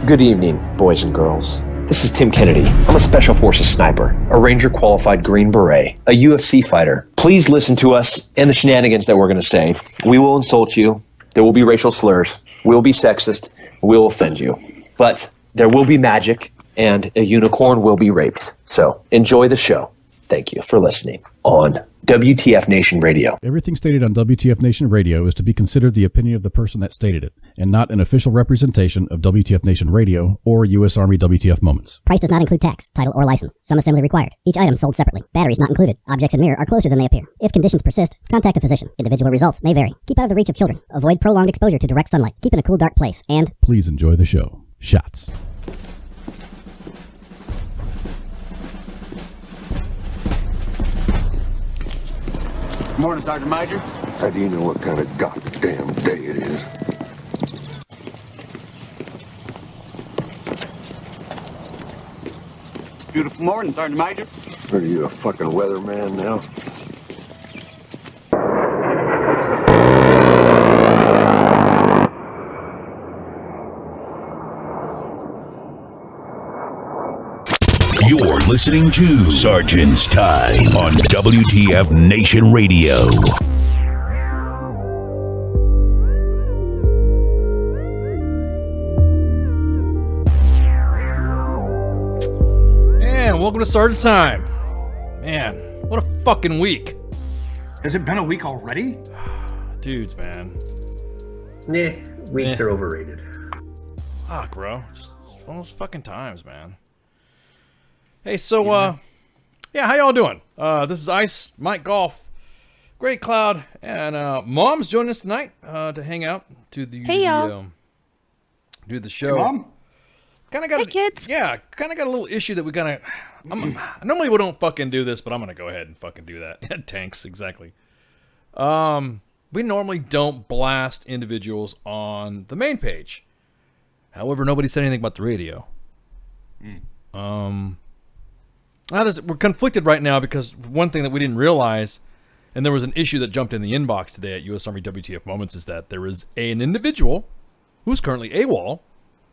Good evening, boys and girls. This is Tim Kennedy. I'm a Special Forces sniper, a Ranger qualified Green Beret, a UFC fighter. Please listen to us and the shenanigans that we're going to say. We will insult you. There will be racial slurs. We will be sexist. We will offend you. But there will be magic, and a unicorn will be raped. So enjoy the show. Thank you for listening on WTF Nation Radio. Everything stated on WTF Nation Radio is to be considered the opinion of the person that stated it, and not an official representation of WTF Nation Radio or U.S. Army WTF Moments. Price does not include tax, title, or license. Some assembly required. Each item sold separately. Batteries not included. Objects in mirror are closer than they appear. If conditions persist, contact a physician. Individual results may vary. Keep out of the reach of children. Avoid prolonged exposure to direct sunlight. Keep in a cool, dark place. And please enjoy the show. Shots. Morning, Sergeant Major. How do you know what kind of goddamn day it is? Beautiful morning, Sergeant Major. Are you a fucking weatherman now? You're listening to Sergeant's Time on WTF Nation Radio. And welcome to Sergeant's Time. Man, what a fucking week. Has it been a week already? Dudes, man. Weeks are overrated. Fuck, bro. Just one of those fucking times, man. Hey, so, yeah, how y'all doing? This is Ice, Mike Golf, Great Cloud, and Mom's joining us tonight to hang out, do the show. Hey, Mom. Kind of got, hey, kids. Yeah, kind of got a little issue that we kind of. Normally we don't fucking do this, but I'm gonna go ahead and fucking do that. Tanks, exactly. We normally don't blast individuals on the main page. However, nobody said anything about the radio. We're conflicted right now because one thing that we didn't realize, and there was an issue that jumped in the inbox today at U.S. Army WTF Moments, is that there is an individual who's currently AWOL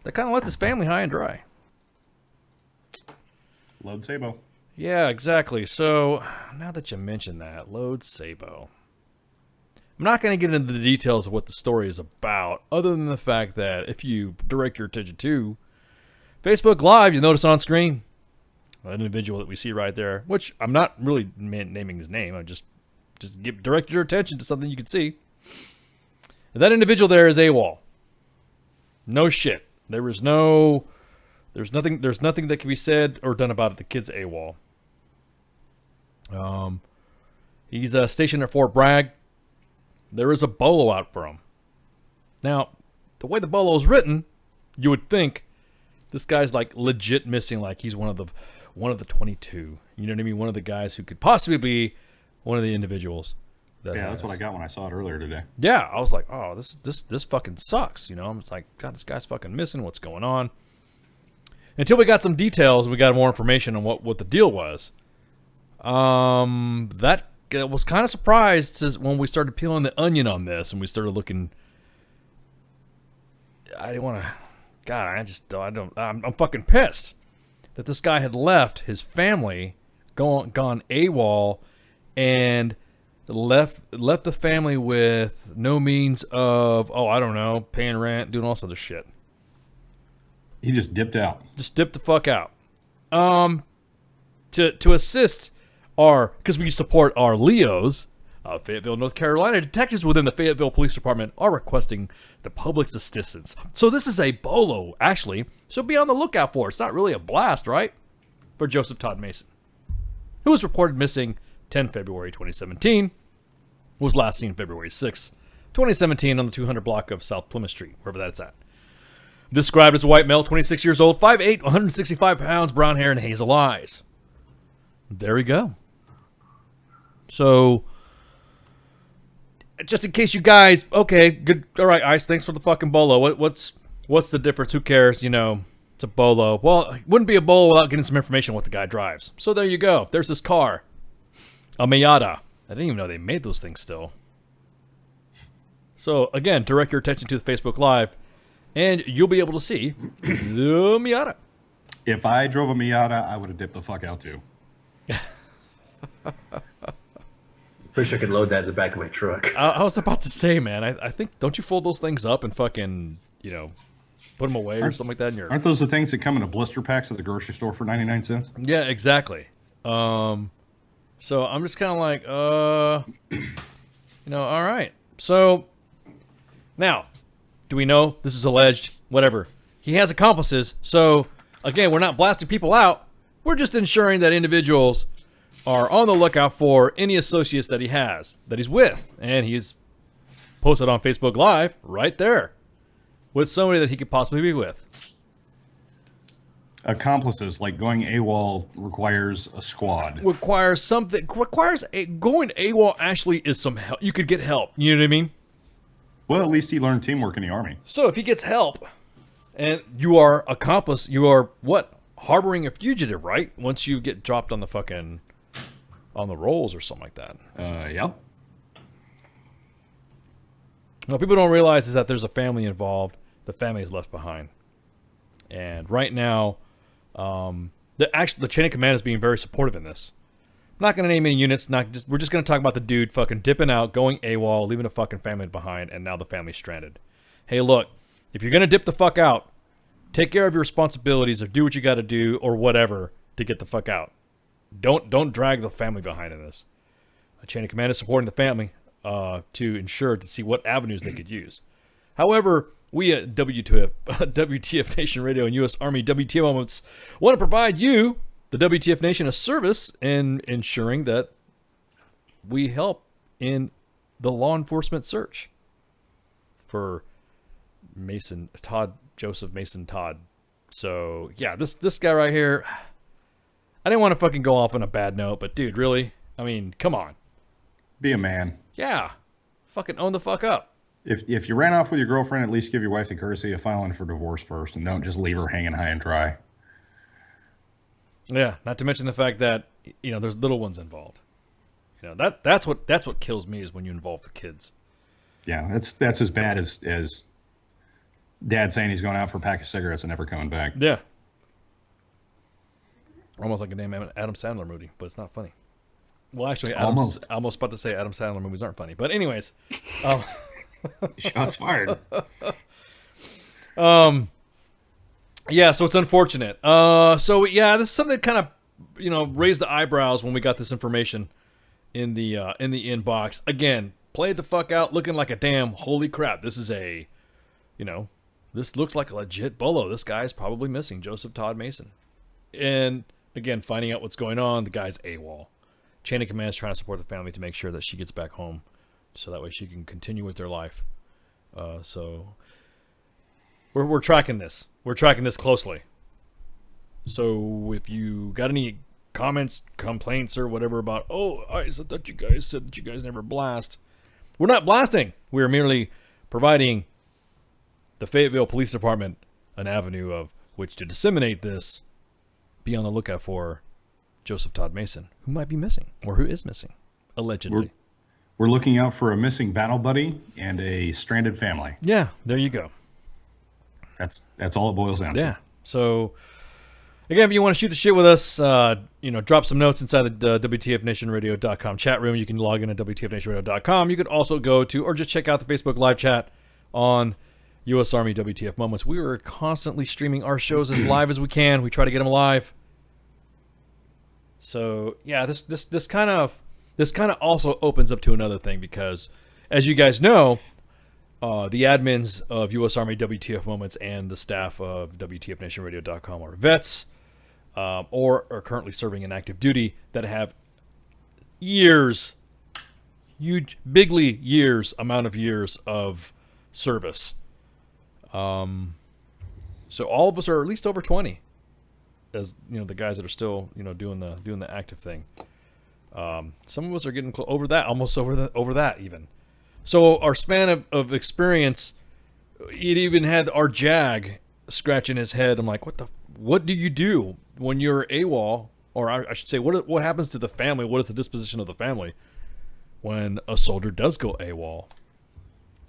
that kind of left his family high and dry. Load Sabo. Yeah, exactly. So now that you mention that, Load Sabo. I'm not going to get into the details of what the story is about, other than the fact that if you direct your attention to Facebook Live, you'll notice on screen an individual that we see right there, which I'm not really naming his name. I just direct your attention to something you can see. And that individual there is AWOL. No shit. There's nothing that can be said or done about it. The kid's AWOL. He's stationed at Fort Bragg. There is a bolo out for him. Now, the way the bolo is written, you would think this guy's like legit missing, like he's one of the 22. You know what I mean? One of the guys who could possibly be one of the individuals. That's what I got when I saw it earlier today. Yeah, I was like, oh, this fucking sucks. You know, I'm just like, God, this guy's fucking missing. What's going on? Until we got some details, we got more information on what the deal was. That was kind of surprised when we started peeling the onion on this, and we started looking. I didn't want to. God, I'm fucking pissed that this guy had left his family, gone AWOL, and left the family with no means of, I don't know, paying rent, doing all this other shit. He just dipped out. Just dipped the fuck out. To assist because we support our Leos, Fayetteville, North Carolina, detectives within the Fayetteville Police Department are requesting the public's assistance. So this is a bolo, actually. So be on the lookout for it. It's not really a blast, right? For Joseph Todd Mason, who was reported missing 10 February 2017, was last seen February 6, 2017 on the 200 block of South Plymouth Street, wherever that's at. Described as a white male, 26 years old, 5'8", 165 pounds, brown hair, and hazel eyes. There we go. So, just in case you guys, okay, good, all right, Ice, thanks for the fucking bolo. What's the difference? Who cares? You know, it's a bolo. Well, it wouldn't be a bolo without getting some information on what the guy drives. So there you go. There's this car, a Miata. I didn't even know they made those things still. So again, direct your attention to the Facebook Live. and you'll be able to see the Miata. If I drove a Miata, I would have dipped the fuck out too. Wish I could load that in the back of my truck. I was about to say, man, I think, don't you fold those things up and fucking, put them away or something like that in your... Aren't those the things that come in a blister packs at the grocery store for 99 cents? Yeah, exactly. So I'm just kind of like, all right. So now, do we know this is alleged? Whatever. He has accomplices. So again, we're not blasting people out. We're just ensuring that individuals are on the lookout for any associates that he has, that he's with. And he's posted on Facebook Live right there with somebody that he could possibly be with. Accomplices, like going AWOL requires a squad. Requires something. Going AWOL actually is some help. You could get help. You know what I mean? Well, at least he learned teamwork in the Army. So if he gets help, and you are accomplice, you are what? Harboring a fugitive, right? Once you get dropped on the fucking... on the rolls or something like that. Yeah. What people don't realize is that there's a family involved. The family is left behind. And right now, the chain of command is being very supportive in this. I'm not going to name any units. We're just going to talk about the dude fucking dipping out, going AWOL, leaving a fucking family behind, and now the family's stranded. Hey, look, if you're going to dip the fuck out, take care of your responsibilities or do what you got to do or whatever to get the fuck out. Don't drag the family behind in this. A chain of command is supporting the family to ensure to see what avenues they could use. However, we at WTF Nation Radio and U.S. Army WTF Moments want to provide you, the WTF Nation, a service in ensuring that we help in the law enforcement search for Joseph Mason Todd. So, yeah, this guy right here... I didn't want to fucking go off on a bad note, but dude, really? I mean, come on. Be a man. Yeah. Fucking own the fuck up. If you ran off with your girlfriend, at least give your wife the courtesy of filing for divorce first and don't just leave her hanging high and dry. Yeah, not to mention the fact that, there's little ones involved. That's what kills me is when you involve the kids. Yeah, that's as bad as dad saying he's going out for a pack of cigarettes and never coming back. Yeah. Almost like a damn Adam Sandler movie, but it's not funny. Well, actually, I was almost about to say Adam Sandler movies aren't funny, but anyways. Shots fired. Yeah, so it's unfortunate. So yeah, this is something that kind of, raised the eyebrows when we got this information in the inbox. Again, played the fuck out, looking like a damn holy crap. This is this looks like a legit bolo. This guy's probably missing, Joseph Todd Mason. And again, finding out what's going on, the guy's AWOL. Chain of command is trying to support the family to make sure that she gets back home, so that way she can continue with their life. So we're tracking this. We're tracking this closely. So if you got any comments, complaints, or whatever about, I thought you guys said that you guys never blast. We're not blasting. We're merely providing the Fayetteville Police Department an avenue of which to disseminate this. Be on the lookout for Joseph Todd Mason, who might be missing, or who is missing, allegedly. We're looking out for a missing battle buddy and a stranded family. Yeah, there you go. That's all it boils down to. Yeah. So, again, if you want to shoot the shit with us, drop some notes inside the WTFNationRadio.com chat room. You can log in at WTFNationRadio.com. You could also go to, or just check out the Facebook live chat on U.S. Army WTF Moments. We are constantly streaming our shows as live as we can. We try to get them live. So yeah, this kind of also opens up to another thing, because as you guys know, the admins of U.S. Army WTF Moments and the staff of WTFNationRadio.com are vets or are currently serving in active duty that have years, huge, bigly years, amount of years of service. So all of us are at least over 20, as the guys that are still doing the active thing. Some of us are getting over that, almost over that even. So our span of experience, it even had our JAG scratching his head. I'm like, what do you do when you're AWOL, or I should say, what happens to the family? What is the disposition of the family when a soldier does go AWOL?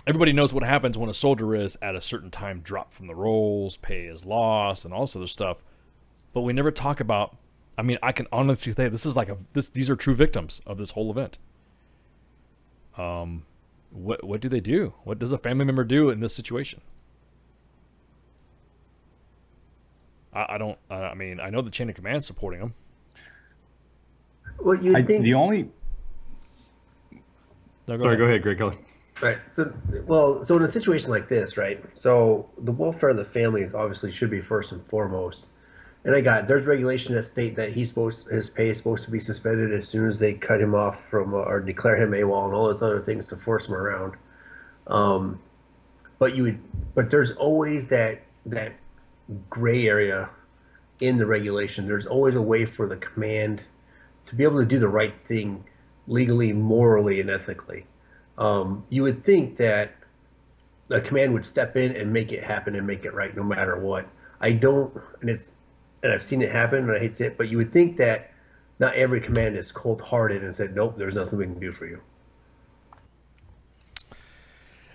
everybody knows what happens when a soldier is at a certain time dropped from the rolls, pay is lost, and all this other stuff. But we never talk about. I mean, I can honestly say this is like these are true victims of this whole event. What do they do? What does a family member do in this situation? I don't. I mean, I know the chain of command supporting them. Well, you think the only. No, Sorry, go ahead, Greg Kelly. right? So in a situation like this, right? So the welfare of the family is obviously should be first and foremost. And there's regulation that state that his pay is supposed to be suspended as soon as they cut him off from or declare him AWOL and all those other things to force him around. But there's always that gray area in the regulation. There's always a way for the command to be able to do the right thing legally, morally, and ethically. You would think that the command would step in and make it happen and make it right no matter what. I don't, and I've seen it happen, and I hate to say it, but you would think that not every command is cold-hearted and said, nope, there's nothing we can do for you.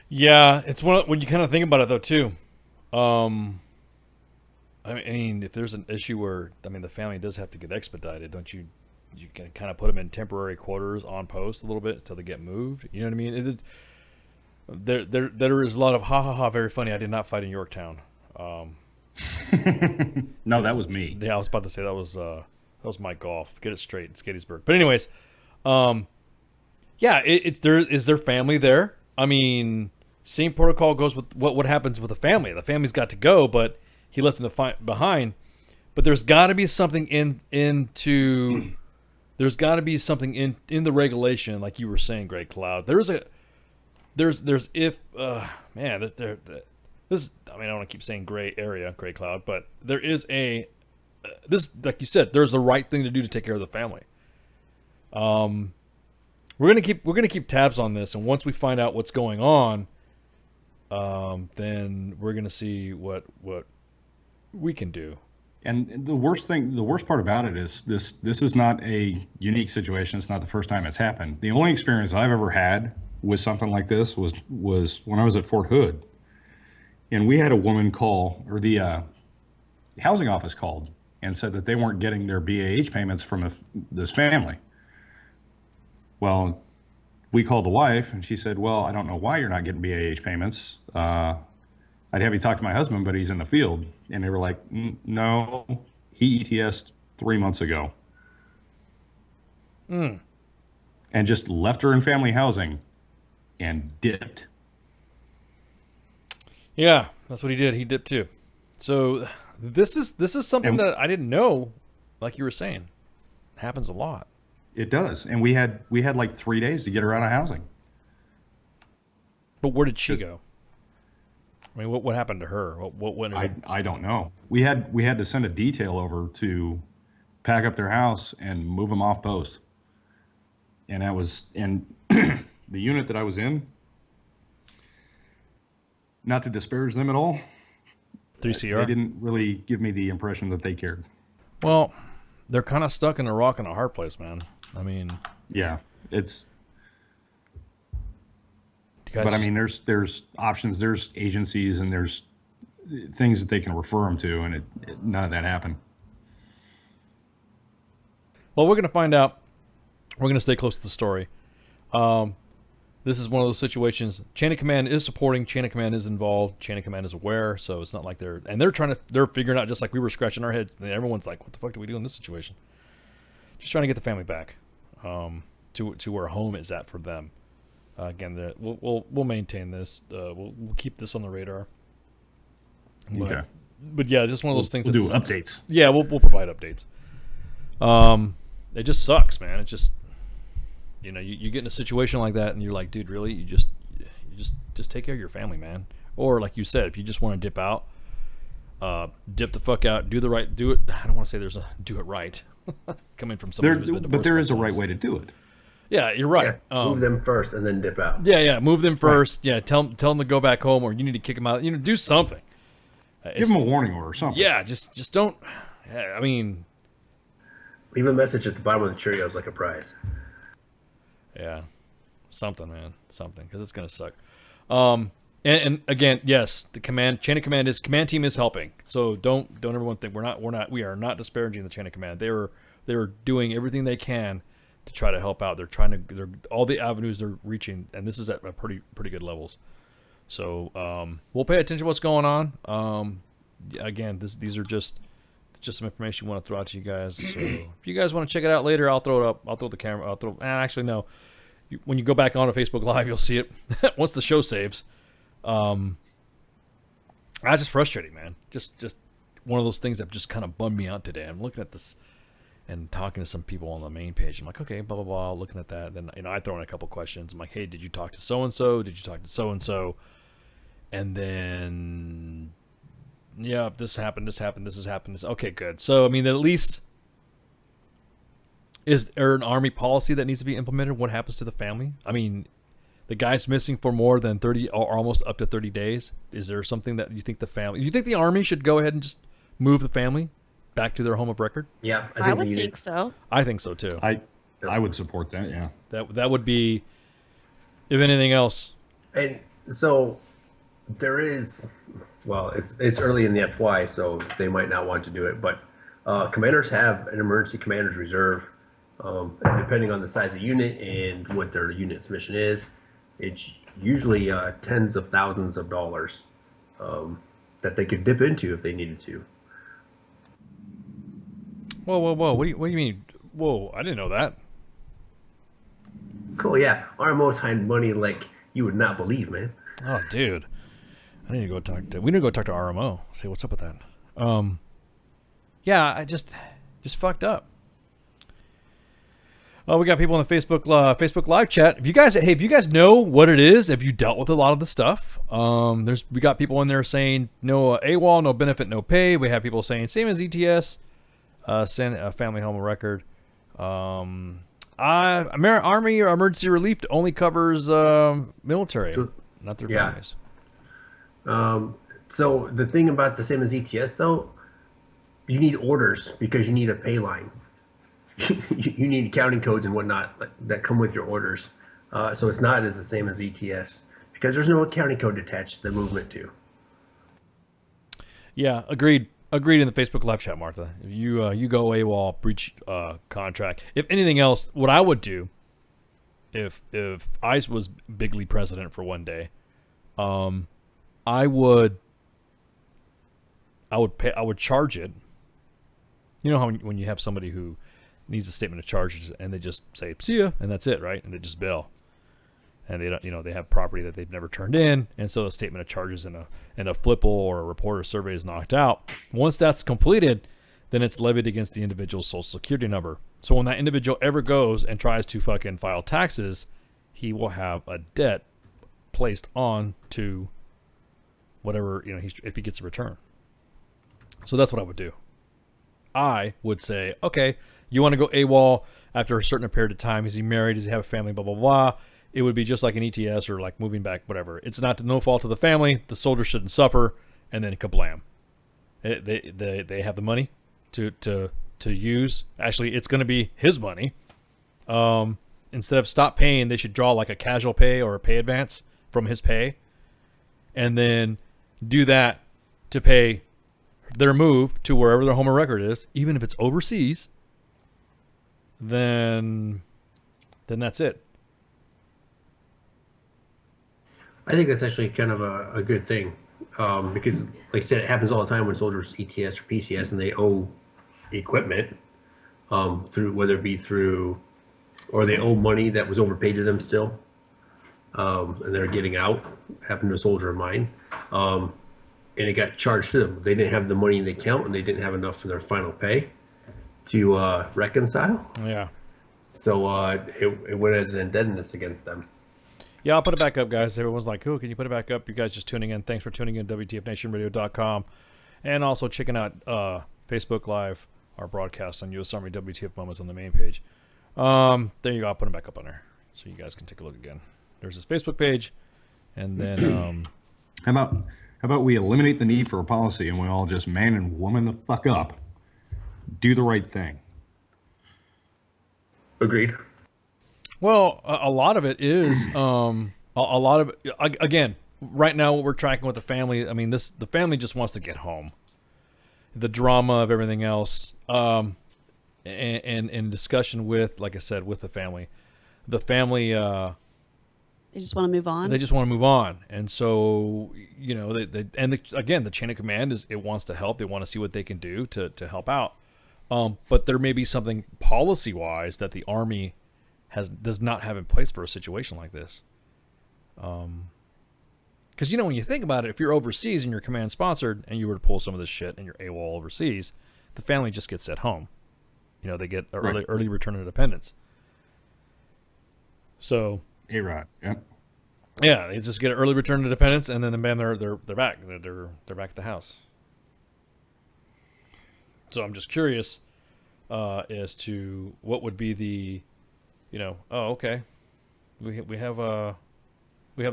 Yeah, it's when you kind of think about it, though, too. I mean, if there's an issue where, I mean, the family does have to get expedited, don't you? You can kind of put them in temporary quarters on post a little bit until they get moved. You know what I mean? There is a lot of very funny. I did not fight in Yorktown. No, that was me. Yeah, I was about to say that was Mike Golf. Get it straight. It's Gettysburg. But anyways, yeah, is their family there? I mean, same protocol goes with what happens with the family. The family's got to go, but he left them behind. But there's got to be something there's got to be something in the regulation, like you were saying, Greg Cloud. This. I mean, I don't want to keep saying gray cloud, but there is this, like you said, there's the right thing to do to take care of the family. We're gonna keep tabs on this, and once we find out what's going on, then we're gonna see what we can do. And the worst part about it is this is not a unique situation. It's not the first time it's happened. The only experience I've ever had with something like this was when I was at Fort Hood. And we had a woman call, or the housing office called and said that they weren't getting their BAH payments from this family. Well, we called the wife, and she said, well, I don't know why you're not getting BAH payments. I'd have you talk to my husband, but he's in the field. And they were like, no, he ETS'd 3 months ago. And just left her in family housing and dipped. Yeah, that's what he did. He dipped too. So this is something that I didn't know, like you were saying. It happens a lot. It does. And we had like 3 days to get her out of housing. But where did she go? I mean, what happened to her? I don't know. We had to send a detail over to pack up their house and move them off post. And the unit that I was in, not to disparage them at all, 3CR. They didn't really give me the impression that they cared. Well, they're kind of stuck in a rock and a hard place, man. I mean, yeah, it's. But I mean, there's options, there's agencies, and there's things that they can refer them to, and none of that happened. Well, we're going to find out. We're going to stay close to the story. This is one of those situations. Chain of command is supporting. Chain of command is involved. Chain of command is aware. So it's not like they're figuring out, just like we were scratching our heads. Everyone's like, what the fuck do we do in this situation? Just trying to get the family back to where home is at for them. Again, we'll maintain this. We'll keep this on the radar. Okay. But yeah, just one of those things. We'll do updates. Yeah, we'll provide updates. It just sucks, man. It just, you get in a situation like that, and you're like, dude, really? You just take care of your family, man. Or like you said, if you just want to dip out, dip the fuck out, do it. I don't want to say do it right. Coming from somebody who's been divorced, but there is a right way to do it. Yeah, you're right. Yeah, move them first and then dip out. Yeah, move them first. Right. Yeah, tell them to go back home, or you need to kick them out. Do something. Give them a warning order or something. Yeah, just don't. I mean, leave a message at the bottom of the Cheerios like a prize. Yeah, something, man, something, because it's gonna suck. And again, yes, the chain of command team is helping. So don't everyone think we are not disparaging the chain of command. They're doing everything they can to try to help out. They're all the avenues they're reaching, and this is at a pretty good levels. So we'll pay attention to what's going on. Again, these are just some information we want to throw out to you guys. So if you guys want to check it out later, I'll throw it up. I'll throw the camera. Actually, no. When you go back on to Facebook Live, you'll see it once the show saves. That's just frustrating, man. Just one of those things that just kind of bummed me out today. I'm looking at this and talking to some people on the main page. I'm like, okay, blah blah blah. Looking at that, then I throw in a couple questions. I'm like, hey, did you talk to so and so? Did you talk to so and so? And then, yeah, this happened. Okay, good. So I mean, at least. Is there an Army policy that needs to be implemented? What happens to the family? I mean, the guy's missing for more than 30 or almost up to 30 days. Is there something that you think the Army should go ahead and just move the family back to their home of record? Yeah, I would think so. I think so too. I would support that. Yeah, that would be, if anything else. And so there is, well, it's early in the FY, so they might not want to do it, but commanders have an emergency commander's reserve. Depending on the size of unit and what their unit's mission is, it's usually tens of thousands of dollars that they could dip into if they needed to. Whoa! What do you mean? Whoa! I didn't know that. Cool, yeah. RMOs hide money like you would not believe, man. Oh, dude, we need to go talk to RMO. See what's up with that. Yeah, I just fucked up. Oh, we got people in the Facebook live chat. If you guys know what it is, have you dealt with a lot of the stuff? We got people in there saying no AWOL, no benefit, no pay. We have people saying same as ETS, send a family home record. Army or emergency relief only covers military, not their families. So the thing about the same as ETS though, you need orders because you need a pay line. You need accounting codes and whatnot that come with your orders. So it's not as the same as ETS because there's no accounting code attached to the movement to. Yeah, agreed in the Facebook live chat, Martha. If you go AWOL, breach contract. If anything else, what I would do if ICE was bigly president for one day, I would charge it. You know how when you have somebody who needs a statement of charges and they just say see ya and that's it, right? And they just bill, and they don't, they have property that they've never turned in, and so a statement of charges and a flipple or a report or survey is knocked out. Once that's completed, then it's levied against the individual's social security number. So when that individual ever goes and tries to fucking file taxes, he will have a debt placed on to whatever, if he gets a return. So that's what I would do. I would say, okay, you want to go AWOL after a certain period of time. Is he married? Does he have a family? Blah, blah, blah. It would be just like an ETS or like moving back, whatever. It's no fault of the family. The soldier shouldn't suffer. And then kablam. They have the money to use. Actually, it's going to be his money. Instead of stop paying, they should draw like a casual pay or a pay advance from his pay. And then do that to pay their move to wherever their home of record is, even if it's overseas. Then that's it. I think that's actually kind of a good thing because, like I said, it happens all the time when soldiers ETS or PCS and they owe equipment through whether it be or they owe money that was overpaid to them still, and they're getting out. Happened to a soldier of mine, and it got charged to them. They didn't have the money in the account, and they didn't have enough for their final pay to reconcile. Yeah. So it went as an indebtedness against them. Yeah, I'll put it back up, guys. Everyone's like, "Cool, can you put it back up?" You guys just tuning in. Thanks for tuning in, WTFNationRadio.com. And also checking out Facebook Live, our broadcast on U.S. Army WTF Moments on the main page. There you go. I'll put them back up on there so you guys can take a look again. There's this Facebook page. And then... How about we eliminate the need for a policy and we all just man and woman the fuck up, do the right thing. Agreed. Well, a lot of it is A lot of again, right now what we're tracking with the family. I mean, the family just wants to get home. The drama of everything else, and in discussion with, like I said, with the family. They just want to move on. They just want to move on, and so again, the chain of command is it wants to help. They want to see what they can do to help out. But there may be something policy wise that the Army does not have in place for a situation like this. Because when you think about it, if you're overseas and you're command sponsored and you were to pull some of this shit and you're AWOL overseas, the family just gets sent home. They get early return of independence. So A-Rod, yeah. Yeah, they just get an early return to independence, and then they're back. They're back at the house. So I'm just curious as to what would be the, okay, we have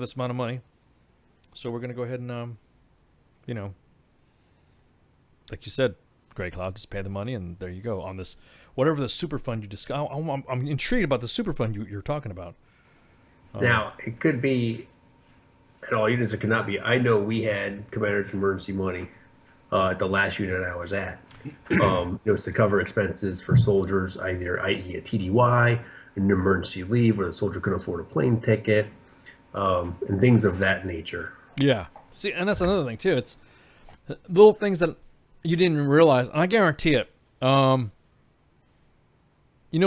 this amount of money, so we're gonna go ahead and like you said, Grey Cloud, just pay the money, and there you go on this whatever the super fund you discuss. I'm intrigued about the super fund you're talking about. Now, it could be, at all units, it could not be. I know we had commander's emergency money at the last unit I was at. It was to cover expenses for soldiers, either i.e. a TDY, an emergency leave where the soldier couldn't afford a plane ticket, and things of that nature. Yeah. See, and that's another thing, too. It's little things that you didn't even realize, and I guarantee it. A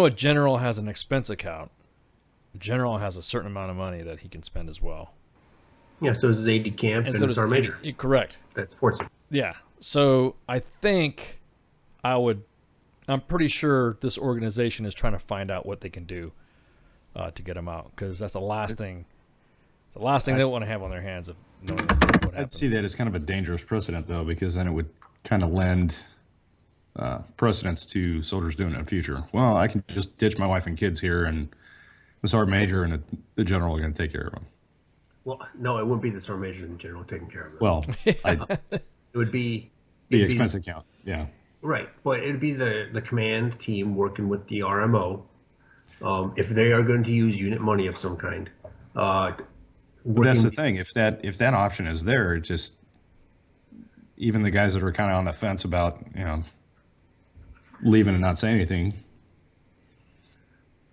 general has an expense account. A general has a certain amount of money that he can spend as well. Yeah, so is AD camp and so Sergeant Major. Correct. That supports it. Yeah. So I think I'm pretty sure this organization is trying to find out what they can do to get them out, because that's the last thing. The last thing they want to have on their hands of knowing what happened. I'd see that as kind of a dangerous precedent, though, because then it would kind of lend precedence to soldiers doing it in the future. Well, I can just ditch my wife and kids here, and the sergeant major and the general are going to take care of them. Well, no, it wouldn't be the sergeant major and the general taking care of them. Well, it would be the expense account. Yeah. Right, but it'd be the command team working with the RMO. If they are going to use unit money of some kind. But that's the thing. If that option is there, it just, even the guys that are kind of on the fence about leaving and not saying anything,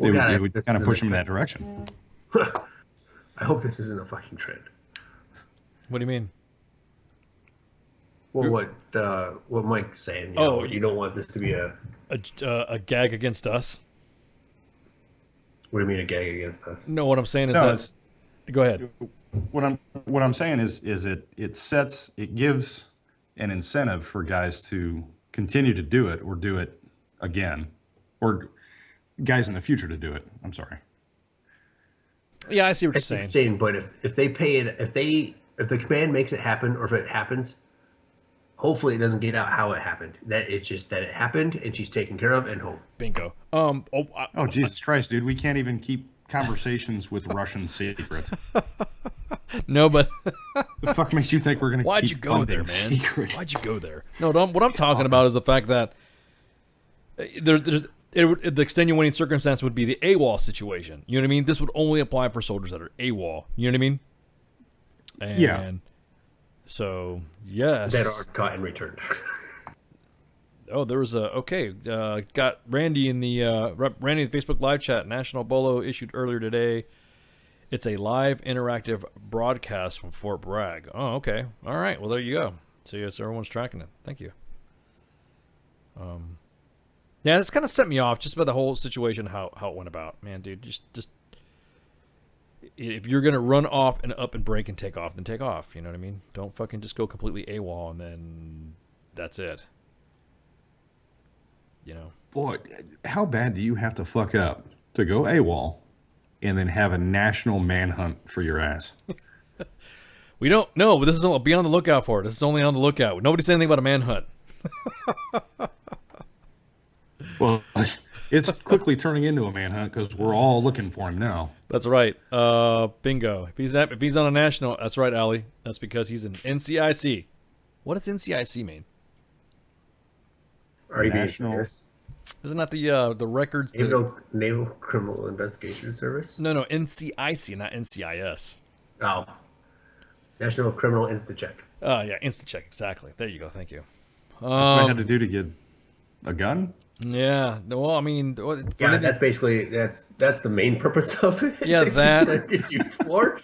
they would kind of push them in that direction. I hope this isn't a fucking trend. What do you mean? Well, what Mike's saying. You don't want this to be a gag against us. What do you mean a gag against us? No, what I'm saying is go ahead. What I'm saying is it gives an incentive for guys to continue to do it or do it again, or guys in the future to do it. I'm sorry. Yeah, I see what you're saying. But if they pay it, if the command makes it happen, or if it happens, hopefully it doesn't get out how it happened. That it's just that it happened and she's taken care of and home. Bingo. Jesus Christ, dude, we can't even keep conversations with Russian secret. No, but the fuck makes you think we're gonna? Why'd keep you go there, man? Secret? Why'd you go there? No, what I'm talking about is the fact that the extenuating circumstance would be the AWOL situation. You know what I mean? This would only apply for soldiers that are AWOL. You know what I mean? And yeah. So yes, that are caught and returned. Oh, there was got Randy in the Facebook live chat. National Bolo issued earlier today. It's a live interactive broadcast from Fort Bragg. Oh, okay. All right. Well, there you go. So yes, everyone's tracking it. Thank you. Yeah, it's kind of set me off just about the whole situation, how it went about. Man, dude, just if you're gonna run off and up and break and take off, then take off. You know what I mean? Don't fucking just go completely AWOL and then that's it. You know, boy, how bad do you have to fuck up to go AWOL and then have a national manhunt for your ass? We don't know, but this is all, be on the lookout for it. This is only on the lookout. Nobody said anything about a manhunt. Well, it's quickly turning into a manhunt because we're all looking for him now. That's right. Bingo. If he's on a national, that's right, Allie. That's because he's an NCIC. What does NCIC mean? National. Isn't that the records? Naval Criminal Investigation Service? No, NCIC, not NCIS. Oh, National Criminal Instant Check. Yeah, instant check. Exactly. There you go. Thank you. That's what I had to do to get a gun. Yeah. Well, I mean, Yeah, that's basically that's the main purpose of it. Yeah, that it's used for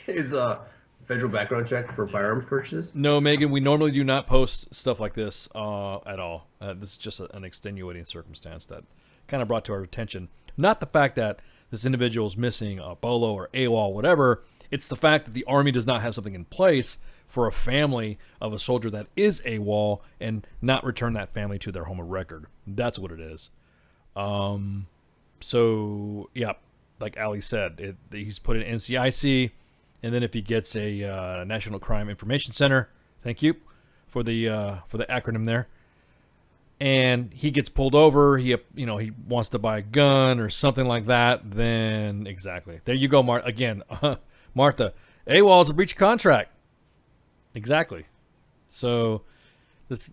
is a federal background check for firearms purchases. No, Megan, we normally do not post stuff like this at all. This is just an extenuating circumstance that kind of brought to our attention. Not the fact that this individual is missing a bolo or AWOL, whatever. It's the fact that the Army does not have something in place for a family of a soldier that is AWOL and not return that family to their home of record. That's what it is. So, yeah, like Ali said, he's put in NCIC, and then if he gets a National Crime Information Center, thank you for the acronym there, and he gets pulled over, he wants to buy a gun or something like that, then exactly. There you go, Martha. AWOL is a breach of contract. Exactly. So let's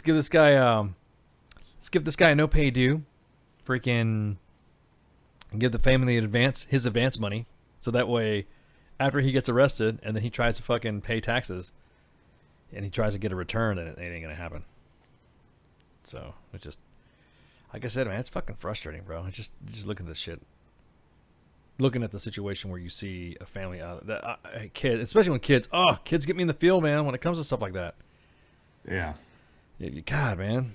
give this guy a no pay due. Freaking give the family his advance money, so that way after he gets arrested and then he tries to fucking pay taxes and he tries to get a return, and it ain't gonna happen. So it's just, like I said, man, it's fucking frustrating, bro. It's just looking at this shit. Looking at the situation where you see a family, a kid, especially when kids get me in the field, man, when it comes to stuff like that. Yeah. God, man.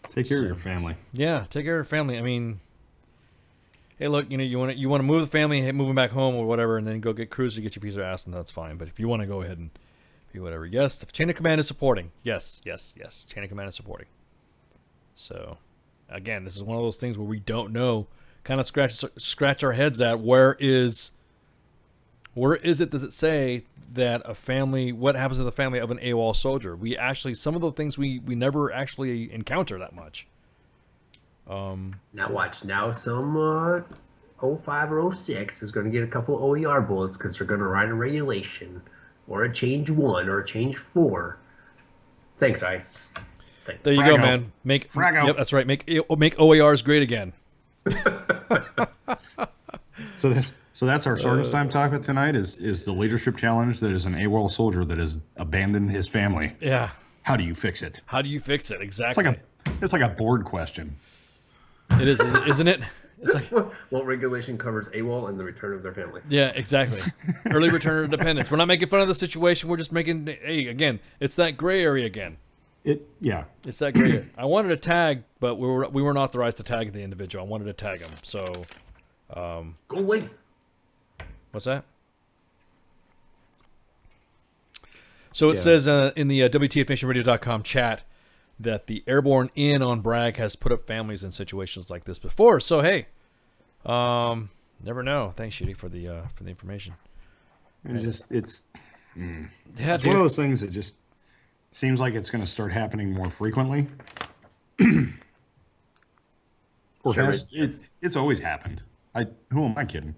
Take care of your family. Yeah, take care of your family. I mean, hey, look, you want to move the family, move them back home or whatever, and then go get cruised to get your piece of ass, and that's fine. But if you want to go ahead and be whatever, yes, the chain of command is supporting. Yes. Chain of command is supporting. So, again, this is one of those things where we don't know. Kind of scratch our heads at where is it? Does it say that a family? What happens to the family of an AWOL soldier? We actually, some of the things we never actually encounter that much. Now watch. Now some 05 or 06 is going to get a couple OER bullets because they're going to write a regulation or a change 1 or a change 4. Thanks, ICE. Thanks. There you go, man. Yep, that's right. Make OARs great again. So that's our sergeant's time topic tonight is the leadership challenge that is an AWOL soldier that has abandoned his family. Yeah. How do you fix it? How do you fix it? Exactly. It's like a board question. It is, isn't it? It's like, what regulation covers AWOL and the return of their family? Yeah, exactly. Early return of dependents. We're not making fun of the situation. We're just making, hey, again, it's that gray area again. It's that gray area. I wanted to tag, but we weren't authorized to tag the individual. I wanted to tag him. So, go away. What's that? So it says in the WTFNationRadio.com chat that the Airborne Inn on Bragg has put up families in situations like this before. So hey, never know. Thanks, Shitty, for the information. It's one of those things that just seems like it's going to start happening more frequently. Or it's always happened. Who am I kidding?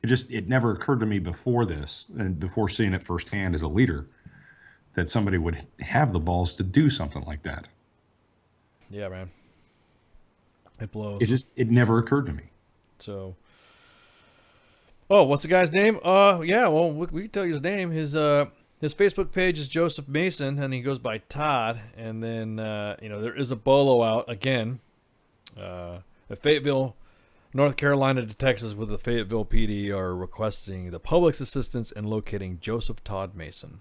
It never occurred to me before this, and before seeing it firsthand as a leader, that somebody would have the balls to do something like that. Yeah, man. It blows. It never occurred to me. So, what's the guy's name? Yeah, well, we can tell you his name. His Facebook page is Joseph Mason, and he goes by Todd. And then, there is a bolo out again. At Fayetteville, North Carolina detectives with the Fayetteville PD are requesting the public's assistance in locating Joseph Todd Mason.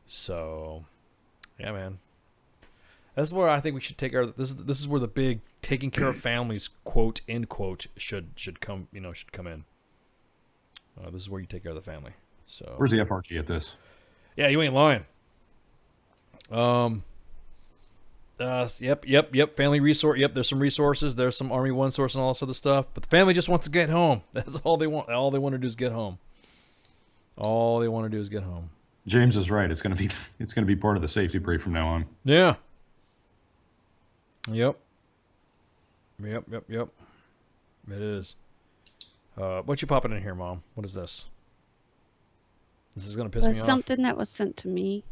So, yeah, man. That's where I think we should take care of. This is where the big taking care of families, quote, end quote, should come in. This is where you take care of the family. So where's the FRG at this? Yeah, you ain't lying. Yep. Family resource. Yep, there's some resources. There's some Army One source and all this other stuff. But the family just wants to get home. That's all they want. All they want to do is get home. All they want to do is get home. James is right. It's gonna be part of the safety brief from now on. Yeah. Yep. It is. What you popping in here, Mom? What is this? This is gonna piss me off. Something that was sent to me.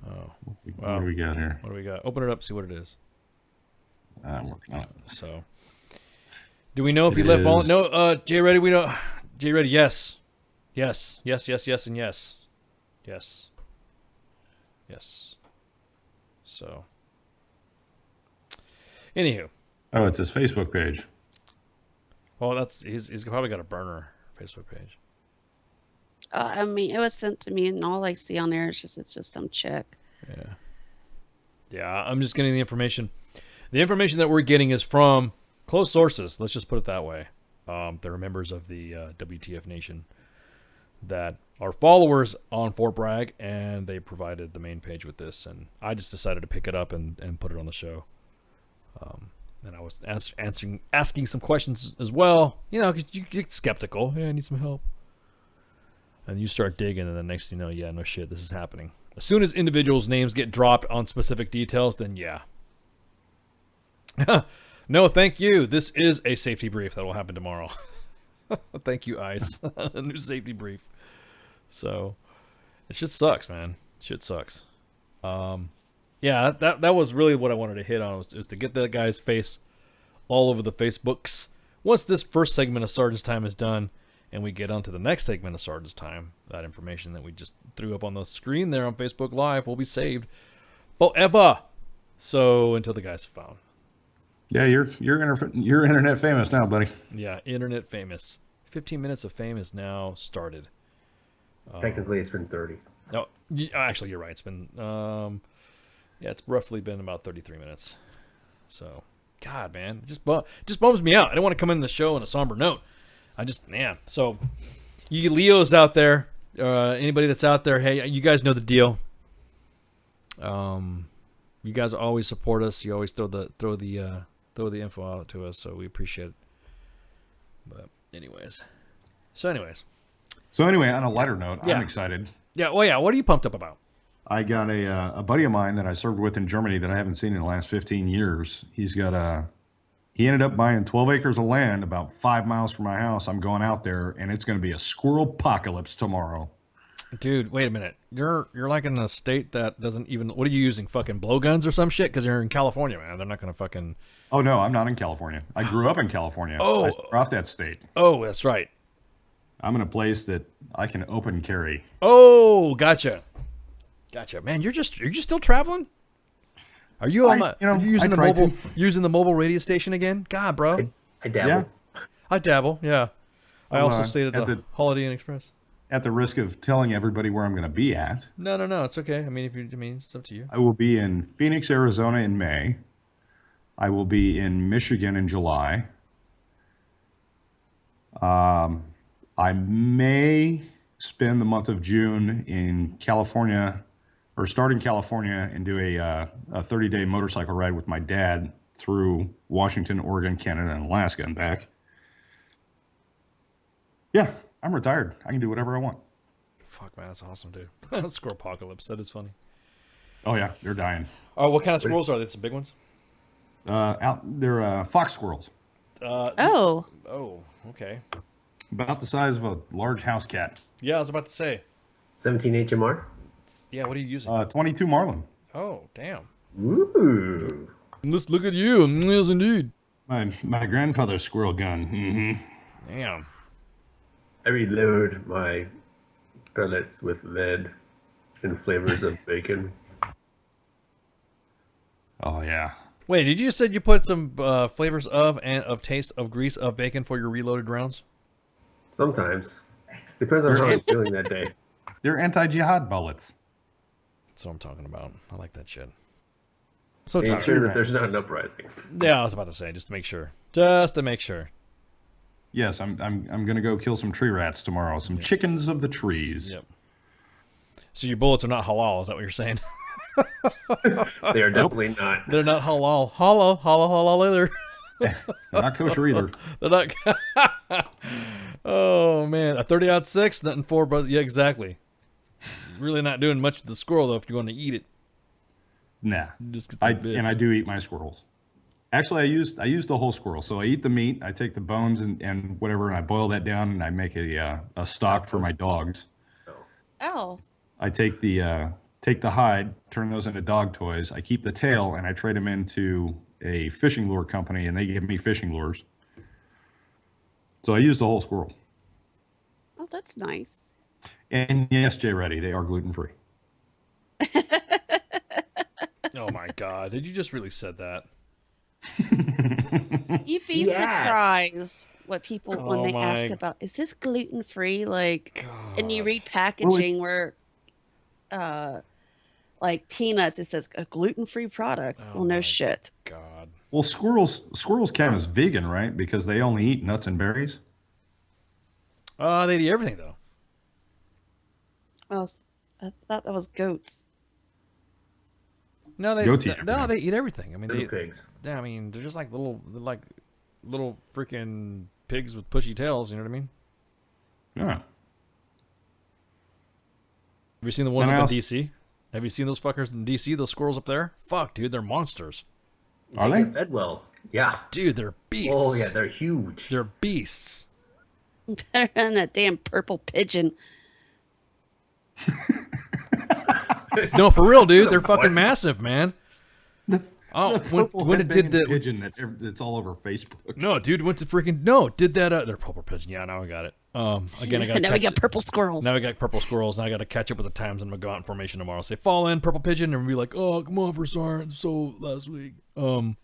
Oh, wow. What do we got here? What do we got? Open it up, see what it is. I'm working on it. So, do we know if he left? No, Jay, ready? We know. J Ready, yes. Yes, yes, yes, yes, and yes. Yes. Yes. So. Anywho. Oh, it's his Facebook page. Well, he's probably got a burner Facebook page. I mean, it was sent to me, and all I see on there is it's just some chick. Yeah. Yeah, I'm just getting the information. The information that we're getting is from close sources. Let's just put it that way. They're members of the WTF Nation that are followers on Fort Bragg, and they provided the main page with this, and I just decided to pick it up and put it on the show. And I was asking some questions as well, because you get skeptical. Yeah, I need some help. And you start digging, and the next thing you know, yeah, no shit, this is happening. As soon as individuals' names get dropped on specific details, then yeah. No, thank you. This is a safety brief that will happen tomorrow. Thank you, ICE. A new safety brief. So, it shit sucks, man. Shit sucks. Yeah, that was really what I wanted to hit on, was to get that guy's face all over the Facebooks. Once this first segment of Sergeant's Time is done, and we get on to the next segment of Sergeant's Time, that information that we just threw up on the screen there on Facebook Live will be saved forever. So, until the guy's found. Yeah, you're internet famous now, buddy. Yeah, internet famous. 15 minutes of fame is now started. Technically, it's been 30. No, actually, you're right. It's been, it's roughly been about 33 minutes. So, God, man, it just bums me out. I don't want to come in the show on a somber note. So, you Leos out there, anybody that's out there, hey, you guys know the deal. You guys always support us. You always throw the info out to us, so we appreciate it. But anyways. So anyway, on a lighter note, yeah. I'm excited. Yeah, well, yeah. What are you pumped up about? I got a buddy of mine that I served with in Germany that I haven't seen in the last 15 years. He ended up buying 12 acres of land about 5 miles from my house. I'm going out there, and it's going to be a squirrel apocalypse tomorrow. Dude, wait a minute. You're like in a state that doesn't even. What are you using? Fucking blowguns or some shit? Because you're in California, man. They're not gonna fucking. Oh no, I'm not in California. I grew up in California. Oh, I started off that state. Oh, that's right. I'm in a place that I can open carry. Oh, gotcha, man. You're still traveling? Are you on are you using the mobile radio station again? God, bro. I dabble. Yeah. I dabble. Yeah. I also stayed at the Holiday Inn Express. At the risk of telling everybody where I'm going to be at. No, it's okay. I mean, it's up to you. I will be in Phoenix, Arizona in May. I will be in Michigan in July. I may spend the month of June in California, or start in California and do a 30-day motorcycle ride with my dad through Washington, Oregon, Canada, and Alaska and back. Yeah. I'm retired. I can do whatever I want. Fuck, man, that's awesome, dude. Squirrel apocalypse. That is funny. Oh yeah, they're dying. Oh, what kind of squirrels are they? Some big ones? They're fox squirrels. Oh, okay. About the size of a large house cat. Yeah, I was about to say. 17 HMR? Yeah, what are you using? 22 Marlin. Oh, damn. Ooh. Let's look at you. Yes, indeed. My grandfather's squirrel gun. Mm-hmm. Damn. I reload my pellets with lead and flavors of bacon. Oh yeah. Wait, did you said you put some flavors of and of taste of grease of bacon for your reloaded rounds? Sometimes. Depends on how I'm feeling that day. They're anti-jihad bullets. That's what I'm talking about. I like that shit. So Make sure that there's not an uprising. Yeah, I was about to say, just to make sure. Just to make sure. Yes, I'm gonna go kill some tree rats tomorrow. Some chickens of the trees. Yep. So your bullets are not halal, is that what you're saying? They are definitely not. They're not halal. Halal either. They're not kosher either. They're not. Oh man, a 30-06, nothing for, but yeah, exactly. Really not doing much with the squirrel though if you want to eat it. Nah. Just get I do eat my squirrels. Actually, I use the whole squirrel. So I eat the meat, I take the bones and whatever, and I boil that down, and I make a stock for my dogs. Oh. I take the hide, turn those into dog toys. I keep the tail, and I trade them into a fishing lure company, and they give me fishing lures. So I use the whole squirrel. Oh, that's nice. And yes, Jay Reddy, they are gluten free. Oh my God! Did you just really said that? You'd be surprised what people when they ask about, is this gluten free? Like, and you read packaging where, like peanuts, it says a gluten free product. Well, no shit. God. Well, squirrels count as vegan, right? Because they only eat nuts and berries. They eat everything though. Well, I thought that was goats. No, Goats eat they eat everything. I mean, Little pigs. Yeah, I mean, they're just like little freaking pigs with pushy tails. You know what I mean? Yeah. Have you seen the ones up in DC? Have you seen those fuckers in DC? Those squirrels up there? Fuck, dude, they're monsters. Are they? Get fed well. Yeah. Dude, they're beasts. Oh yeah, they're huge. They're beasts. Better than that damn purple pigeon. No, for real, dude. They're fucking massive, man. The when it did the pigeon that's all over Facebook. No, dude, went to freaking did that. They're purple pigeon. Yeah, now I got it. Again, I got. Now we got purple squirrels. Now we got purple squirrels. Now I got to catch up with the times. I'm gonna go out in formation tomorrow. Say fall in purple pigeon, and be like, oh, come on for Sergeant. So last week. No,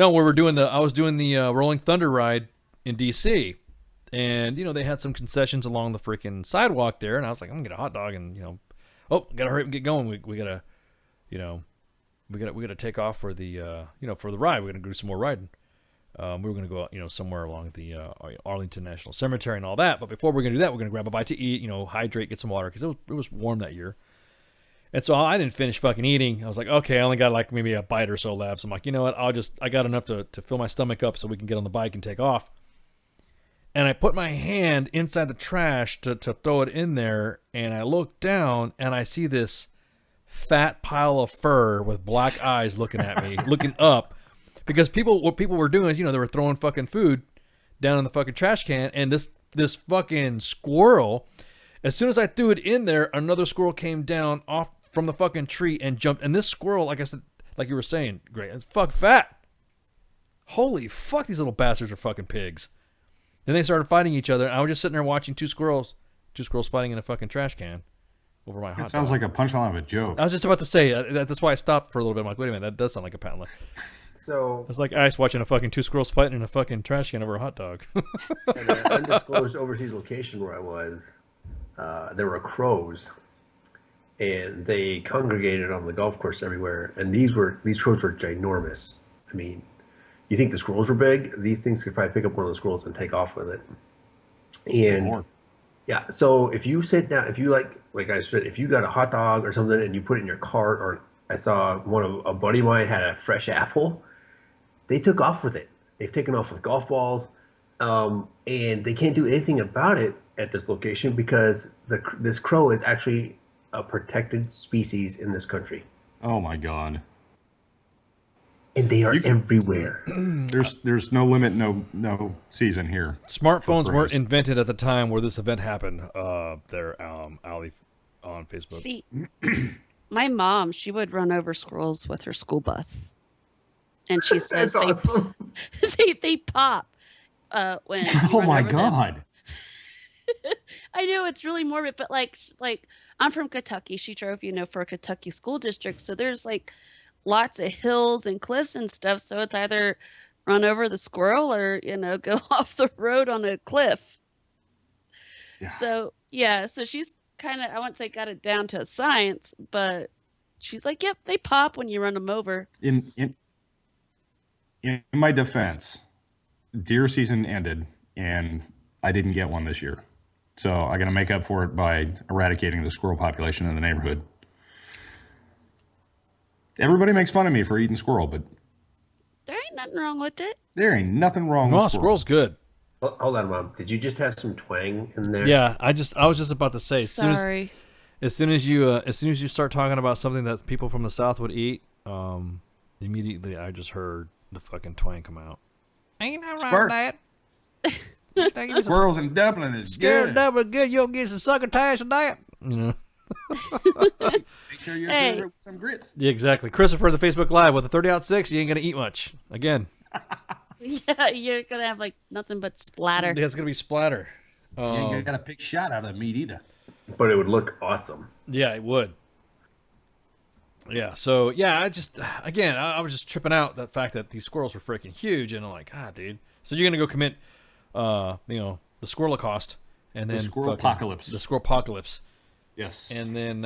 where I was doing the Rolling Thunder ride in DC, and they had some concessions along the freaking sidewalk there, and I was like, I'm gonna get a hot dog, and gotta hurry up and get going. We gotta, we gotta take off for the for the ride. We're gonna do some more riding. We were gonna go somewhere along the Arlington National Cemetery and all that. But before we're gonna do that, we're gonna grab a bite to eat. Hydrate, get some water because it was warm that year. And so I didn't finish fucking eating. I was like, okay, I only got like maybe a bite or so left. So I'm like, you know what? I got enough to fill my stomach up so we can get on the bike and take off. And I put my hand inside the trash to throw it in there, and I look down and I see this fat pile of fur with black eyes looking at me, looking up, because what people were doing is, they were throwing fucking food down in the fucking trash can, and this fucking squirrel, as soon as I threw it in there, another squirrel came down off from the fucking tree and jumped, and this squirrel, like I said, like you were saying, great, it's fuck fat. Holy fuck, these little bastards are fucking pigs. Then they started fighting each other, and I was just sitting there watching two squirrels fighting in a fucking trash can over my hot dog. It sounds like a punchline of a joke. I was just about to say, that's why I stopped for a little bit. I'm like, wait a minute, that does sound like a patent. So it's like ice watching a fucking two squirrels fighting in a fucking trash can over a hot dog. In an undisclosed overseas location where I was, there were crows, and they congregated on the golf course everywhere. And these crows were ginormous. I mean, you think the squirrels were big? These things could probably pick up one of the squirrels and take off with it. And yeah, so if you sit down, if you like I said, if you got a hot dog or something and you put it in your cart, or I saw a buddy of mine had a fresh apple, they took off with it. They've taken off with golf balls, and they can't do anything about it at this location because this crow is actually a protected species in this country. Oh my God. And they are everywhere. There's no limit, no season here. Smartphones weren't invented at the time where this event happened. There, Ali, on Facebook. See, my mom, she would run over squirrels with her school bus, and she says awesome. they pop when. Oh my God. I know it's really morbid, but like I'm from Kentucky. She drove, for a Kentucky school district, so there's lots of hills and cliffs and stuff, so it's either run over the squirrel or go off the road on a cliff. Yeah. So she's kind of, I wouldn't say got it down to a science, but she's like, yep, they pop when you run them over. In my defense, deer season ended and I didn't get one this year, so I got to make up for it by eradicating the squirrel population in the neighborhood. Everybody makes fun of me for eating squirrel, but there ain't nothing wrong with it. There ain't nothing wrong with squirrel. Squirrel's good. Hold on, Mom. Did you just have some twang in there? Yeah, I was just about to say. Sorry. As soon as you start talking about something that people from the South would eat, immediately I just heard the fucking twang come out. Ain't that right, Dad? Squirrels and dumpling is good. Dumpling good. You'll get some succotash with that. Make sure you serve it with some grits. Yeah, exactly. Christopher, the Facebook Live with the 30-06, you ain't gonna eat much again. Yeah, you're gonna have nothing but splatter. Yeah, it's gonna be splatter. You ain't got a big shot out of the meat either. But it would look awesome. Yeah, it would. Yeah, so yeah, I was just tripping out that fact that these squirrels were freaking huge, and I'm like, dude. So you're gonna go commit, the squirrel cost, and then The squirrel apocalypse. The squirrel apocalypse. Yes. And then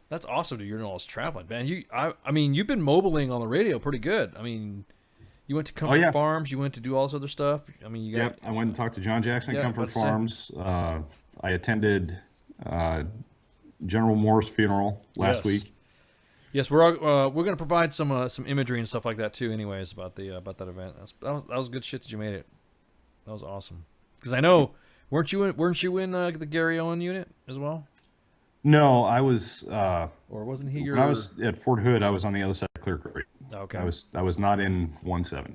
that's awesome, dude. You're doing all this traveling, man. I mean, you've been mobiling on the radio pretty good. I mean, you went to Comfort Farms. You went to do all this other stuff. I mean, you got. Yep. I went and talked to John Jackson at Comfort about to say. Farms. I attended General Moore's funeral last week. Yes, we're going to provide some imagery and stuff like that too. Anyways, about that event. That was good shit that you made it. That was awesome. Because I know, weren't you in the Gary Owen unit as well? No, I was. Or wasn't he when I was at Fort Hood, I was on the other side of Clear Creek. Okay. I was not in 1-7.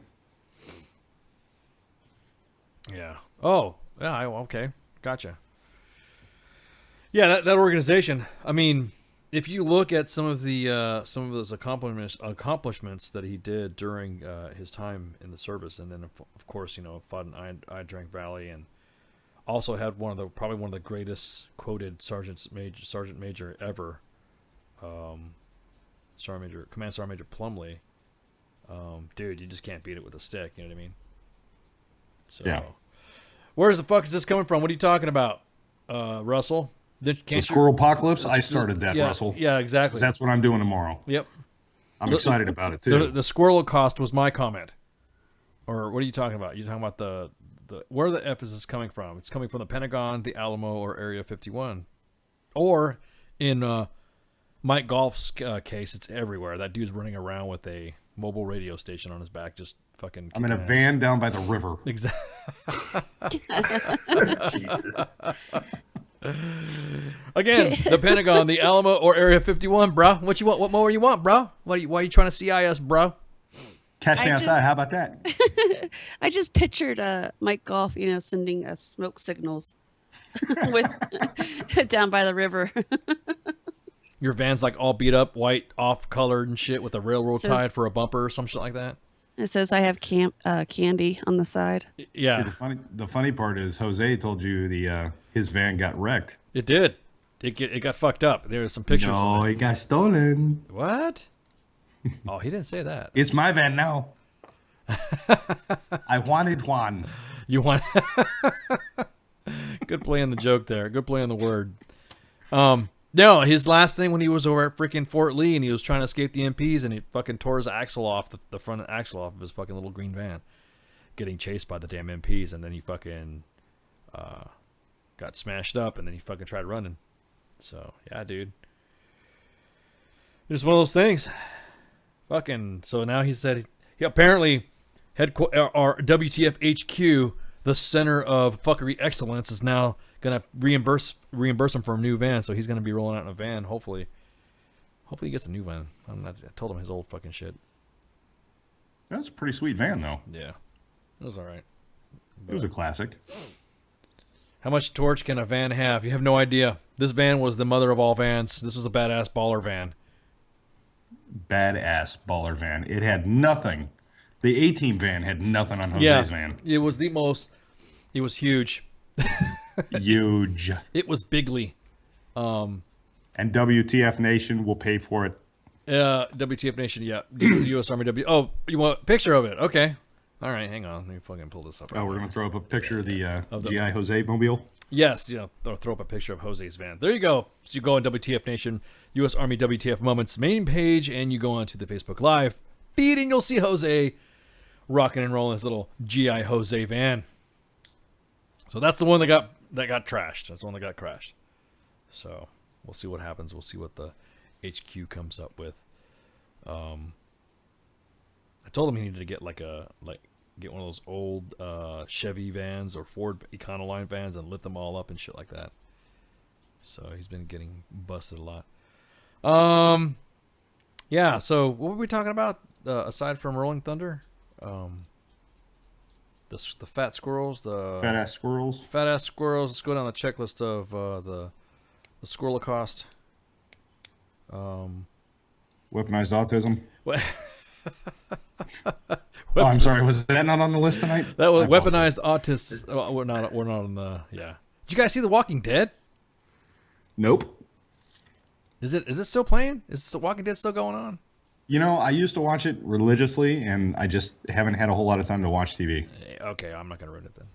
Yeah. Oh, yeah. Okay. Gotcha. Yeah, that organization. I mean, if you look at some of those accomplishments that he did during his time in the service, and then of course, fought in I Drank Valley, and also had probably one of the greatest quoted sergeant major ever, Command Sergeant Major Plumley. Dude, you just can't beat it with a stick. You know what I mean? So, yeah. Where the fuck is this coming from? What are you talking about, Russell? The squirrel apocalypse. I started that, Russell. Yeah, exactly. That's what I'm doing tomorrow. Yep. I'm excited about it too. The squirrel cost was my comment. Or what are you talking about? You're talking about the where the F is this coming from? It's coming from the Pentagon, the Alamo, or Area 51. Or in Mike Golf's case, it's everywhere. That dude's running around with a mobile radio station on his back, just fucking. I'm in a van down by the river. Exactly. Jesus. Again, the Pentagon, the Alamo, or Area 51, bro. What you want? What more you want, bro? Why are you trying to CI us, bro? Catch me outside. How about that? I just pictured Mike Golf, sending us smoke signals with down by the river. Your van's like all beat up, white, off-colored and shit with a railroad tied for a bumper or some shit like that. It says I have candy on the side. Yeah. See, the funny part is Jose told you his van got wrecked. It did. It got fucked up. There were some pictures. No, it got stolen. What? Oh, he didn't say that. It's my van now. I wanted one. You want? Good play on the joke there. Good play on the word. No, his last thing when he was over at freaking Fort Lee and he was trying to escape the MPs and he fucking tore his axle off, the front axle off of his fucking little green van, getting chased by the damn MPs, and then he fucking got smashed up, and then he fucking tried running. So yeah, dude, it's one of those things. Fucking. So now he said he apparently our WTF HQ, the center of fuckery excellence, is now gonna reimburse him for a new van. So he's gonna be rolling out in a van. Hopefully he gets a new van. I told him his old fucking shit. That's a pretty sweet van, though. Yeah, it was all right. It was a classic. How much torch can a van have? You have no idea. This van was the mother of all vans. This was a badass baller van. Badass baller van. It had nothing. The A-Team van had nothing on Jose's van. It was the most. It was huge. Huge. It was bigly. And WTF Nation will pay for it. WTF Nation, yeah. U.S. Army Oh, you want a picture of it? Okay. All right, hang on. Let me fucking pull this up. We're going to throw up a picture of the GI Jose mobile? Yes, yeah. Throw up a picture of Jose's van. There you go. So you go on WTF Nation, U.S. Army WTF Moments main page, and you go on to the Facebook Live feed, and you'll see Jose rocking and rolling his little GI Jose van. So that's the one that got trashed. That's the one that got crashed. So we'll see what happens. We'll see what the HQ comes up with. I told him he needed to get get one of those old Chevy vans or Ford Econoline vans and lift them all up and shit like that. So he's been getting busted a lot. Yeah. So what were we talking about aside from Rolling Thunder? The fat squirrels, the fat ass squirrels. Fat ass squirrels. Let's go down the checklist of the squirrel cost. Weaponized autism. What? I'm sorry. Was that not on the list tonight? That was weaponized autists. We're not on the. Yeah. Did you guys see The Walking Dead? Nope. Is it still playing? Is The Walking Dead still going on? You know, I used to watch it religiously, and I just haven't had a whole lot of time to watch TV. Okay, I'm not gonna ruin it then.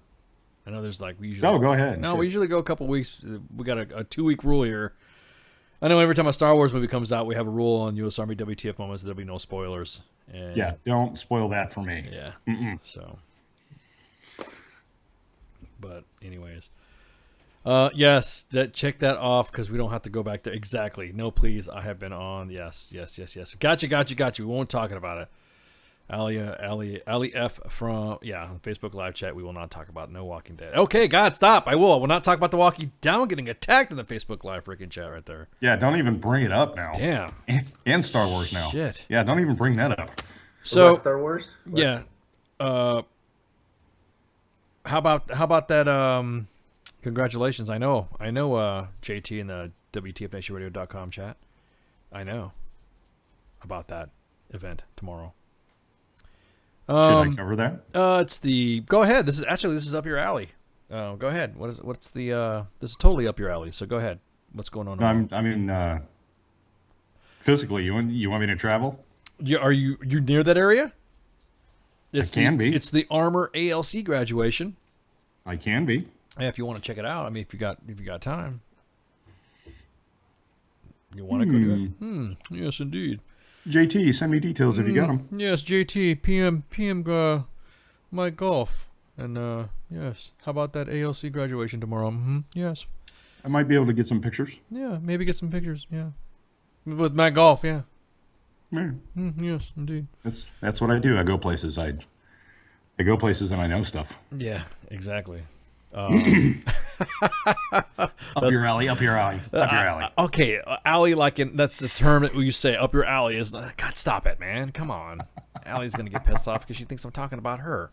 I know there's we usually. Oh, go ahead. No, Shit. we usually go a couple weeks. We got a 2-week rule here. I know every time a Star Wars movie comes out, we have a rule on U.S. Army WTF moments. There'll be no spoilers. And Yeah, don't spoil that for me. Yeah. Mm-mm. So. But anyways. Yes, check that off because we don't have to go back there. Exactly. No, please. I have been on. Yes. Gotcha. We won't talking about it. Ali F from on Facebook live chat. We will not talk about No Walking Dead. Okay, God, stop. I will not talk about The Walking Dead. Getting attacked in the Facebook live freaking chat right there. Yeah, don't even bring it up now. Damn. And Star Wars now. Shit. Yeah, don't even bring that up. So What, Star Wars? What? Yeah. How about that? Congratulations. I know. JT in the WTFNationRadio.com chat. I know about that event tomorrow. Should I cover that? It's the go ahead. This is up your alley. Go ahead. This is totally up your alley. So go ahead. What's going on? No, physically, you want me to travel? Are you near that area? It can be. It's the Armor ALC graduation. I can be. Yeah, if you want to check it out. I mean, if you got time. You want to go do it? Yes, indeed. JT, send me details if you got them. Yes, JT, PM, my golf. And, yes. How about that ALC graduation tomorrow? Yes. I might be able to get some pictures. Yeah, maybe get some pictures, yeah. With my golf, yeah. Yeah. Yes, indeed. That's what I do. I go places. I go places and I know stuff. Yeah, exactly. Up your alley. Okay, alley, that's the term that you say. Up your alley is God. Stop it, man. Come on. Allie's gonna get pissed off because she thinks I'm talking about her.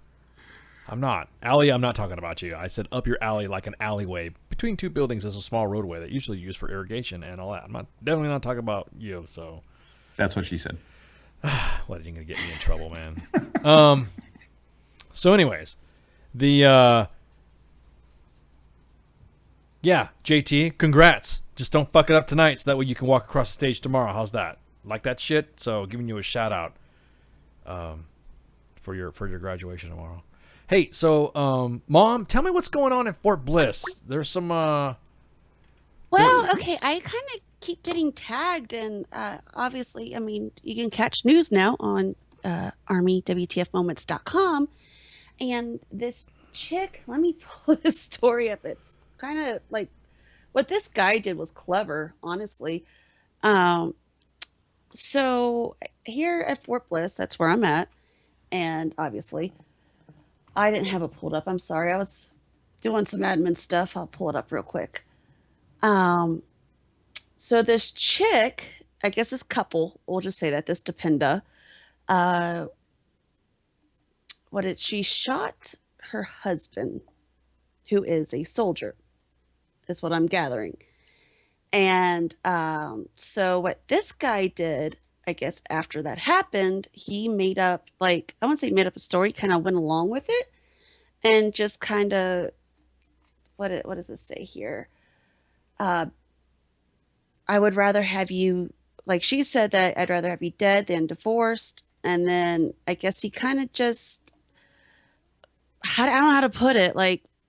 I'm not. Allie, I'm not talking about you. I said up your alley like an alleyway between two buildings is a small roadway that usually used for irrigation and all that. I'm definitely not talking about you. So that's what she said. What, are you gonna get me in trouble, man? So, anyways, yeah, JT, congrats. Just don't fuck it up tonight so that way you can walk across the stage tomorrow. How's that? Like that shit? So, giving you a shout out for your graduation tomorrow. Hey, so Mom, tell me what's going on at Fort Bliss. There's some Well, okay, I kind of keep getting tagged, and obviously, I mean, you can catch news now on ArmyWTFMoments.com, and this chick, let me pull this story up. It's kind of like what this guy did was clever, honestly. So here at Fort Bliss, that's where I'm at, and obviously, I didn't have it pulled up. I'm sorry, I was doing some admin stuff. I'll pull it up real quick. So this chick, I guess this couple, we'll just say that, this Dependa, she shot her husband, who is a soldier, is what I'm gathering. And so what this guy did, I guess after that happened, he made up, I wouldn't say made up a story, kind of went along with it, and just kind of, what does it say here? I would rather have you, she said that I'd rather have you dead than divorced. And then I guess he kind of just, I don't know how to put it.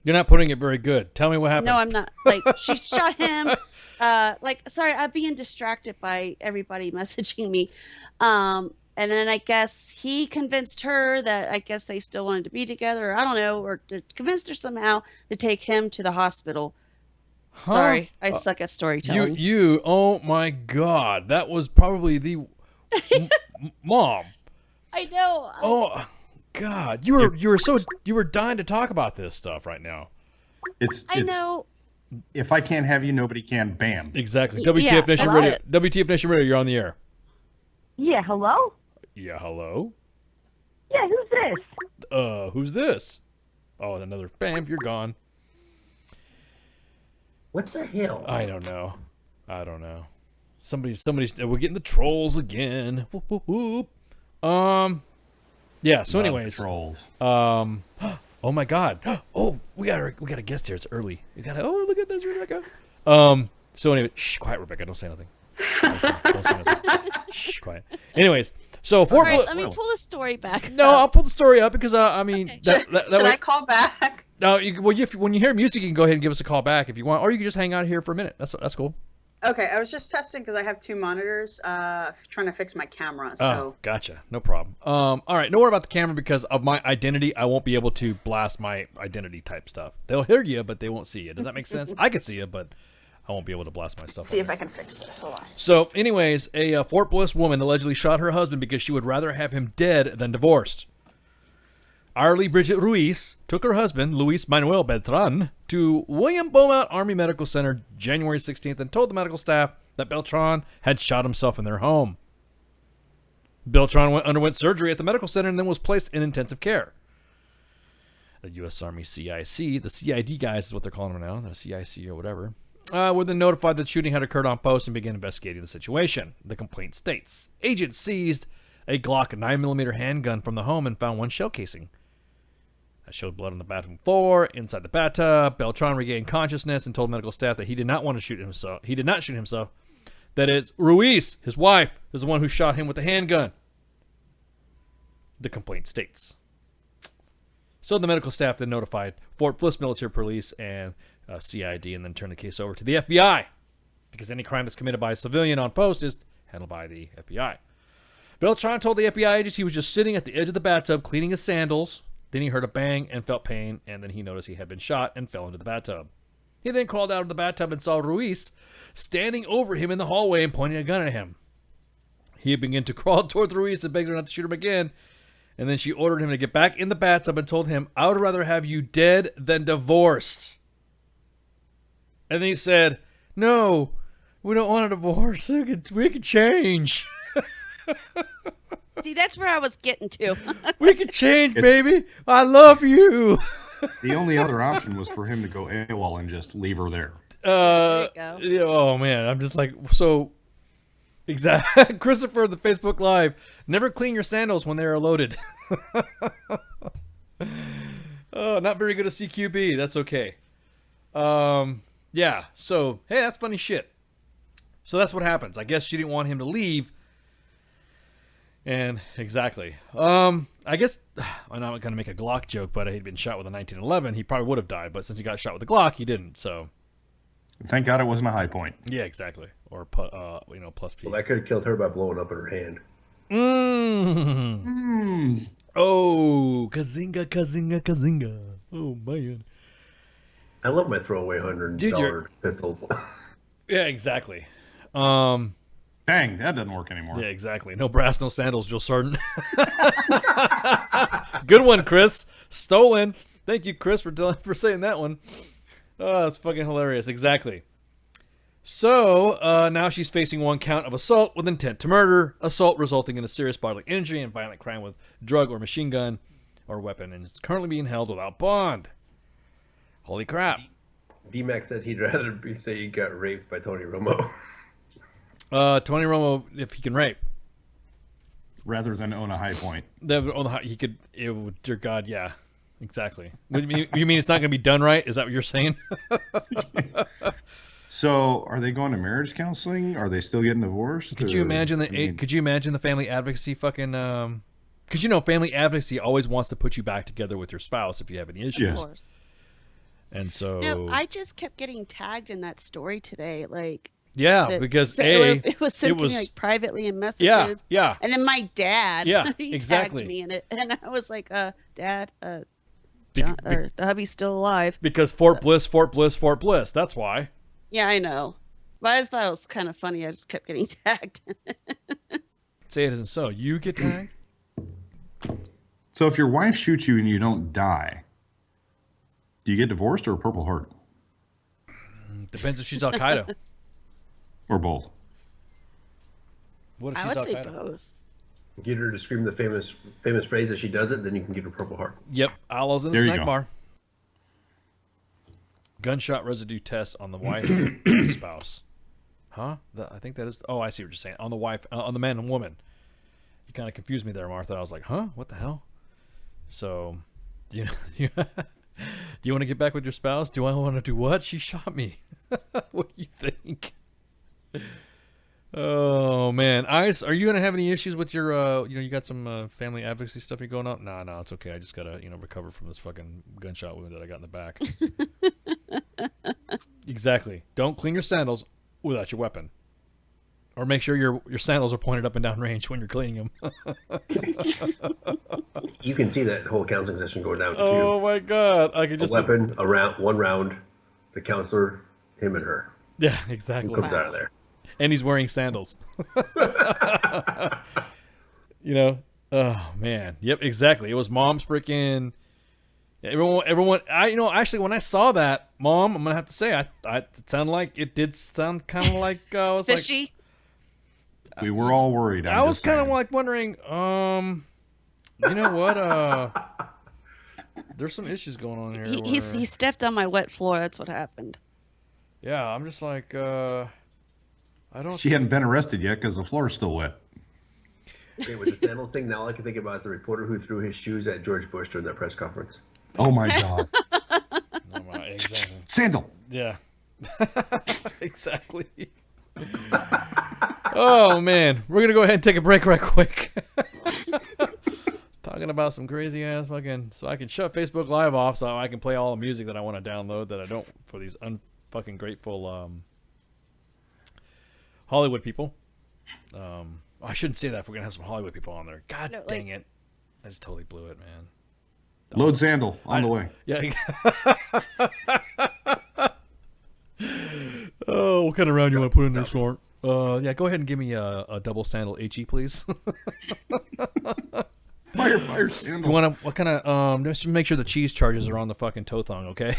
You're not putting it very good. Tell me what happened. No, I'm not. She shot him. Sorry, I'm being distracted by everybody messaging me. And then I guess he convinced her that I guess they still wanted to be together. Or I don't know, or convinced her somehow to take him to the hospital. Huh? Sorry, I suck at storytelling. Oh my God, that was probably the Mom. I know. Oh God, you were dying to talk about this stuff right now. I know. If I can't have you, nobody can. Bam. Exactly. WTF Nation Radio. WTF Nation Radio. You're on the air. Yeah. Hello. Yeah. Hello. Yeah. Who's this? Who's this? Oh, another. Bam. You're gone. What the hell? I don't know. Somebody's. We're getting the trolls again. Whoop, whoop, whoop. Yeah. So, anyways, trolls. Oh Oh my God. Oh, we got a guest here. It's early. Oh, look at this, Rebecca. So anyway, shh, quiet, Rebecca. Don't say nothing. Don't say nothing. Shh, quiet. Anyways, so Fort All Bliss. right, let me pull the story back. No, I'll pull the story up because I mean, Okay. that Should way. I call back? No, when you hear music, you can go ahead and give us a call back if you want, or you can just hang out here for a minute. That's cool. Okay, I was just testing because I have 2 monitors, trying to fix my camera. So Oh, gotcha. No problem. All right. Don't worry about the camera because of my identity. I won't be able to blast my identity type stuff. They'll hear you, but they won't see you. Does that make sense? I can see you, but I won't be able to blast my stuff. see if I can fix this. Hold on. So, anyways, a Fort Bliss woman allegedly shot her husband because she would rather have him dead than divorced. Arlie Bridget Ruiz took her husband, Luis Manuel Beltran, to William Beaumont Army Medical Center January 16th and told the medical staff that Beltran had shot himself in their home. Beltran underwent surgery at the medical center and then was placed in intensive care. The U.S. Army CIC, the CID guys is what they're calling them now, the CIC or whatever, were then notified that the shooting had occurred on post and began investigating the situation. The complaint states, agents seized a Glock 9mm handgun from the home and found 1 shell casing. That showed blood on the bathroom floor. Inside the bathtub, Beltran regained consciousness and told medical staff that he did not want to shoot himself. He did not shoot himself. That is, Ruiz, his wife, is the one who shot him with the handgun. The complaint states. So the medical staff then notified Fort Bliss Military Police and CID and then turned the case over to the FBI because any crime that's committed by a civilian on post is handled by the FBI. Beltran told the FBI agents he was just sitting at the edge of the bathtub cleaning his sandals. Then he heard a bang and felt pain, and then he noticed he had been shot and fell into the bathtub. He then crawled out of the bathtub and saw Ruiz standing over him in the hallway and pointing a gun at him. He began to crawl toward Ruiz and begged her not to shoot him again, and then she ordered him to get back in the bathtub and told him, "I would rather have you dead than divorced." And then he said, "No, we don't want a divorce. We could change." See, that's where I was getting to. We could change, baby. I love you. The only other option was for him to go AWOL and just leave her there. There you go. Oh man, I'm just like so. Exactly, Christopher, the Facebook Live. Never clean your sandals when they are loaded. Oh, not very good at CQB. That's okay. Yeah. So hey, that's funny shit. So that's what happens. I guess she didn't want him to leave. And exactly. I guess I'm not going to make a Glock joke, but he'd been shot with a 1911. He probably would have died, but since he got shot with a Glock, he didn't. So, thank God it wasn't a high point. Yeah, exactly. Or plus P. Well, that could have killed her by blowing up in her hand. Oh, kazinga, kazinga, kazinga. Oh man. I love my throwaway $100 pistols. Yeah, exactly. Dang, that doesn't work anymore. Yeah, exactly. No brass, no sandals, Joe Sargent. Good one, Chris. Stolen. Thank you, Chris, for saying that one. Oh, that's fucking hilarious. Exactly. So, now she's facing 1 count of assault with intent to murder, assault resulting in a serious bodily injury, and violent crime with drug or machine gun or weapon, and is currently being held without bond. Holy crap. D-Mac said he'd rather say he got raped by Tony Romo. Tony Romo, if he can rape. Rather than own a high point. He could, dear God, yeah. Exactly. You mean it's not going to be done right? Is that what you're saying? So, are they going to marriage counseling? Are they still getting divorced? Could you imagine the family advocacy fucking? Because family advocacy always wants to put you back together with your spouse if you have any issues. Of course. And so. No, I just kept getting tagged in that story today, like. Yeah, because it was sent to me like privately in messages. Yeah. And then my dad, he exactly. tagged me in it, and I was like, Dad, John, or the hubby's still alive. Because Fort Bliss. That's why. Yeah, I know. But I just thought it was kind of funny. I just kept getting tagged. Say it isn't so. You get tagged? So if your wife shoots you and you don't die, do you get divorced or a Purple Heart? Depends if she's Al Qaeda. Or both. What if I she's would say Al-Qaeda? both. Get her to scream the famous phrase as she does it, then you can get her Purple Heart. Yep. Aloes in the There you snack go. bar. Gunshot residue test on the wife and spouse. Huh? I think that is. Oh, I see what you're saying. On the wife, on the man and woman. You kind of confused me there, Martha. I was like, huh? What the hell? So, Do you want to get back with your spouse? Do I want to do what? She shot me. What do you think? Oh man, Ice, are you gonna have any issues with your? You got some family advocacy stuff you're going up? Nah, it's okay. I just gotta recover from this fucking gunshot wound that I got in the back. Exactly. Don't clean your sandals without your weapon, or make sure your sandals are pointed up and down range when you're cleaning them. You can see that whole counseling session going down. Oh my god, I could just a weapon, one round, the counselor, him and her. Yeah, exactly. Who comes out of there? And he's wearing sandals. Oh man, yep, exactly. It was mom's freaking. Everyone. Actually, when I saw that, Mom, I'm gonna have to say, it sounded like it did sound kind of like I was fishy. We were all worried. I was kind of like wondering, you know what? There's some issues going on here. He stepped on my wet floor. That's what happened. Yeah, I'm just like, I don't. She hadn't been arrested yet because the floor is still wet. Okay, with the sandals thing, now all I can think about is the reporter who threw his shoes at George Bush during that press conference. Oh my God. Exactly. Sandal. Yeah. Exactly. Oh man, we're gonna go ahead and take a break right quick. Talking about some crazy ass fucking, so I can shut Facebook Live off, so I can play all the music that I want to download that I don't for these unfucking grateful Hollywood people. I shouldn't say that if we're gonna have some Hollywood people on there. God dang it! I just totally blew it, man. Load Sandal on the way. Yeah. Oh, what kind of round you want to put in there, Short? Yeah, go ahead and give me a double sandal HE, please. Fire sandal. You want to? What kind of? Just make sure the cheese charges are on the fucking toe thong, okay?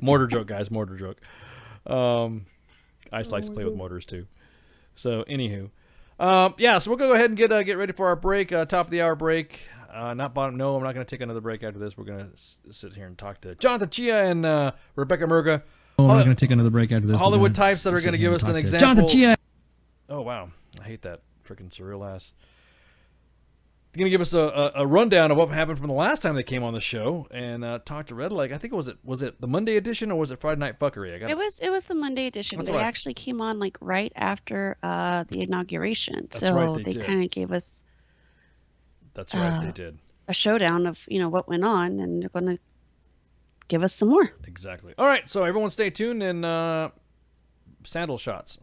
Mortar joke, guys. Mortar joke. I slice to play with mortars too. So, anywho, yeah. So we're gonna go ahead and get ready for our break. Top of the hour break. Not bottom. No, I'm not gonna take another break after this. We're gonna sit here and talk to Jonathan Chia and Rebecca Murga. Oh, we're not going to take another break after this. Hollywood types that are going to give us an example. Jonathan Chia. Oh, wow. I hate that freaking surreal ass. They're going to give us a rundown of what happened from the last time they came on the show and talk to Red Leg. I think was it the Monday edition or was it Friday Night Fuckery? It was the Monday edition. That's They right. actually came on like right after the inauguration. That's so right, they they did. kind of gave us That's right, they did. a showdown of what went on, and they're going to give us some more. Exactly. All right, so everyone stay tuned and sandal shots.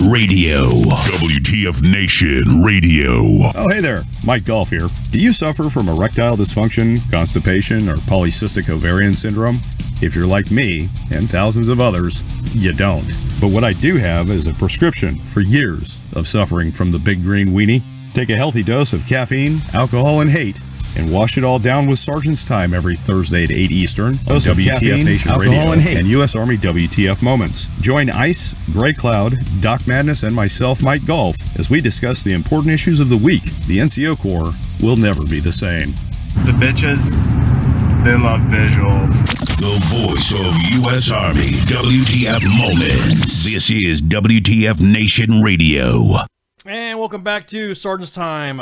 Radio. WTF Nation Radio. Oh, hey there. Mike Golf here. Do you suffer from erectile dysfunction, constipation, or polycystic ovarian syndrome? If you're like me, and thousands of others, you don't. But what I do have is a prescription for years of suffering from the big green weenie. Take a healthy dose of caffeine, alcohol, and hate, and wash it all down with Sergeant's Time every Thursday at 8 Eastern on WTF Nation Radio and U.S. Army WTF Moments. Join ICE, Grey Cloud, Doc Madness, and myself, Mike Golf, as we discuss the important issues of the week. The NCO Corps will never be the same. The bitches, they love visuals. The voice of U.S. Army WTF Moments. This is WTF Nation Radio. And welcome back to Sergeant's Time.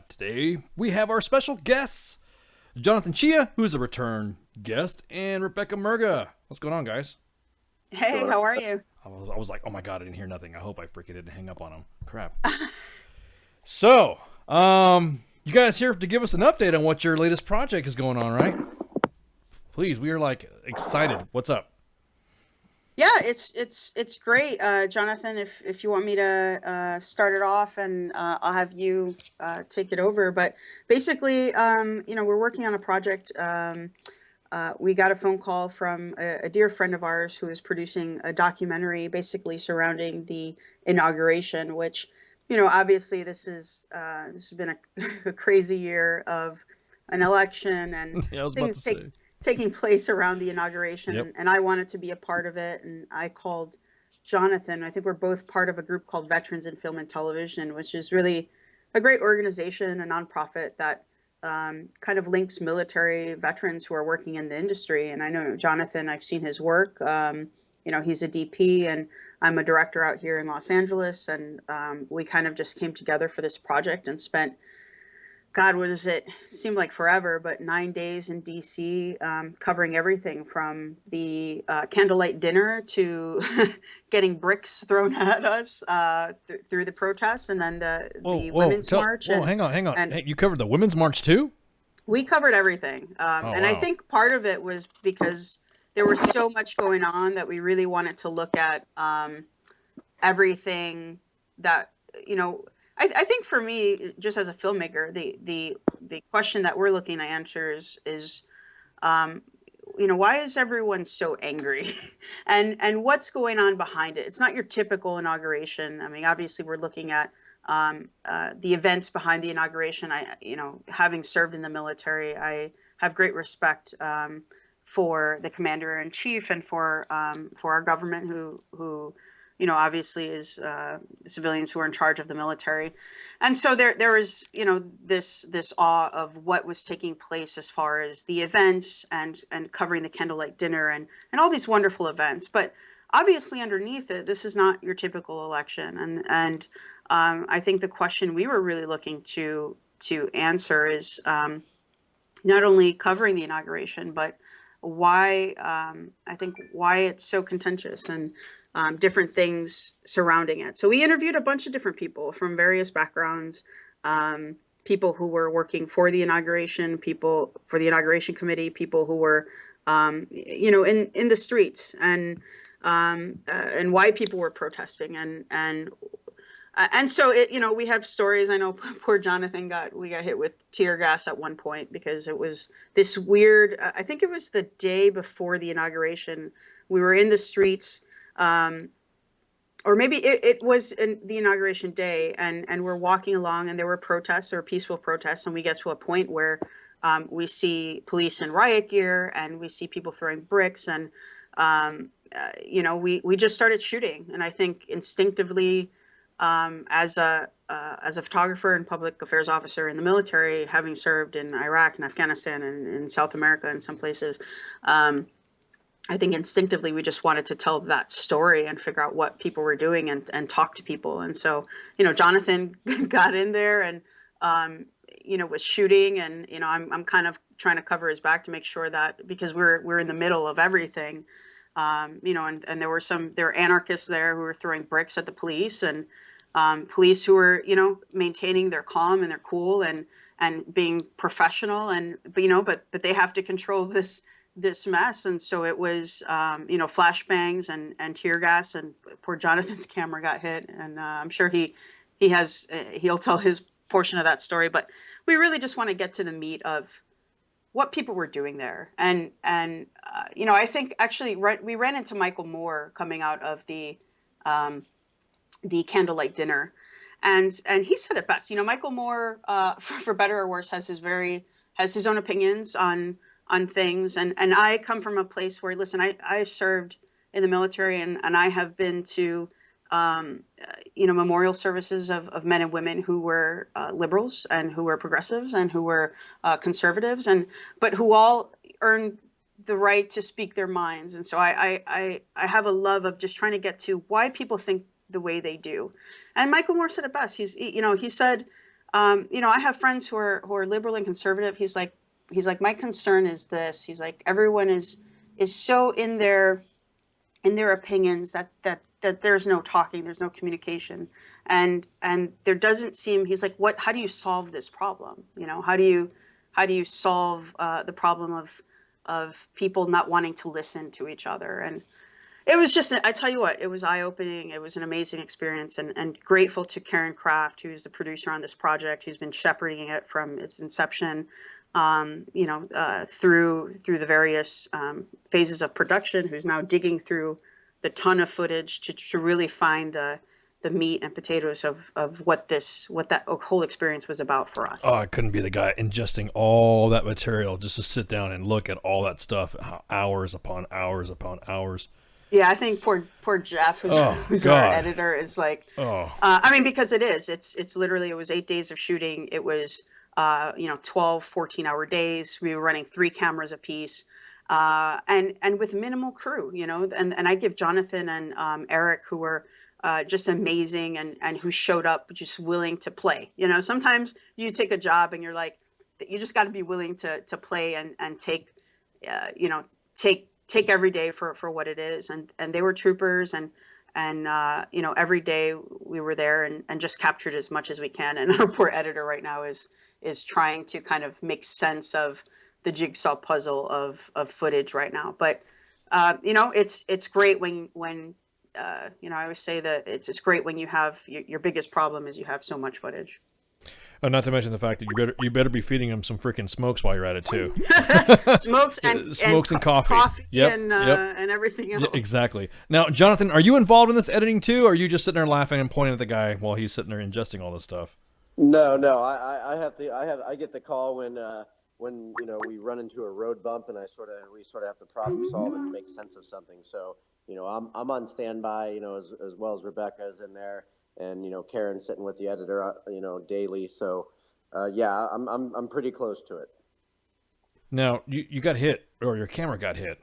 Today we have our special guests, Jonathan Chia, who's a return guest, and Rebecca Murga. What's going on, guys? Hey, how are you? I was like, oh my god, I didn't hear nothing. I hope I freaking didn't hang up on him. Crap. So, you guys here to give us an update on what your latest project is going on, right? Please, we are like excited. What's up? Yeah, it's great, Jonathan. If you want me to start it off, and I'll have you take it over. But basically, we're working on a project. We got a phone call from a dear friend of ours who is producing a documentary, basically surrounding the inauguration. Which, obviously, this has been a crazy year of an election and things taking place around the inauguration. Yep. And I wanted to be a part of it, and I called Jonathan. I think we're both part of a group called Veterans in Film and Television, which is really a great organization, a nonprofit that kind of links military veterans who are working in the industry. And I know Jonathan, I've seen his work. He's a DP, and I'm a director out here in Los Angeles, and we kind of just came together for this project and spent, God, what is it? Seemed like forever, but 9 days in D.C., covering everything from the candlelight dinner to getting bricks thrown at us through the protests, and then the Women's March. Hang on. Hey, you covered the Women's March too? We covered everything. And I think part of it was because there was so much going on that we really wanted to look at everything that, I think for me, just as a filmmaker, the question that we're looking to answer is why is everyone so angry, and what's going on behind it? It's not your typical inauguration. I mean, obviously, we're looking at the events behind the inauguration. Having served in the military, I have great respect for the commander in chief and for our government, who obviously is civilians who are in charge of the military. And so there was, this awe of what was taking place as far as the events and covering the candlelight dinner and all these wonderful events. But obviously underneath it, this is not your typical election. And I think the question we were really looking to answer is not only covering the inauguration, but why it's so contentious and different things surrounding it. So we interviewed a bunch of different people from various backgrounds, people who were working for the inauguration, people for the inauguration committee, people who were, in the streets, and why people were protesting, and so we have stories. I know poor Jonathan got hit with tear gas at one point because it was this weird. I think it was the day before the inauguration. We were in the streets. Or maybe it was the inauguration day, and we're walking along, and there were protests or peaceful protests, and we get to a point where we see police in riot gear, and we see people throwing bricks, and we just started shooting. And I think instinctively, as a photographer and public affairs officer in the military, having served in Iraq and Afghanistan and in South America and some places, I think instinctively we just wanted to tell that story and figure out what people were doing and talk to people. And so, Jonathan got in there and, was shooting, and, I'm kind of trying to cover his back to make sure that, because we're in the middle of everything, and there were anarchists there who were throwing bricks at the police, and police who were, maintaining their calm and their cool and being professional, but they have to control this this mess. And so it was, flashbangs and tear gas, and poor Jonathan's camera got hit. And I'm sure he'll tell his portion of that story. But we really just want to get to the meat of what people were doing there. And I think actually we ran into Michael Moore coming out of the candlelight dinner, and he said it best. Michael Moore, for better or worse, has his own opinions on things, and I come from a place where, listen, I served in the military, and I have been to memorial services of men and women who were liberals and who were progressives and who were conservatives, but who all earned the right to speak their minds. And so I have a love of just trying to get to why people think the way they do. And Michael Moore said it best. He said, I have friends who are liberal and conservative. He's like, my concern is this. He's like, everyone is so in their opinions that there's no talking, there's no communication, and there doesn't seem. He's like, how do you solve this problem? How do you solve the problem of people not wanting to listen to each other? And it was just, I tell you what, it was eye-opening. It was an amazing experience, and grateful to Karen Kraft, who's the producer on this project, who's been shepherding it from its inception, through the various phases of production, who's now digging through the ton of footage to really find the meat and potatoes of what that whole experience was about for us. Oh, I couldn't be the guy ingesting all that material just to sit down and look at all that stuff, hours upon hours upon hours. Yeah, I think poor Jeff, who's our editor, is like, because it's literally, it was 8 days of shooting. It was, 12, 14-hour days. We were running 3 cameras a piece, and with minimal crew, and I give Jonathan and Eric, who were just amazing, and who showed up just willing to play. Sometimes you take a job and you're like, you just got to be willing to play and take, take every day for what it is. And they were troopers, and every day we were there and just captured as much as we can. And our poor editor right now is trying to kind of make sense of the jigsaw puzzle of footage right now. But it's great when I always say that it's great when you have your biggest problem is you have so much footage. Oh, not to mention the fact that you better be feeding them some freaking smokes while you're at it too. Smokes and coffee. Yep. And everything else. Exactly. Now, Jonathan, are you involved in this editing too, or are you just sitting there laughing and pointing at the guy while he's sitting there ingesting all this stuff? No. I get the call when we run into a road bump, and we sort of have to problem solve and make sense of something. So I'm on standby, as well as Rebecca is in there. And Karen's sitting with the editor, daily. So, I'm pretty close to it. Now you got hit, or your camera got hit.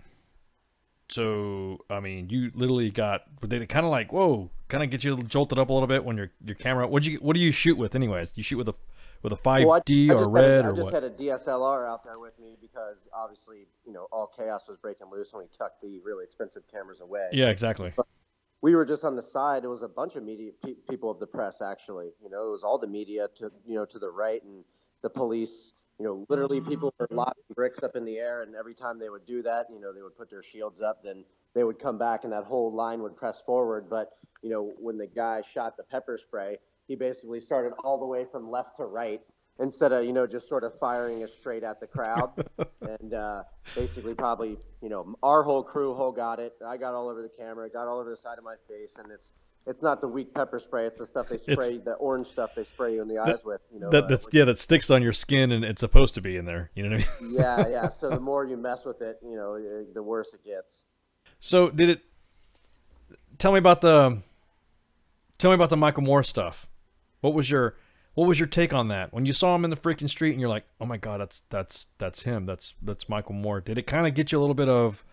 So I mean, you literally they kind of like, whoa, kind of get you jolted up a little bit when your camera. What do you shoot with, anyways? Do you shoot with a 5D or red or what? I just had a DSLR out there with me because obviously all chaos was breaking loose when we tucked the really expensive cameras away. Yeah, exactly. But we were just on the side. It was a bunch of media people of the press, actually. It was all the media to the right, and the police. Literally people were lobbing bricks up in the air, and every time they would do that, they would put their shields up, then they would come back, and that whole line would press forward. But when the guy shot the pepper spray, he basically started all the way from left to right, instead of just sort of firing it straight at the crowd. And basically probably our whole crew got it. I got all over the camera, got all over the side of my face, and it's not the weak pepper spray, it's the stuff they spray, the orange stuff they spray you in the eyes with. That sticks on your skin, and it's supposed to be in there, you know what I mean? Yeah. So the more you mess with it, the worse it gets. So tell me about the Michael Moore stuff. What was your take on that when you saw him in the freaking street and you're like, oh my God, that's him. That's Michael Moore. Did it kind of get you a little bit of,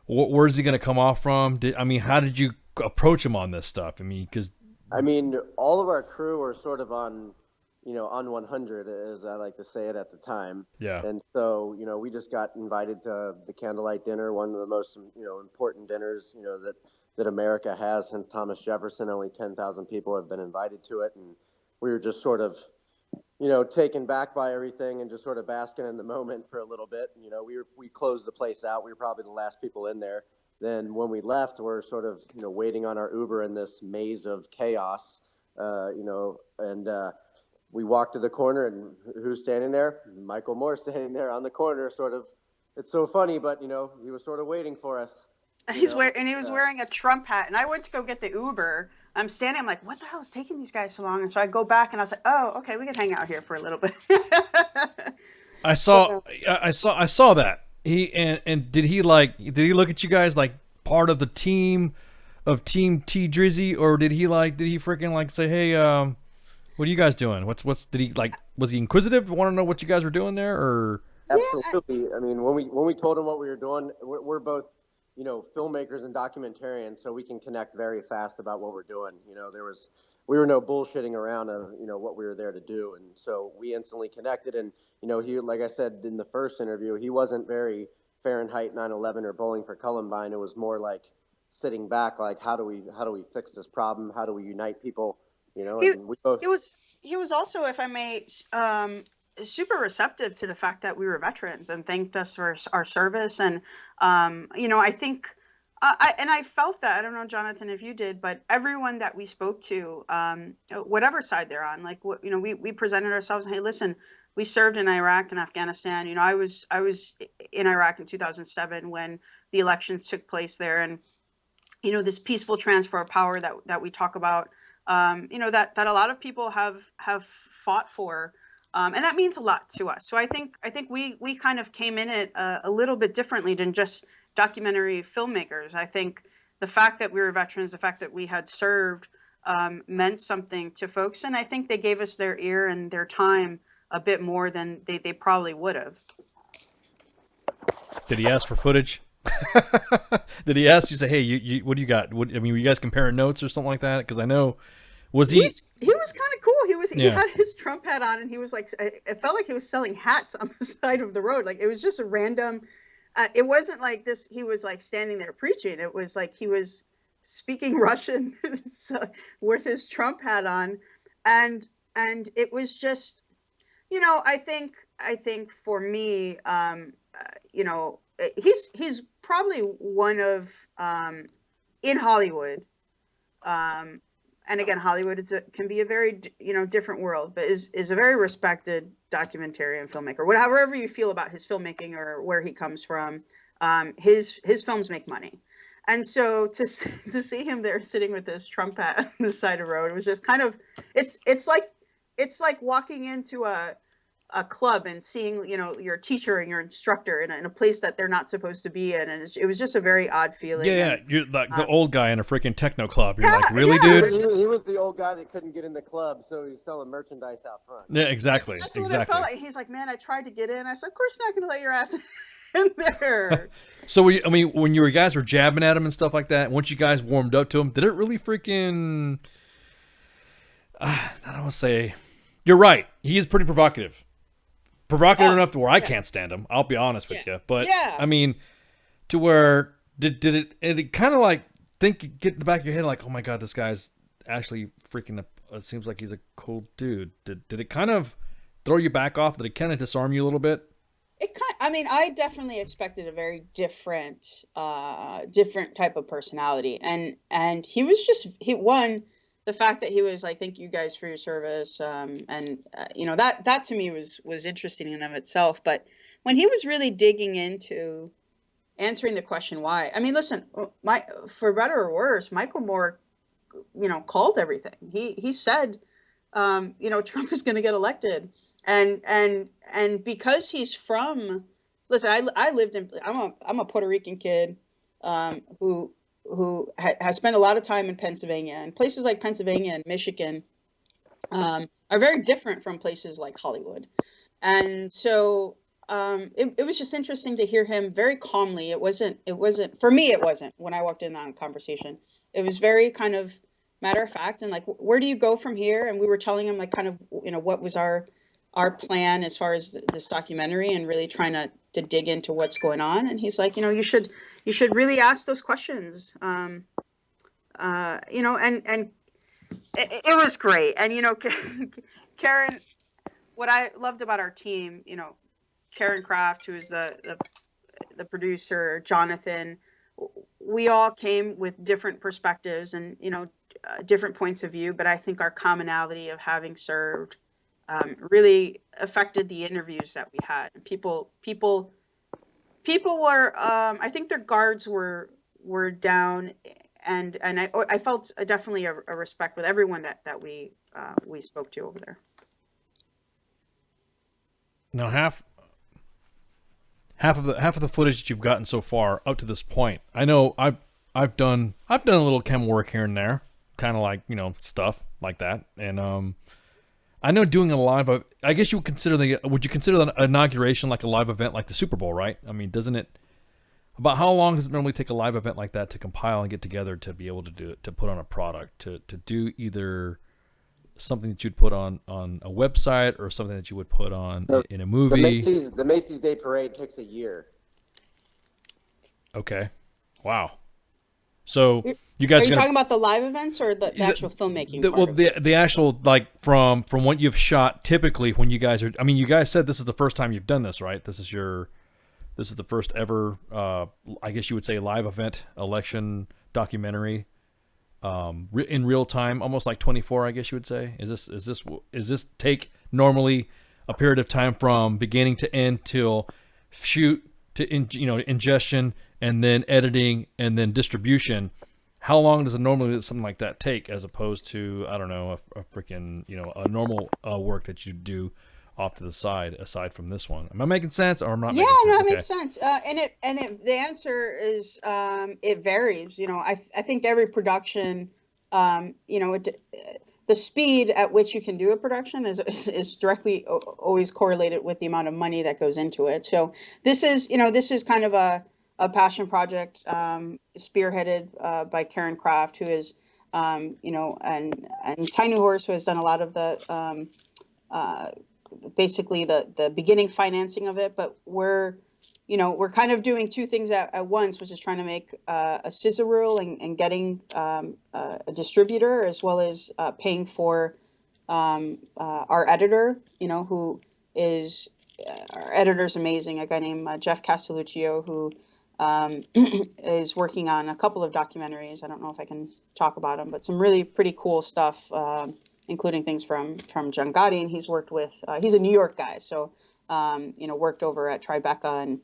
where's he going to come off from? How did you approach him on this stuff? All of our crew were sort of on 100, as I like to say it at the time. Yeah. And so, we just got invited to the candlelight dinner, one of the most, important dinners, that America has since Thomas Jefferson. Only 10,000 people have been invited to it. And we were just sort of taken back by everything and just sort of basking in the moment for a little bit. We closed the place out. We were probably the last people in there. Then when we left, we're sort of, waiting on our Uber in this maze of chaos, and we walked to the corner, and who's standing there? Michael Moore standing there on the corner, sort of. It's so funny, but, he was sort of waiting for us. He was wearing a Trump hat, and I went to go get the Uber. I'm standing. I'm like, what the hell is taking these guys so long? And so I go back, and I was like, oh, okay, we can hang out here for a little bit. I saw that. Did he look at you guys like part of the team of Team T Drizzy, or did he freaking like say, hey, what are you guys doing? Did he like, was he inquisitive? Want to know what you guys were doing there, or? Absolutely. I mean, when we told him what we were doing, we're both, filmmakers and documentarians, so we can connect very fast about what we're doing. We were no bullshitting around of, what we were there to do. And so we instantly connected. And, he, like I said in the first interview, he wasn't very Fahrenheit 9/11 or Bowling for Columbine. It was more like sitting back, like, how do we fix this problem? How do we unite people? And we both. He was also, if I may, super receptive to the fact that we were veterans and thanked us for our service. And, I think, I felt that, I don't know, Jonathan, if you did, but everyone that we spoke to, whatever side they're on, like, we presented ourselves, hey, listen, we served in Iraq and Afghanistan. I was in Iraq in 2007 when the elections took place there. And, this peaceful transfer of power that we talk about, that a lot of people have fought for. And that means a lot to us. So I think we kind of came in it a little bit differently than just documentary filmmakers. I think the fact that we were veterans, the fact that we had served, meant something to folks. And I think they gave us their ear and their time a bit more than they probably would have. Did he ask for footage? Did he ask you, say, hey, you what do you got? Were you guys comparing notes or something like that? Because I know, he was kind of cool. He had his Trump hat on, and he was like, it felt like he was selling hats on the side of the road. Like, it was just a random, it wasn't like this, he was like standing there preaching. It was like he was speaking Russian with his Trump hat on. And it was just, I think for me, he's probably one of, in Hollywood, and again, Hollywood can be a very, different world, but is a very respected documentarian filmmaker. However you feel about his filmmaking or where he comes from, his films make money. And so to see him there sitting with this Trump hat on the side of the road, it was just kind of, it's like walking into a club and seeing, your teacher and your instructor in a place that they're not supposed to be in. And it was just a very odd feeling. Yeah, you're like the old guy in a freaking techno club. You're like, really, dude? He was the old guy that couldn't get in the club, so he's selling merchandise out front. Yeah, exactly. That's what it felt like. He's like, man, I tried to get in. I said, of course not going to let your ass in there. So, when you guys were jabbing at him and stuff like that, once you guys warmed up to him, did it really freaking... I don't want to say... You're right. He is pretty provocative. Provocative enough to where I can't stand him. I'll be honest with you. But, to where... Did it kind of like get in the back of your head like, oh my God, this guy's actually freaking... It seems like he's a cool dude. Did it kind of throw you back off? Did it kind of disarm you a little bit? I definitely expected a very different type of personality, and he was the fact that he was like, thank you guys for your service, that to me was interesting in and of itself. But when he was really digging into answering the question why, listen, for better or worse, Michael Moore, called everything. He said, Trump is going to get elected. And because he's from, listen, I'm a Puerto Rican kid, who has spent a lot of time in Pennsylvania, and places like Pennsylvania and Michigan, are very different from places like Hollywood. And so, it was just interesting to hear him very calmly. It wasn't, for me, it wasn't when I walked in on conversation. It was very kind of matter of fact, and like, where do you go from here? And we were telling him like kind of, what was our plan as far as this documentary, and really trying to dig into what's going on. And he's like, you should really ask those questions. And it was great. And, Karen, what I loved about our team, Karen Kraft, who is the producer, Jonathan, we all came with different perspectives and different points of view, but I think our commonality of having served really affected the interviews that we had. People were, I think their guards were down, and I felt definitely a respect with everyone that we spoke to over there. Now half of the footage that you've gotten so far up to this point, I know I've done a little chem work here and there, kind of like stuff like that, and I know doing a live. I guess would you consider the inauguration like a live event like the Super Bowl, right? I mean, doesn't it? About how long does it normally take a live event like that to compile and get together to be able to do it, to put on a product, to do either something that you'd put on a website or something that you would put on in a movie? The Macy's Day Parade takes a year. Okay. Wow. So you guys are you talking about the live events or the actual filmmaking? The actual, like, from what you've shot, typically when you guys are, I mean, you guys said this is the first time you've done this, right? This is the first ever, I guess you would say, live event election documentary, in real time, almost like 24, I guess you would say. Is this take normally a period of time from beginning to end till shoot to ingestion and then editing and then distribution? How long does it normally something like that take, as opposed to, I don't know, a freaking a normal work that you do off to the side, aside from this one? Am I making sense, or am I not making sense? Yeah, no, it makes sense. The answer is it varies. I think every production, the speed at which you can do a production is directly always correlated with the amount of money that goes into it. So this is kind of a passion project, spearheaded by Karen Kraft, who is, and Tiny Horse, who has done a lot of the basically the beginning financing of it. But we're kind of doing two things at once, which is trying to make a scissor reel and getting a distributor, as well as paying for our editor, who is our editor's amazing, a guy named Jeff Castelluccio, who is working on a couple of documentaries. I don't know if I can talk about them, but some really pretty cool stuff, including things from John Gotti. And he's worked with, he's a New York guy, so worked over at Tribeca and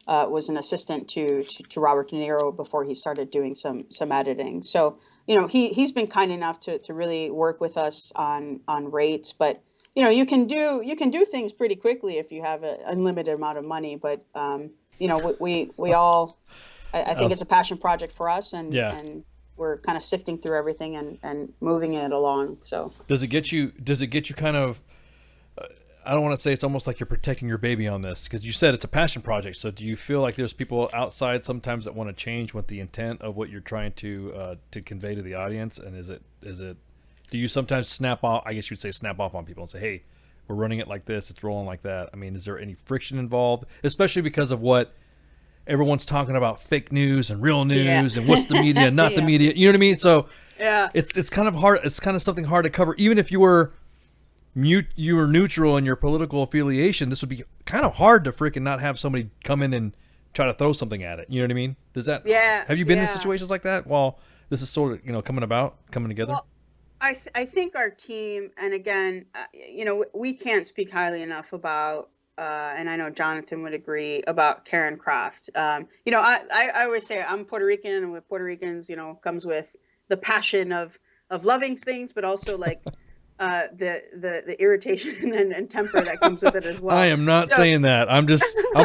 was an assistant to Robert De Niro before he started doing some editing. So he's been kind enough to really work with us on rates, but you can do things pretty quickly if you have an unlimited amount of money. But we all, I think it's a passion project for us, and we're kind of sifting through everything and moving it along. So does it get you kind of, I don't want to say it's almost like you're protecting your baby on this, because you said it's a passion project. So do you feel like there's people outside sometimes that want to change what the intent of what you're trying to convey to the audience? And is it do you sometimes snap off? I guess you'd say snap off on people and say, hey, we're running it like this, it's rolling like that. I mean, is there any friction involved, especially because of what everyone's talking about, fake news and real news, and what's the media, not the media, you know what I mean? So it's kind of hard. It's kind of something hard to cover. Even if you were neutral in your political affiliation, this would be kind of hard to freaking not have somebody come in and try to throw something at it. You know what I mean? Does that? Yeah. Have you been in situations like that while this is sort of coming together? Well, I think our team, and again, we can't speak highly enough about, and I know Jonathan would agree, about Karen Kraft. I always say I'm Puerto Rican, and with Puerto Ricans, comes with the passion of loving things, but also like the irritation and temper that comes with it as well. I am not saying that. I'm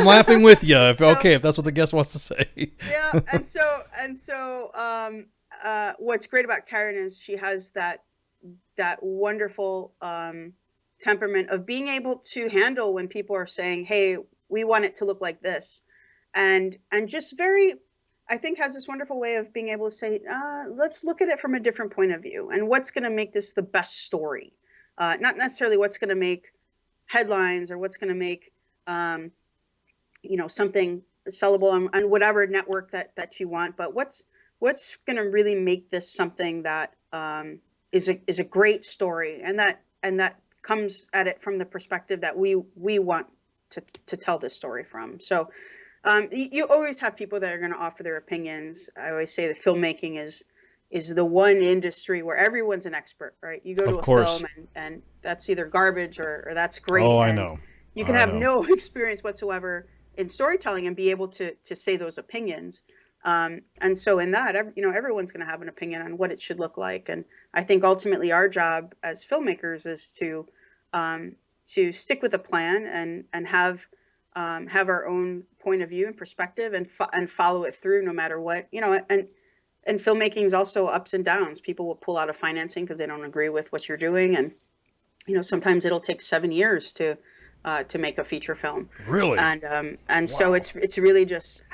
laughing with you. If that's what the guest wants to say. Yeah, and so what's great about Karen is she has that wonderful temperament of being able to handle when people are saying, hey, we want it to look like this, and just very, I think, has this wonderful way of being able to say, let's look at it from a different point of view, and what's going to make this the best story, not necessarily what's going to make headlines or what's going to make something sellable on whatever network that you want, but what's going to really make this something that is a great story, and that comes at it from the perspective that we want to tell this story from. So you always have people that are going to offer their opinions. I always say that filmmaking is the one industry where everyone's an expert, right? You go to Of a course. film and that's either garbage or that's great. Oh, I and know. You can I have know. no experience whatsoever in storytelling and be able to say those opinions. And so in that, everyone's going to have an opinion on what it should look like. And I think ultimately our job as filmmakers is to stick with a plan and have our own point of view and perspective and follow it through no matter what, and filmmaking is also ups and downs. People will pull out of financing because they don't agree with what you're doing. And, sometimes it'll take 7 years to make a feature film. Really? And so it's really just,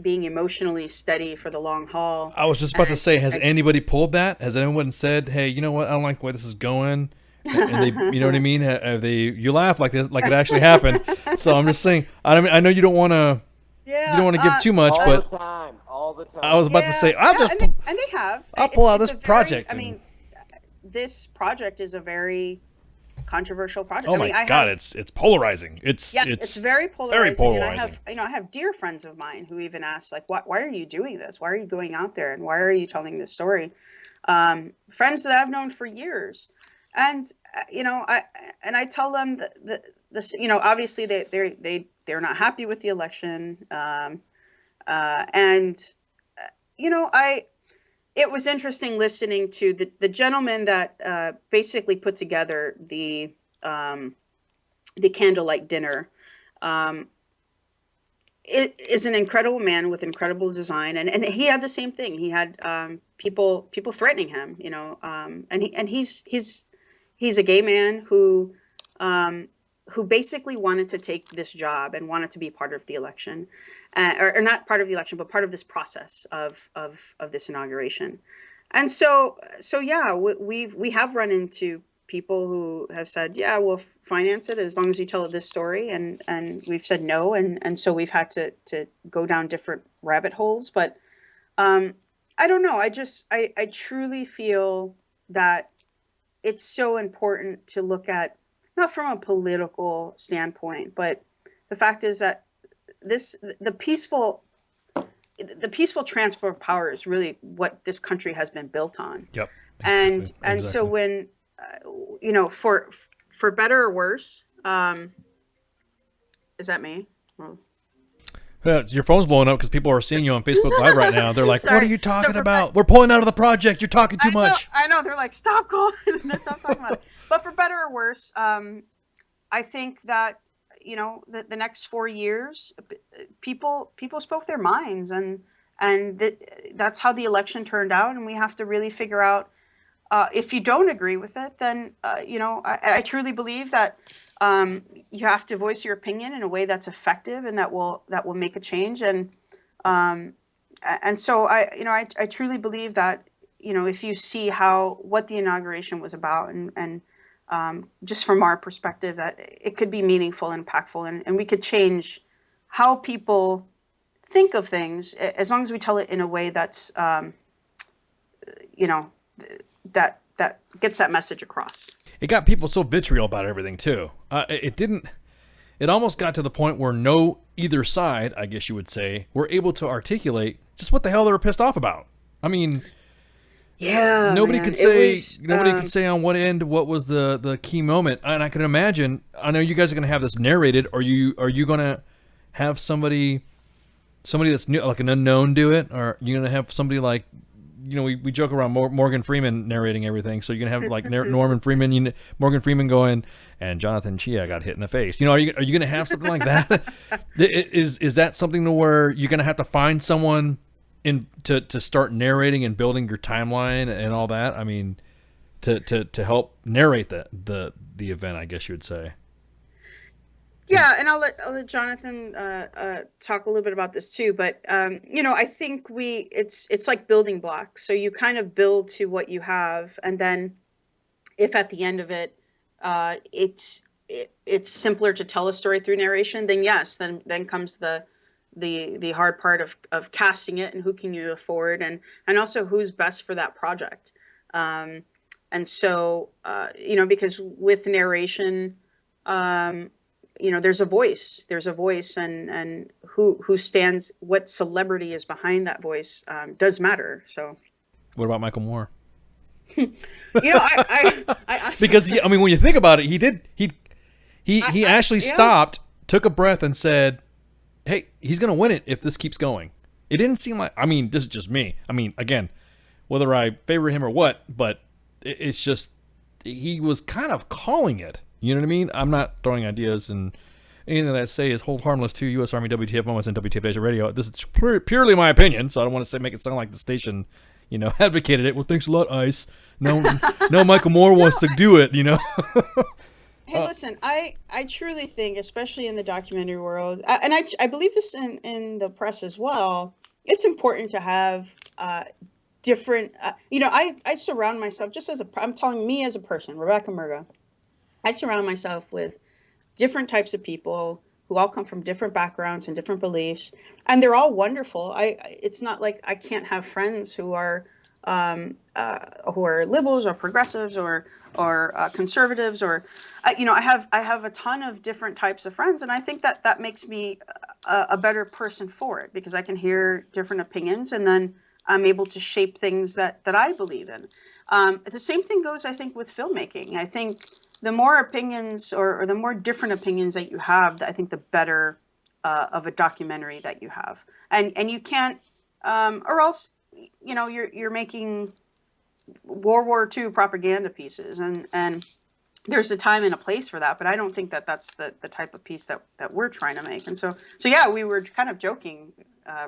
being emotionally steady for the long haul. I was just about to say, has anybody pulled that? Has anyone said, hey, you know what? I don't like the way this is going. And they, you know what I mean? Have they, you laugh like this, like it actually happened. So I'm just saying, I know you don't want to, give too much, but all the time. I was about to say, and they have. I'll pull out It's this a project. This project is a very controversial project. Oh my God, it's polarizing. It's very polarizing. Very polarizing. And I have dear friends of mine who even ask, like, why are you doing this? Why are you going out there? And why are you telling this story? Friends that I've known for years. And, I tell them that obviously they're not happy with the election. It was interesting listening to the gentleman that basically put together the candlelight dinner. It is an incredible man with incredible design, and he had the same thing. He had people threatening him, and he's a gay man who basically wanted to take this job and wanted to be part of the election. Or not part of the election, but part of this process of this inauguration. And so yeah, we have run into people who have said, yeah, we'll finance it as long as you tell this story. And we've said no. And so we've had to go down different rabbit holes. But I don't know. I truly feel that it's so important to look at, not from a political standpoint, but the fact is that the peaceful transfer of power is really what this country has been built on. Yep. And so when for better or worse, is that me? Well, yeah, your phone's blowing up because people are seeing you on Facebook Live right now. They're like, Sorry. what are you talking about? We're pulling out of the project. You're talking too much. I know. They're like, stop calling. Stop talking about it. But for better or worse, I think that the next 4 years, people spoke their minds, and that's how the election turned out. And we have to really figure out, if you don't agree with it, then I truly believe that you have to voice your opinion in a way that's effective and that will make a change. And so I truly believe that if you see what the inauguration was about and just from our perspective, that it could be meaningful and impactful, and we could change how people think of things, as long as we tell it in a way that's, that gets that message across. It got people so vitriol about everything too. It almost got to the point where either side, I guess you would say, were able to articulate just what the hell they were pissed off about. I mean, yeah, nobody man. could say on what end what was the key moment. And I can imagine, I know you guys are going to have this narrated. Are you going to have somebody that's new, like an unknown, do it? Or are you going to have somebody like, we joke around Morgan Freeman narrating everything. So you're going to have like Morgan Freeman going, and Jonathan Chia got hit in the face. Are you going to have something like that? Is that something to where you're going to have to find someone to start narrating and building your timeline and all that? I mean, to help narrate the event, I guess you would say. Yeah, and I'll let Jonathan talk a little bit about this too. But I think it's like building blocks. So you kind of build to what you have, and then if at the end of it, it's simpler to tell a story through narration, then yes, then comes the hard part of casting it and who can you afford, and also who's best for that project. And And so, because with narration, there's a voice, and who stands, what celebrity is behind that voice does matter. So, What about Michael Moore? I Because when you think about it, he actually stopped, took a breath, and said, "Hey, he's gonna win it if this keeps going." It didn't seem like. This is just me. Again, whether I favor him or what, but it's just he was kind of calling it. You know what I mean? I'm not throwing ideas, and anything that I say is hold harmless to U.S. Army WTF moments and WTF Nation Radio. This is purely my opinion, so I don't want to make it sound like the station, advocated it. Well, thanks a lot, Ice. No, Michael Moore wants to do it. Hey, listen, I truly think, especially in the documentary world, and I believe this in the press as well, it's important to have different, I surround myself, I'm telling me as a person, Rebecca Murga, I surround myself with different types of people who all come from different backgrounds and different beliefs, and they're all wonderful. It's not like I can't have friends who are liberals or progressives or conservatives, or I have a ton of different types of friends, and I think that makes me a better person for it, because I can hear different opinions, and then I'm able to shape things that I believe in. The same thing goes, I think, with filmmaking. I think the more opinions or the more different opinions that you have, I think the better of a documentary that you have, and you can't, or else you're making World War II propaganda pieces, and there's a time and a place for that, but I don't think that's the type of piece that we're trying to make. And so yeah, we were kind of joking,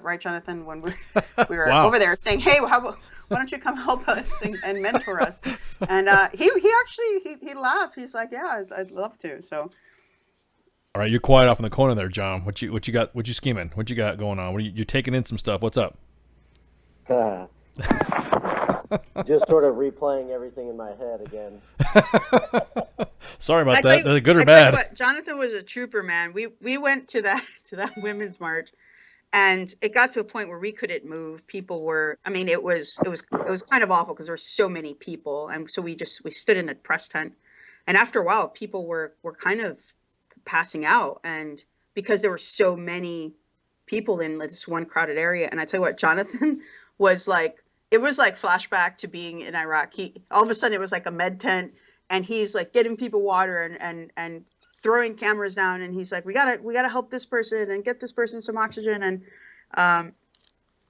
right, Jonathan, when we were Wow. over there saying, hey, why don't you come help us and mentor us? And he actually laughed. He's like, yeah, I'd love to. So. All right, you're quiet off in the corner there, John. What you got? What you scheming? What you got going on? You're taking in some stuff. What's up? Just sort of replaying everything in my head again. Sorry about that. Good or bad? Jonathan was a trooper, man. We went to that women's march, and it got to a point where we couldn't move. People were, it was kind of awful because there were so many people, and so we stood in the press tent, and after a while, people were kind of passing out, and because there were so many people in this one crowded area. And I tell you what, Jonathan was like. It was like flashback to being in Iraq. All of a sudden it was like a med tent, and he's like getting people water and throwing cameras down, and he's like, we gotta help this person and get this person some oxygen, and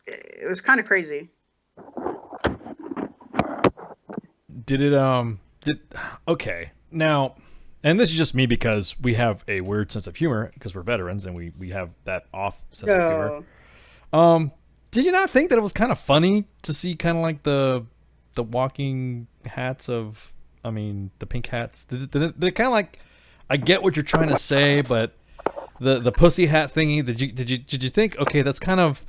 it was kind of crazy. Okay, now, and this is just me because we have a weird sense of humor because we're veterans and we have that off sense of humor. Did you not think that it was kind of funny to see kind of like the walking hats of, the pink hats? Did it kind of like, I get what you're trying to say, but the pussy hat thingy, did you think, okay, that's kind of,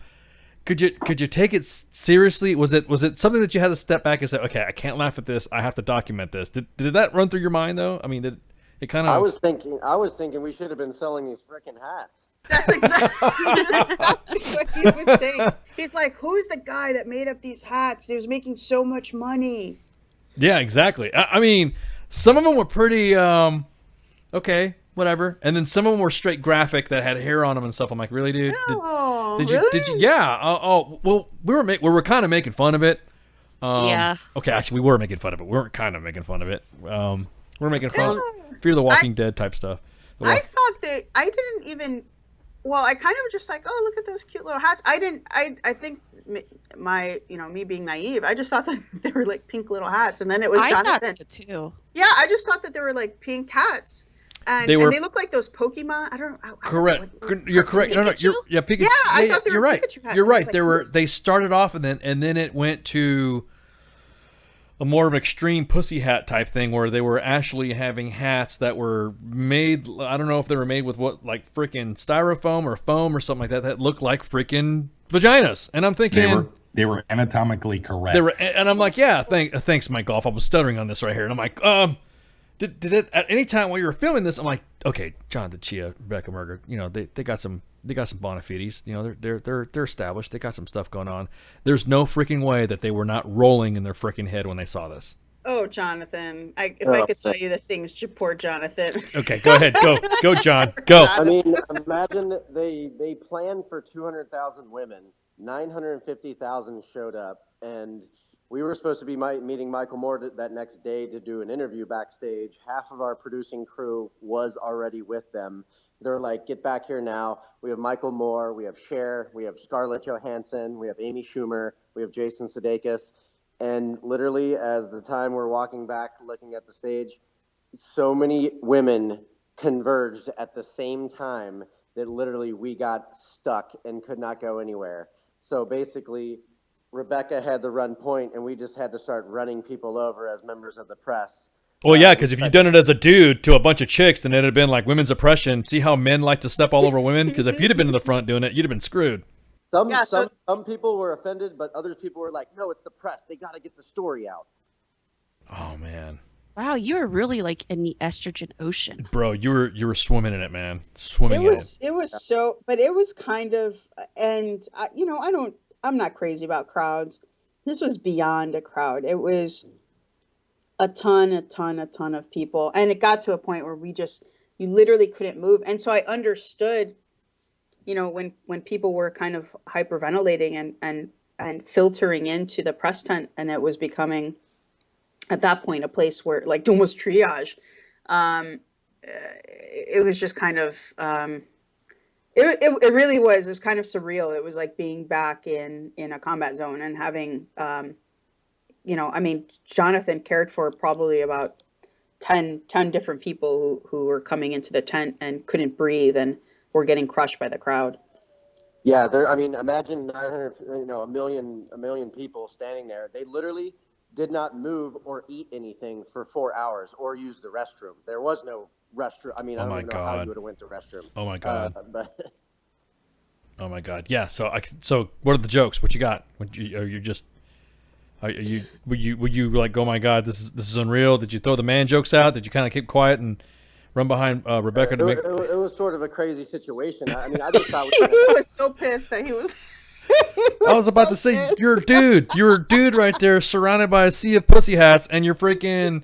could you take it seriously? Was it something that you had to step back and say, okay, I can't laugh at this, I have to document this? Did that run through your mind though? Did it kind of? I was thinking we should have been selling these frickin' hats. That's exactly what he was saying. He's like, who's the guy that made up these hats? He was making so much money. Yeah, exactly. Some of them were pretty, okay, whatever. And then some of them were straight graphic that had hair on them and stuff. I'm like, really, dude? Did you? Yeah. Well, we were kind of making fun of it. Yeah. Okay, actually, we were making fun of it. We weren't kind of making fun of it. We're making fun of Fear the Walking Dead type stuff. I thought that I didn't even. Well, I kind of was just like, oh, look at those cute little hats. I think my, me being naive, I just thought that they were like pink little hats. And then it was Jonathan. I thought so too. Yeah, I just thought that they were like pink hats. And they look like those Pokemon. I don't know. Correct. You're correct. No, Pikachu. Pikachu. Yeah, I thought they were right. Pikachu hats. You're right. Like, they started off and then it went to a more of an extreme pussy hat type thing where they were actually having hats that were made, I don't know if they were made with what, like freaking styrofoam or foam or something like that looked like freaking vaginas. And I'm thinking they were anatomically correct. And I'm like, yeah, thanks, Mike Golf. I was stuttering on this right here. And I'm like, did it at any time while you were filming this? I'm like, okay, John DeChia, Rebecca Murga, they got some bona fides. They're established. They got some stuff going on. There's no freaking way that they were not rolling in their freaking head when they saw this. Oh, Jonathan! If I could tell you the things, poor Jonathan. Okay, go ahead. Go, John. Go. I mean, imagine they planned for 200,000 women, 950,000 showed up, and we were supposed to be meeting Michael Moore that next day to do an interview backstage. Half of our producing crew was already with them. They're like, get back here now. We have Michael Moore, we have Cher, we have Scarlett Johansson, we have Amy Schumer, we have Jason Sudeikis. And literally, as the time we're walking back, looking at the stage, so many women converged at the same time that literally we got stuck and could not go anywhere. So basically, Rebecca had the run point, and we just had to start running people over as members of the press. Well, yeah, because if you'd done it as a dude to a bunch of chicks, then it'd have been like women's oppression. See how men like to step all over women? Because if you'd have been in the front doing it, you'd have been screwed. Some people were offended, but other people were like, no, it's the press. They got to get the story out. Oh, man. Wow, you were really like in the estrogen ocean. Bro, you were swimming in it, man. Swimming in it. It was so, but it was kind of, and I'm not crazy about crowds. This was beyond a crowd. It was a ton of people. And it got to a point where you literally couldn't move. And so I understood, when people were kind of hyperventilating and filtering into the press tent, and it was becoming at that point a place where like almost triage. It was just kind of, it really was. It was kind of surreal. It was like being back in a combat zone and having, Jonathan cared for probably about 10 different people who were coming into the tent and couldn't breathe and were getting crushed by the crowd. Yeah, imagine 900, a million people standing there. They literally did not move or eat anything for 4 hours or use the restroom. There was no restroom. I mean, I don't even know how you would have went to the restroom. Oh my God. Oh my God. Yeah. So what are the jokes? What you got? Were you like, oh my God, this is unreal? Did you throw the man jokes out? Did you kind of keep quiet and run behind Rebecca to make? It was sort of a crazy situation. I mean, I just thought he was so pissed that he was. I was about to say, you're a dude right there, surrounded by a sea of pussy hats, and you're freaking.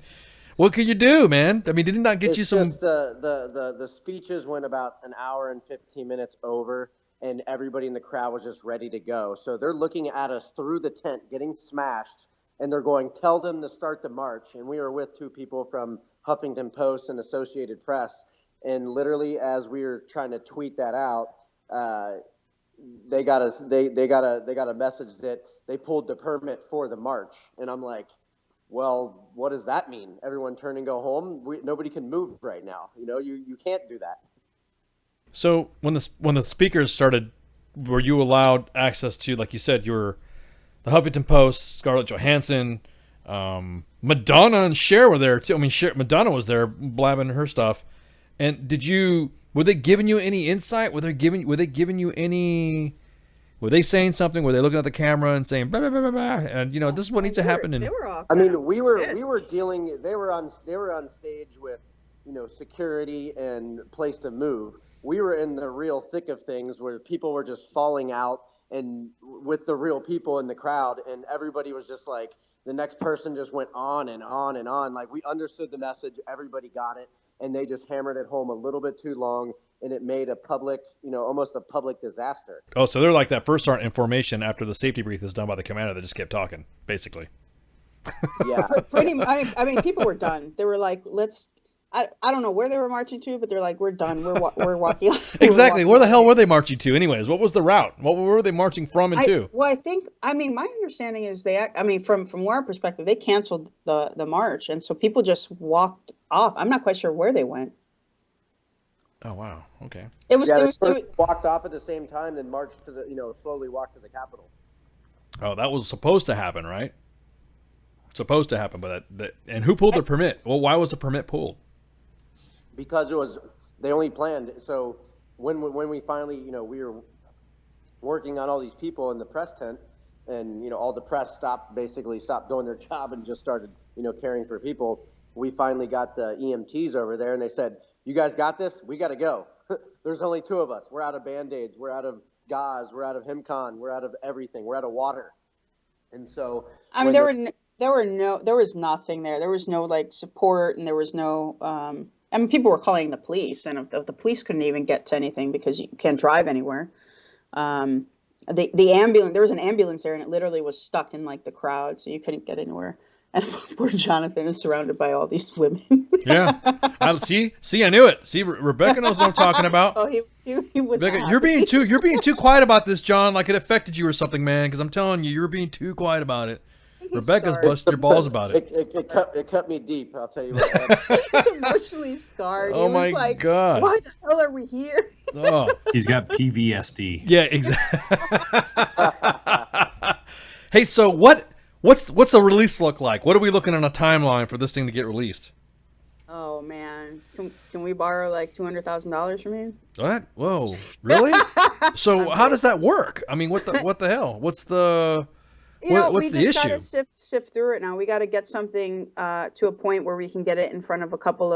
What could you do, man? I mean, did it not get you some? Just the speeches went about an hour and 15 minutes over, and everybody in the crowd was just ready to go. So they're looking at us through the tent, getting smashed, and they're going, "Tell them to start the march." And we were with two people from Huffington Post and Associated Press, and literally as we were trying to tweet that out. They got a message that they pulled the permit for the march, and I'm like, well, what does that mean? Everyone turn and go home? Nobody can move right now. You can't do that. So when the speakers started, were you allowed access to, like you said, you were the Huffington Post, Scarlett Johansson, Madonna and Cher were there too. I mean, Madonna was there blabbing her stuff, and were they giving you any insight? Were they giving you any? Were they saying something? Were they looking at the camera and saying blah blah blah blah blah? And this is what needs to happen. And they were all. I mean, we were dealing. They were on stage with, security and place to move. We were in the real thick of things where people were just falling out, and with the real people in the crowd, and everybody was just like, the next person just went on and on and on. Like, we understood the message, everybody got it. And they just hammered it home a little bit too long, and it made a public, almost a public disaster. Oh, so they're like that first sergeant in formation after the safety brief is done by the commander that just kept talking, basically. Yeah. I mean, people were done. They were like, I don't know where they were marching to, but they're like, we're done. We're walking. Exactly. Where the hell were they marching to anyways? What was the route? What were they marching from and to? Well, my understanding is from our perspective, they canceled the march. And so people just walked off. I'm not quite sure where they went. Oh, wow. Okay. It was walked off at the same time, then marched to slowly walked to the Capitol. Oh, that was supposed to happen, right? Supposed to happen, but and who pulled the permit? Well, why was the permit pulled? Because they only planned. So when we finally, we were working on all these people in the press tent, and all the press stopped doing their job and just started, caring for people. We finally got the EMTs over there, and they said, "You guys got this? We got to go. There's only two of us. We're out of Band-Aids. We're out of gauze. We're out of Himcon. We're out of everything. We're out of water." And so, there were there was nothing there. There was no like support, and there was no. I mean, people were calling the police, and if the police couldn't even get to anything because you can't drive anywhere. The ambulance, there was an ambulance there, and it literally was stuck in like the crowd, so you couldn't get anywhere. And poor Jonathan is surrounded by all these women. Yeah, I see. I knew it. See, Rebecca knows what I'm talking about. Oh, he was. Rebecca, happy. you're being too quiet about this, John. Like it affected you or something, man. Because I'm telling you, you're being too quiet about it. Rebecca's busted your balls about it. It cut me deep. I'll tell you what. He's emotionally scarred. Oh he my was like, God. Why the hell are we here? Oh, He's got PVSD. yeah, exactly. Hey, so what's a release look like? What are we looking on a timeline for this thing to get released? Oh man, can we borrow like $200,000 from you? What? Whoa, really? So how does that work? I mean, what the hell? What's the what's the issue? We just gotta sift through it now. We got to get something to a point where we can get it in front of a couple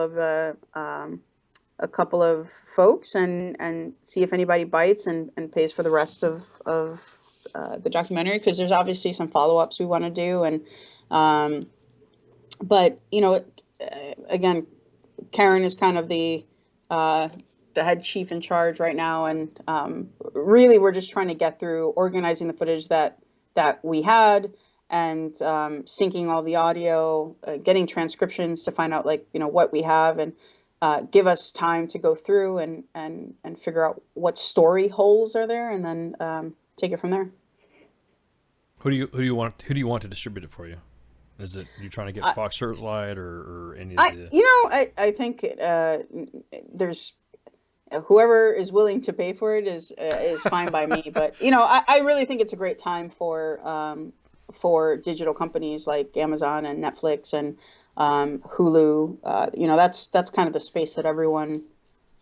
of folks and see if anybody bites and pays for the rest of the documentary, because there's obviously some follow-ups we want to do, and but again, Karen is kind of the head chief in charge right now, and really we're just trying to get through organizing the footage that we had, and syncing all the audio, getting transcriptions to find out what we have, and give us time to go through and figure out what story holes are there, and then take it from there. Who do you want to distribute it for you? Is it you trying to get Fox Searchlight or any of the? I think there's whoever is willing to pay for it is fine by me. But I really think it's a great time for digital companies like Amazon and Netflix and Hulu. That's kind of the space that everyone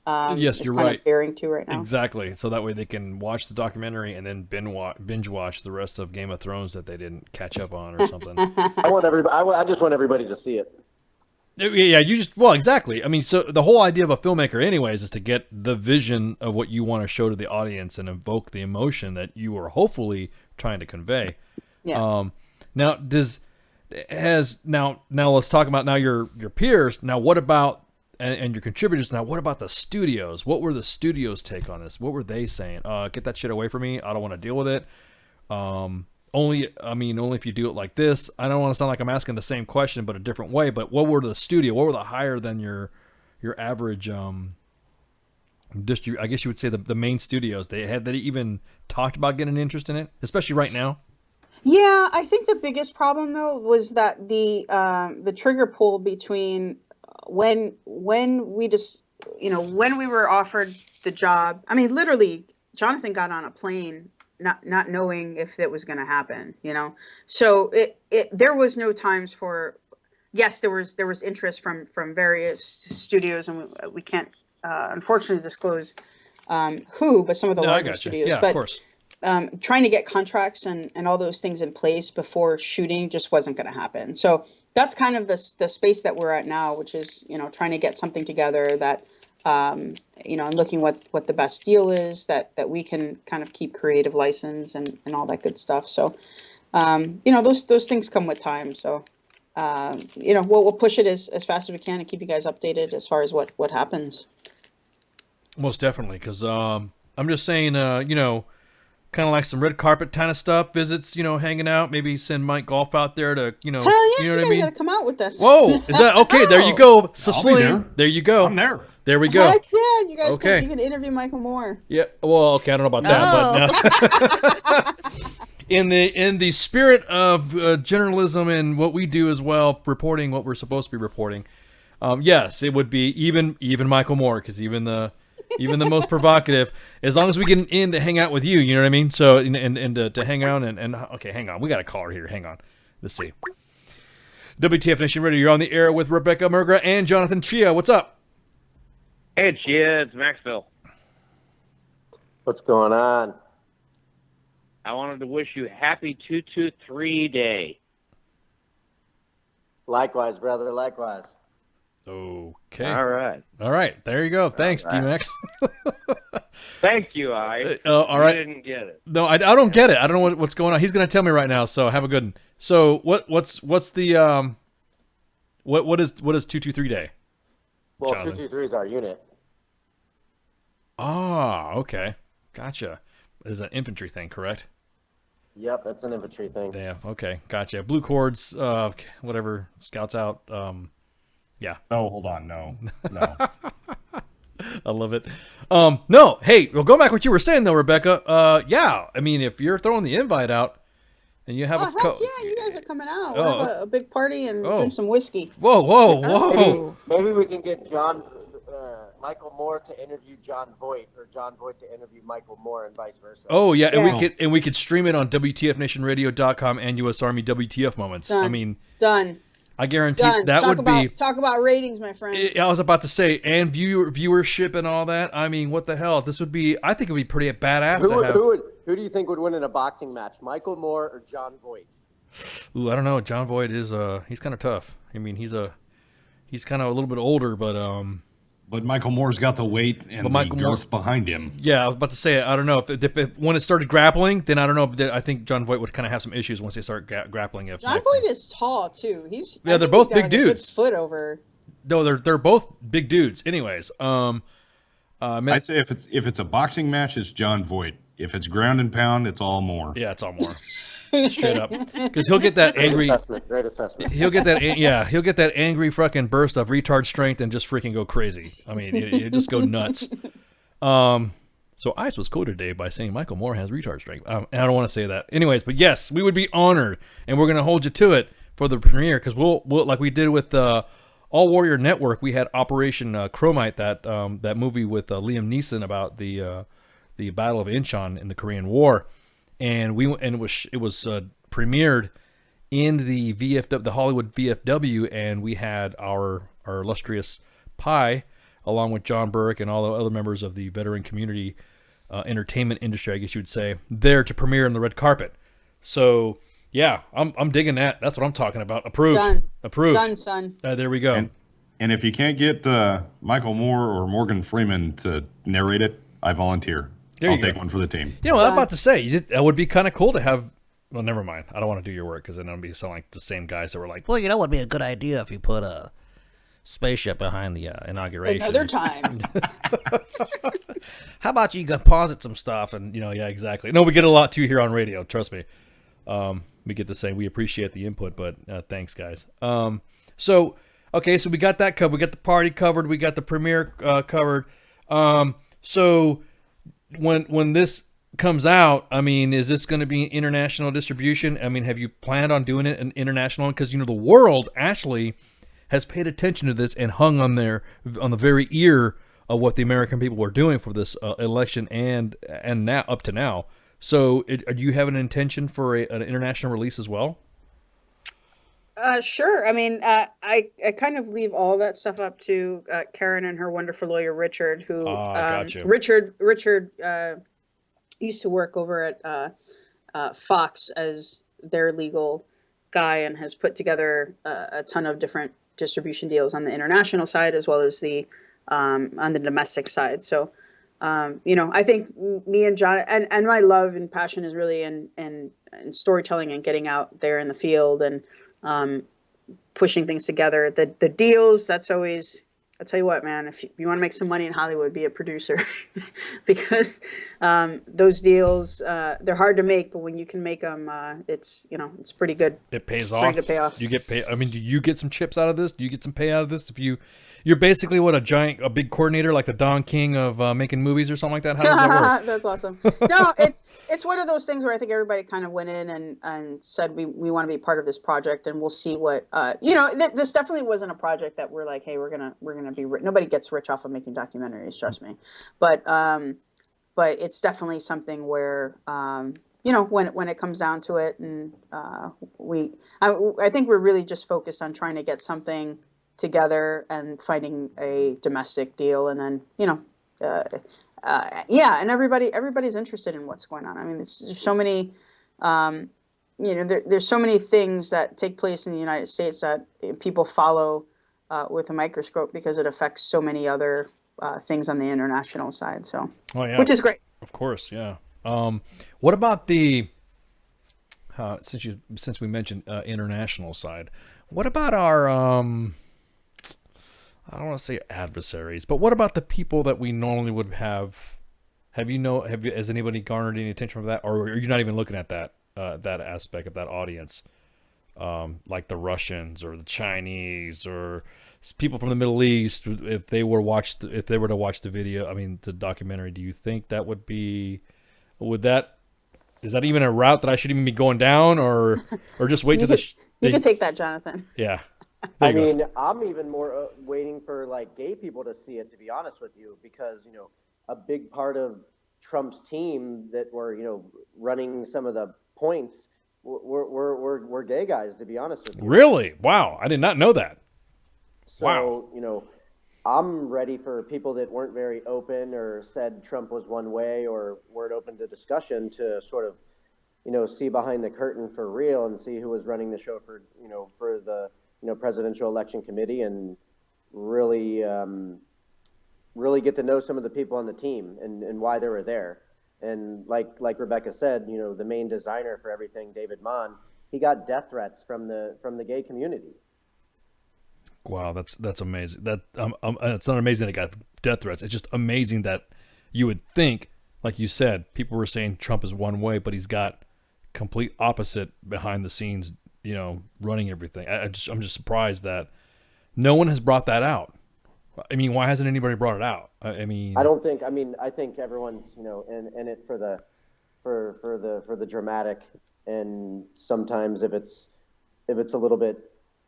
yes, is you're kind right. of bearing to right now. Exactly. So that way they can watch the documentary and then binge watch the rest of Game of Thrones that they didn't catch up on or something. I just want everybody to see it. Yeah, exactly. I mean, so the whole idea of a filmmaker anyways is to get the vision of what you want to show to the audience and evoke the emotion that you are hopefully trying to convey. Yeah. Now let's talk about now your peers. Now what about and your contributors? Now what about the studios? What were the studios' take on this? What were they saying? Get that shit away from me. I don't want to deal with it. Only if you do it like this. I don't want to sound like I'm asking the same question but a different way, but what were the higher than your average I guess you would say the main studios, they even talked about getting interest in it, especially right now? Yeah, I think the biggest problem though was that the trigger pull between when we just when we were offered the job. I mean, literally, Jonathan got on a plane not knowing if it was going to happen. So there was no times for. Yes, there was interest from various studios, and we can't unfortunately disclose who, but some of the larger studios. Yeah, but, of course. Trying to get contracts and all those things in place before shooting just wasn't going to happen. So that's kind of the space that we're at now, which is, trying to get something together that, and looking what the best deal is that we can kind of keep creative license and all that good stuff. So, those things come with time. So, we'll push it as fast as we can and keep you guys updated as far as what happens. Most definitely. 'Cause, I'm just saying, kind of like some red carpet kind of stuff, visits, hanging out, maybe send Mike Golf out there to, Hell yeah, you know what I guys mean? gotta come out with us. Whoa, is that okay? There you go. Cecilian. There you go. I'm there. There we go. Heck yeah, you guys Okay. you can interview Michael Moore. Yeah. Well, okay, I don't know about that, but no. in the spirit of journalism and what we do as well, reporting what we're supposed to be reporting, yes, it would be even Michael Moore, because even the most provocative, as long as we get in to hang out with you, you know what I mean? So, and to hang out and okay, hang on. We got a caller here. Hang on. Let's see. WTF Nation Radio, you're on the air with Rebecca Murgra and Jonathan Chia. What's up? Hey, Chia, it's Maxville. What's going on? I wanted to wish you happy 223 Day. Likewise, brother, likewise. Okay. All right. There you go. Thanks, All right. D-Max. Thank you, I. All right. You didn't get it. No, I don't get it. I don't know what's going on. He's going to tell me right now, so have a good one. So what's the what is 223 day? Well, Jonathan? 223 is our unit. Ah, okay, gotcha. Is an infantry thing, correct? Yep, that's an infantry thing. Yeah. Okay, gotcha. Blue cords, whatever. Scouts out. Yeah. Oh, hold on. No. I love it. No, hey, well, go back to what you were saying though, Rebecca. Yeah, I mean, if you're throwing the invite out and you have Oh, heck yeah, you guys are coming out. We'll have a big party and drink some whiskey. Whoa. Maybe we can get Michael Moore to interview John Voight, or John Voight to interview Michael Moore, and vice versa. Oh yeah, and we could stream it on WTFNationRadio.com and US Army WTF moments. Done. I mean, Done. I guarantee Done. that would be. Talk about ratings, my friend. I was about to say, and viewership and all that. I mean, what the hell? This would be. I think it would be pretty badass to have. Who do you think would win in a boxing match, Michael Moore or John Voight? Ooh, I don't know. John Voight is he's kind of tough. I mean, he's kind of a little bit older, but Michael Moore's got the weight and the girth behind him. Yeah, I was about to say, I don't know if when it started grappling, then I don't know. I think John Voight would kind of have some issues once they start grappling. John Voight is tall too. They're both big dudes. Foot over. No, they're both big dudes. Anyways, I'd say if it's a boxing match, it's John Voight. If it's ground and pound, it's all Moore. Yeah, it's all Moore. Straight up, because he'll get that angry. Great assessment. He'll get that. Yeah, he'll get that angry fucking burst of retard strength and just freaking go crazy. I mean, you just go nuts. So Ice was quoted today by saying Michael Moore has retard strength. And I don't want to say that. Anyways, but yes, we would be honored, and we're going to hold you to it for the premiere because we'll like we did with All Warrior Network. We had Operation Chromite, that movie with Liam Neeson about the Battle of Incheon in the Korean War. And it was premiered in the VFW, the Hollywood VFW, and we had our illustrious Pi, along with John Burke and all the other members of the veteran community entertainment industry, I guess you would say, there to premiere on the red carpet. So yeah, I'm digging that. That's what I'm talking about. Approved. Done. Approved. Done, son. There we go. And if you can't get Michael Moore or Morgan Freeman to narrate it, I volunteer. I'll take one for the team. You know what I'm about to say? That would be kind of cool to have. Well, never mind. I don't want to do your work because then I'll be sound like the same guys that were like, well, you know what would be a good idea if you put a spaceship behind the inauguration. Another time. How about you posit some stuff and yeah, exactly. No, we get a lot too here on radio. Trust me. We get the same. We appreciate the input, but thanks, guys. So we got that covered. We got the party covered. We got the premiere covered. So. When this comes out, I mean, is this going to be international distribution? I mean, have you planned on doing it in international? Because the world actually has paid attention to this and hung on the very ear of what the American people were doing for this election and now up to now. So, do you have an intention for an international release as well? Sure. I mean, I kind of leave all that stuff up to Karen and her wonderful lawyer, Richard, who gotcha. Richard used to work over at Fox as their legal guy and has put together a ton of different distribution deals on the international side as well as the on the domestic side. So, I think me and John and my love and passion is really in storytelling and getting out there in the field and pushing things together. The deals, that's always, I'll tell you what, man, if you want to make some money in Hollywood, be a producer because those deals, they're hard to make, but when you can make them, it's pretty good. It pays off. Pretty good payoff. You get paid. I mean, do you get some chips out of this? Do you get some pay out of this? If you're basically a big coordinator, like the Don King of making movies or something like that. How does that work? That's awesome. No, it's one of those things where I think everybody kind of went in and said we want to be part of this project, and we'll see what this definitely wasn't a project that we're like, hey, we're gonna be nobody gets rich off of making documentaries, trust me, but it's definitely something where when it comes down to it, and I think we're really just focused on trying to get something together and finding a domestic deal, and then and everybody's interested in what's going on. I mean, there's so many there's so many things that take place in the United States that people follow with a microscope because it affects so many other things on the international side. So, which is great. Of course, yeah. What about the since we mentioned international side, what about our I don't want to say adversaries, but what about the people that we normally would have? Has anybody garnered any attention from that, or are you not even looking at that that aspect of that audience, like the Russians or the Chinese or people from the Middle East? If they were to watch the video, I mean the documentary, do you think that is that even a route that I should even be going down, or just wait to You can take that, Jonathan. Yeah. I mean, I'm even more waiting for like gay people to see it, to be honest with you, because a big part of Trump's team that were running some of the points were gay guys, to be honest with you. Really? Wow, I did not know that. So, wow. I'm ready for people that weren't very open or said Trump was one way or weren't open to discussion to sort of see behind the curtain for real and see who was running the show for the presidential election committee, and really really get to know some of the people on the team and why they were there. And like Rebecca said, the main designer for everything, David Mann, he got death threats from the gay community. Wow, that's amazing. It's not amazing that he got death threats. It's just amazing that you would think, like you said, people were saying Trump is one way, but he's got complete opposite behind the scenes, running everything. I'm just surprised that no one has brought that out. I mean, why hasn't anybody brought it out? I think everyone's in it for the dramatic, and sometimes if it's a little bit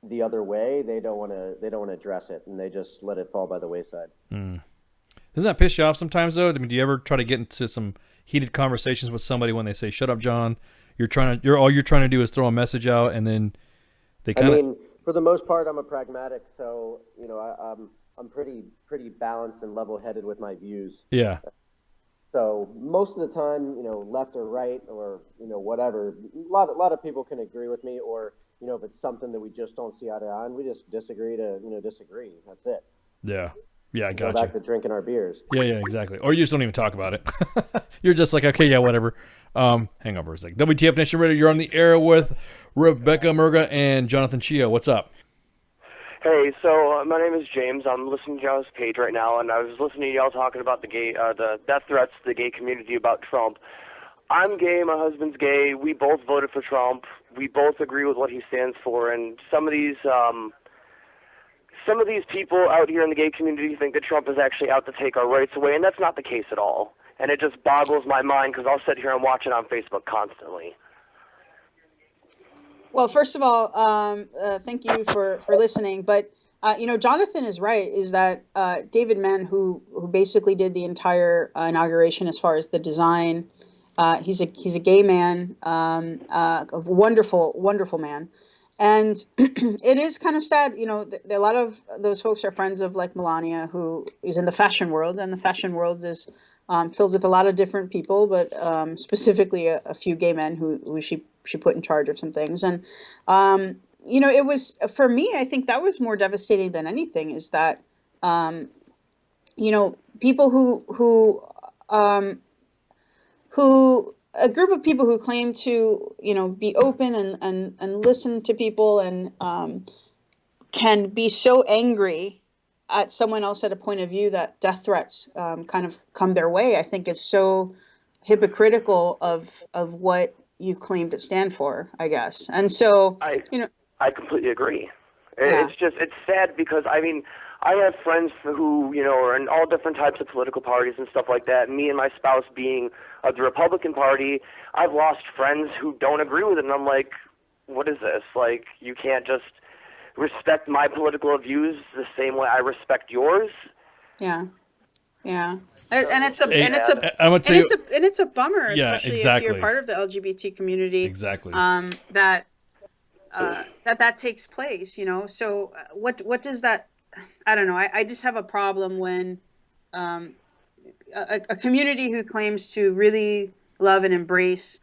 the other way, they don't want to address it, and they just let it fall by the wayside. Doesn't that piss you off sometimes, though? I mean, do you ever try to get into some heated conversations with somebody when they say, "Shut up, John"? All you're trying to do is throw a message out, and then they kind of. I mean, for the most part, I'm a pragmatic, so I'm pretty balanced and level-headed with my views. Yeah. So most of the time, left or right or whatever, a lot of people can agree with me, or if it's something that we just don't see eye to eye, and we just disagree to disagree. That's it. Yeah. Yeah, I got Go back to drinking our beers. Yeah, exactly. Or you just don't even talk about it. You're just like, okay, yeah, whatever. Hang on for a second. WTF Nation Radio, you're on the air with Rebecca Murga and Jonathan Chia. What's up? Hey, so my name is James. I'm listening to y'all's page right now, and I was listening to y'all talking about the death threats to the gay community about Trump. I'm gay. My husband's gay. We both voted for Trump. We both agree with what he stands for, and some of these people out here in the gay community think that Trump is actually out to take our rights away, and that's not the case at all. And it just boggles my mind because I'll sit here and watch it on Facebook constantly. Well, first of all, thank you for listening. But Jonathan is right. Is that David Mann, who basically did the entire inauguration as far as the design? He's a gay man, a wonderful man, and it is kind of sad. A lot of those folks are friends of like Melania, who is in the fashion world, and the fashion world is filled with a lot of different people, but specifically a few gay men who she put in charge of some things. And, it was, for me, I think that was more devastating than anything, is that, people a group of people who claim to, be open and listen to people and can be so angry at someone else at a point of view that death threats kind of come their way, I think is so hypocritical of what you claim to stand for, I guess. And so, I completely agree. It's sad because, I mean, I have friends who, are in all different types of political parties and stuff like that. Me and my spouse being of the Republican Party, I've lost friends who don't agree with it. And I'm like, what is this? Like, you can't just respect my political views the same way I respect yours? Yeah. And it's a bummer, especially if you're part of the LGBT community. Exactly. That takes place, So what does that? I don't know. I just have a problem when a community who claims to really love and embrace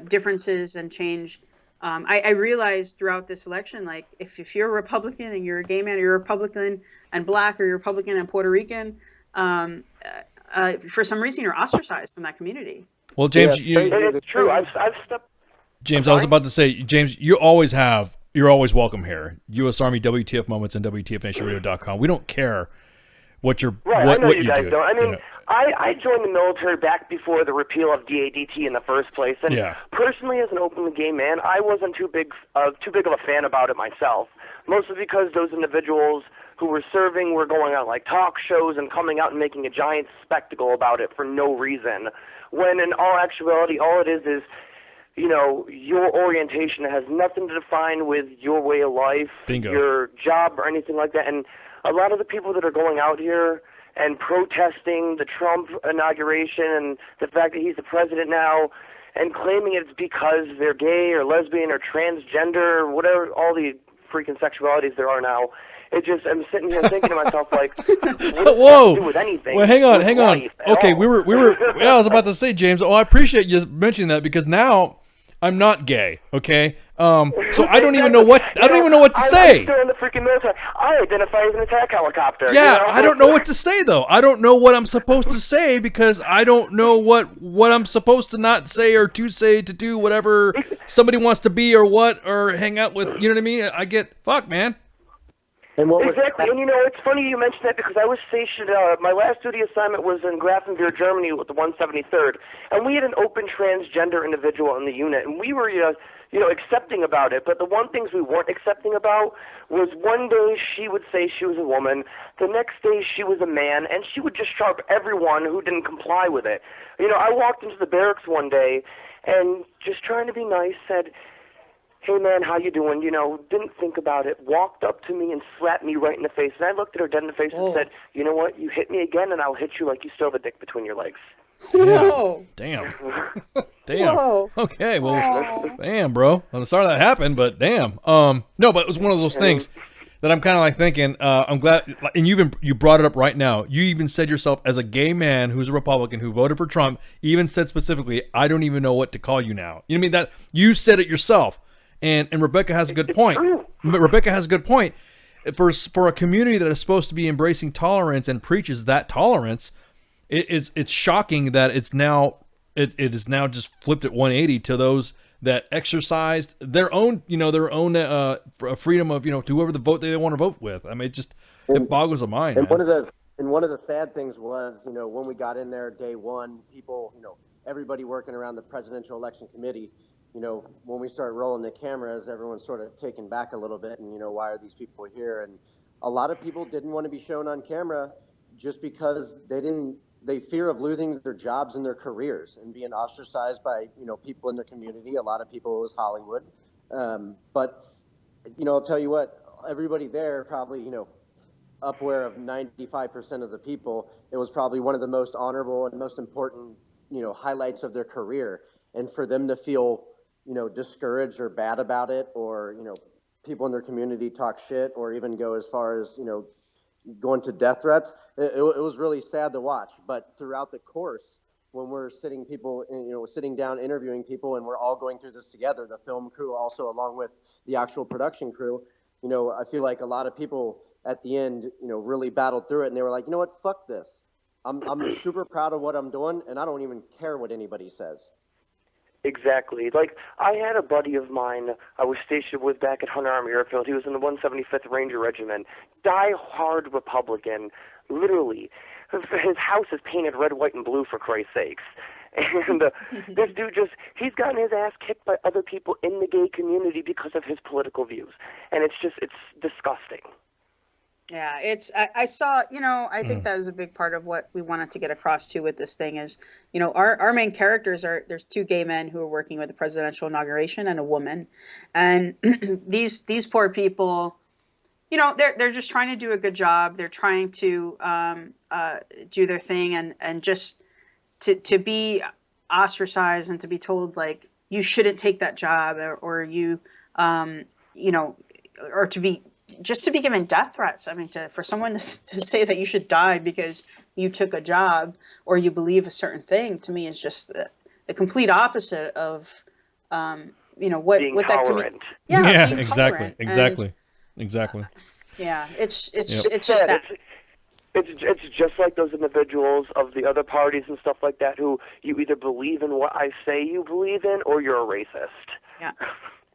differences and change. I realized throughout this election, like if you're a Republican and you're a gay man, or you're a Republican and Black, or you're a Republican and Puerto Rican, for some reason you're ostracized from that community. Well, James, it's true. I've James, I was about to say, James, you're always welcome here. U.S. Army WTF Moments and WTFNationRadio.com. We don't care what you're Right, what, I know what you you guys do. don't. I mean, you know. I joined the military back before the repeal of DADT in the first place, and Yeah. personally, as an openly gay man, I wasn't too big of a fan about it myself. Mostly because those individuals who were serving were going on like talk shows and coming out and making a giant spectacle about it for no reason. When in all actuality, all it is your orientation has nothing to define with your way of life, Bingo. your job, or anything like that. And a lot of the people that are going out here and protesting the Trump inauguration and the fact that he's the president now and claiming it's because they're gay or lesbian or transgender or whatever, all the freaking sexualities there are now. I'm sitting here thinking to myself, like, what does that Whoa! do with anything? Well, hang on. with life at Okay, all? we were. Yeah, I was about to say, James. Oh, I appreciate you mentioning that because now I'm not gay. Okay, so I don't even know what to say. I'm still in the freaking military. I identify as an attack helicopter. Yeah, I don't know what to say though. I don't know what I'm supposed to say because I don't know what I'm supposed to not say or to say to do whatever somebody wants to be or hang out with. You know what I mean? I get fuck, man. Exactly, and it's funny you mentioned that because I was stationed, my last duty assignment was in Grafenwehr, Germany with the 173rd, and we had an open transgender individual in the unit, and we were, accepting about it, but the one things we weren't accepting about was one day she would say she was a woman, the next day she was a man, and she would just sharp everyone who didn't comply with it. I walked into the barracks one day, and just trying to be nice, said, "Hey man, how you doing?" Didn't think about it, walked up to me and slapped me right in the face. And I looked at her dead in the face and said, "You know what? You hit me again and I'll hit you like you still have a dick between your legs." Whoa. Damn. Damn. Whoa. Okay, well, damn, bro. I'm sorry that happened, but damn. No, but it was one of those things that I'm kind of like thinking, I'm glad, and you brought it up right now. You even said yourself, as a gay man who's a Republican who voted for Trump, even said specifically, I don't even know what to call you now. You know what I mean? That you said it yourself. And Rebecca has a good point. Rebecca has a good point. For a community that is supposed to be embracing tolerance and preaches that tolerance, it's shocking that it is now just flipped at 180 to those that exercised their own freedom of to whoever the vote they want to vote with. I mean, it boggles the mind. And man. one of the sad things was, when we got in there day one, people, everybody working around the presidential election committee. When we started rolling the cameras, everyone's sort of taken back a little bit and, why are these people here? And a lot of people didn't want to be shown on camera just because they fear of losing their jobs and their careers and being ostracized by, people in the community. A lot of people, it was Hollywood. But, I'll tell you what, everybody there probably, upward of 95% of the people, it was probably one of the most honorable and most important, highlights of their career. And for them to feel, discouraged or bad about it, or, people in their community talk shit or even go as far as, going to death threats, it was really sad to watch. But throughout the course, when we're sitting down interviewing people and we're all going through this together, the film crew also along with the actual production crew, I feel like a lot of people at the end, really battled through it and they were like, you know what, fuck this. I'm super proud of what I'm doing and I don't even care what anybody says. Exactly. Like, I had a buddy of mine I was stationed with back at Hunter Army Airfield. He was in the 175th Ranger Regiment. Die-hard Republican, literally. His house is painted red, white, and blue, for Christ's sakes. And this dude he's gotten his ass kicked by other people in the gay community because of his political views. And it's disgusting. Yeah, I saw, I think that was a big part of what we wanted to get across too with this thing is, our main characters there's two gay men who are working with the presidential inauguration and a woman. And these poor people, they're just trying to do a good job. They're trying to do their thing and just to be ostracized and to be told like, you shouldn't take that job or you, or to be given death threats. I mean, for someone to say that you should die because you took a job or you believe a certain thing, to me is just the complete opposite of, what being what tolerant. that Yeah, being exactly, tolerant. exactly. Yeah, it's Yep. just sad. It's just like those individuals of the other parties and stuff like that who you either believe in what I say you believe in or you're a racist. Yeah.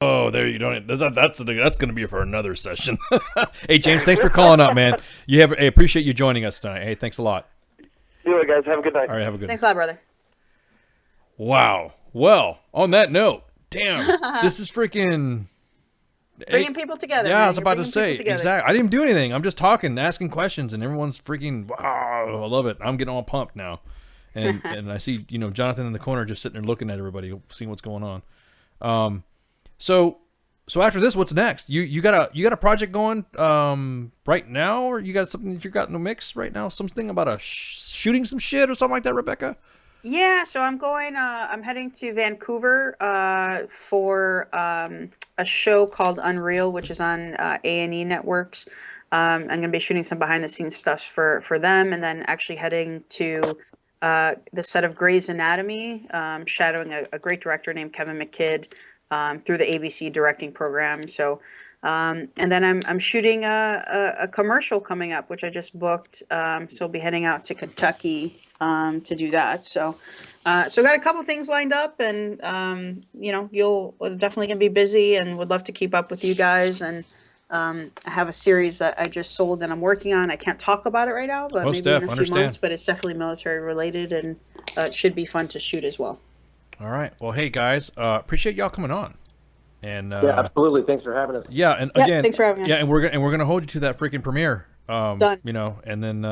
Oh, there you don't. That's going to be for another session. Hey, James, thanks for calling up, man. I appreciate you joining us tonight. Hey, thanks a lot. Do it, guys. Have a good night. All right, have a good. Thanks a lot, brother. Wow. Well, on that note, damn, this is freaking Bringing people together. Yeah, man. I was You're about to bringing say people together. exactly. I didn't do anything. I'm just talking, asking questions, and everyone's freaking. Wow, I love it. I'm getting all pumped now, and I see Jonathan in the corner just sitting there looking at everybody, seeing what's going on. So after this, what's next? You got a project going right now, or you got something that you got in the mix right now? Something about shooting some shit or something like that, Rebecca? Yeah, so I'm going. I'm heading to Vancouver for a show called Unreal, which is on A&E Networks. I'm going to be shooting some behind-the-scenes stuff for them, and then actually heading to the set of Grey's Anatomy, shadowing a great director named Kevin McKidd through the ABC directing program. So, and then I'm shooting a commercial coming up, which I just booked. So I'll be heading out to Kentucky to do that. So, got a couple things lined up, and you'll definitely gonna be busy, and would love to keep up with you guys. And I have a series that I just sold that I'm working on. I can't talk about it right now, but maybe in a few months. But it's definitely military related, and it should be fun to shoot as well. All right. Well, hey guys, appreciate y'all coming on. And yeah, absolutely. Thanks for having us. Yeah, and again, thanks for having us. Yeah, and we're gonna hold you to that freaking premiere. Done. And then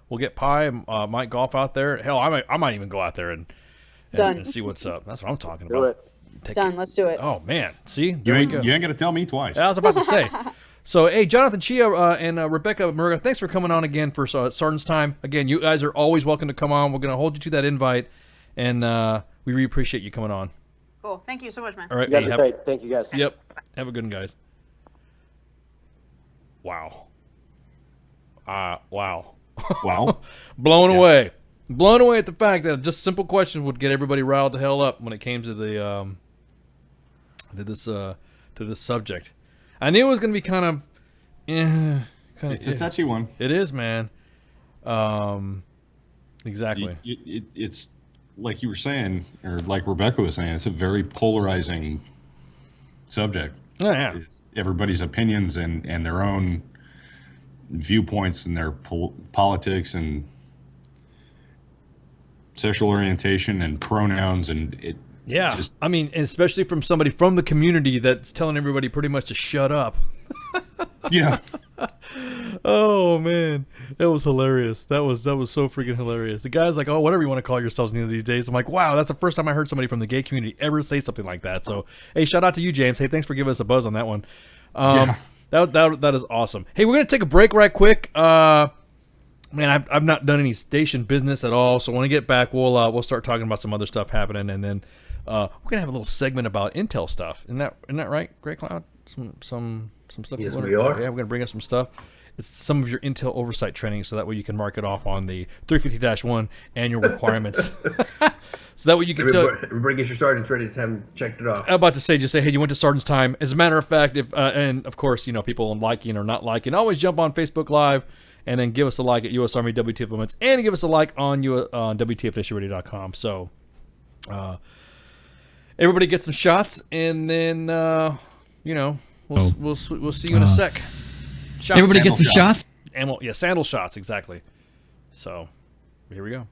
we'll get Pi, Mike Golf out there. Hell, I might even go out there and see what's up. That's what I'm talking about. Do it. Done. Let's do it. Oh man, see, You ain't got to tell me twice. I was about to say. So, hey, Jonathan Chia and Rebecca Murga, thanks for coming on again for Sergeant's Time. Again, you guys are always welcome to come on. We're going to hold you to that invite, and we really appreciate you coming on. Cool. Thank you so much, man. All right. Thank you, guys. Yep. Have a good one, guys. Wow. Wow. Wow. Blown away. Blown away at the fact that just simple questions would get everybody riled the hell up when it came to the to this subject. I knew it was going to be kind of it's a touchy one. It is, man. Exactly. It's like you were saying, or like Rebecca was saying, it's a very polarizing subject. Oh, yeah. It's everybody's opinions and their own viewpoints and their politics and sexual orientation and pronouns and it. Yeah, I mean, especially from somebody from the community that's telling everybody pretty much to shut up. Yeah. Oh man, that was hilarious. That was so freaking hilarious. The guy's like, "Oh, whatever you want to call yourselves these days." I'm like, "Wow, that's the first time I heard somebody from the gay community ever say something like that." So, hey, shout out to you, James. Hey, thanks for giving us a buzz on that one. Yeah. That is awesome. Hey, we're gonna take a break right quick. Man, I've not done any station business at all, so when I get back, we'll start talking about some other stuff happening, and then we're gonna have a little segment about Intel stuff. Isn't that right, Grey Cloud? Some stuff. Yes, we are. Yeah, we're gonna bring up some stuff. It's some of your Intel oversight training, so that way you can mark it off on the 350-1 annual requirements. So that way you can tell. Everybody get your sergeants ready to have them checked it off. I'm about to say, just say, hey, you went to Sergeant's Time. As a matter of fact, if and of course, people liking or not liking, always jump on Facebook Live and then give us a like at U.S. Army WTF Moments, and give us a like on WTFNationRadio.com. So, everybody get some shots, and then we'll see you in a sec. Shots. Everybody get some shots. Sandal shots, exactly. So, here we go.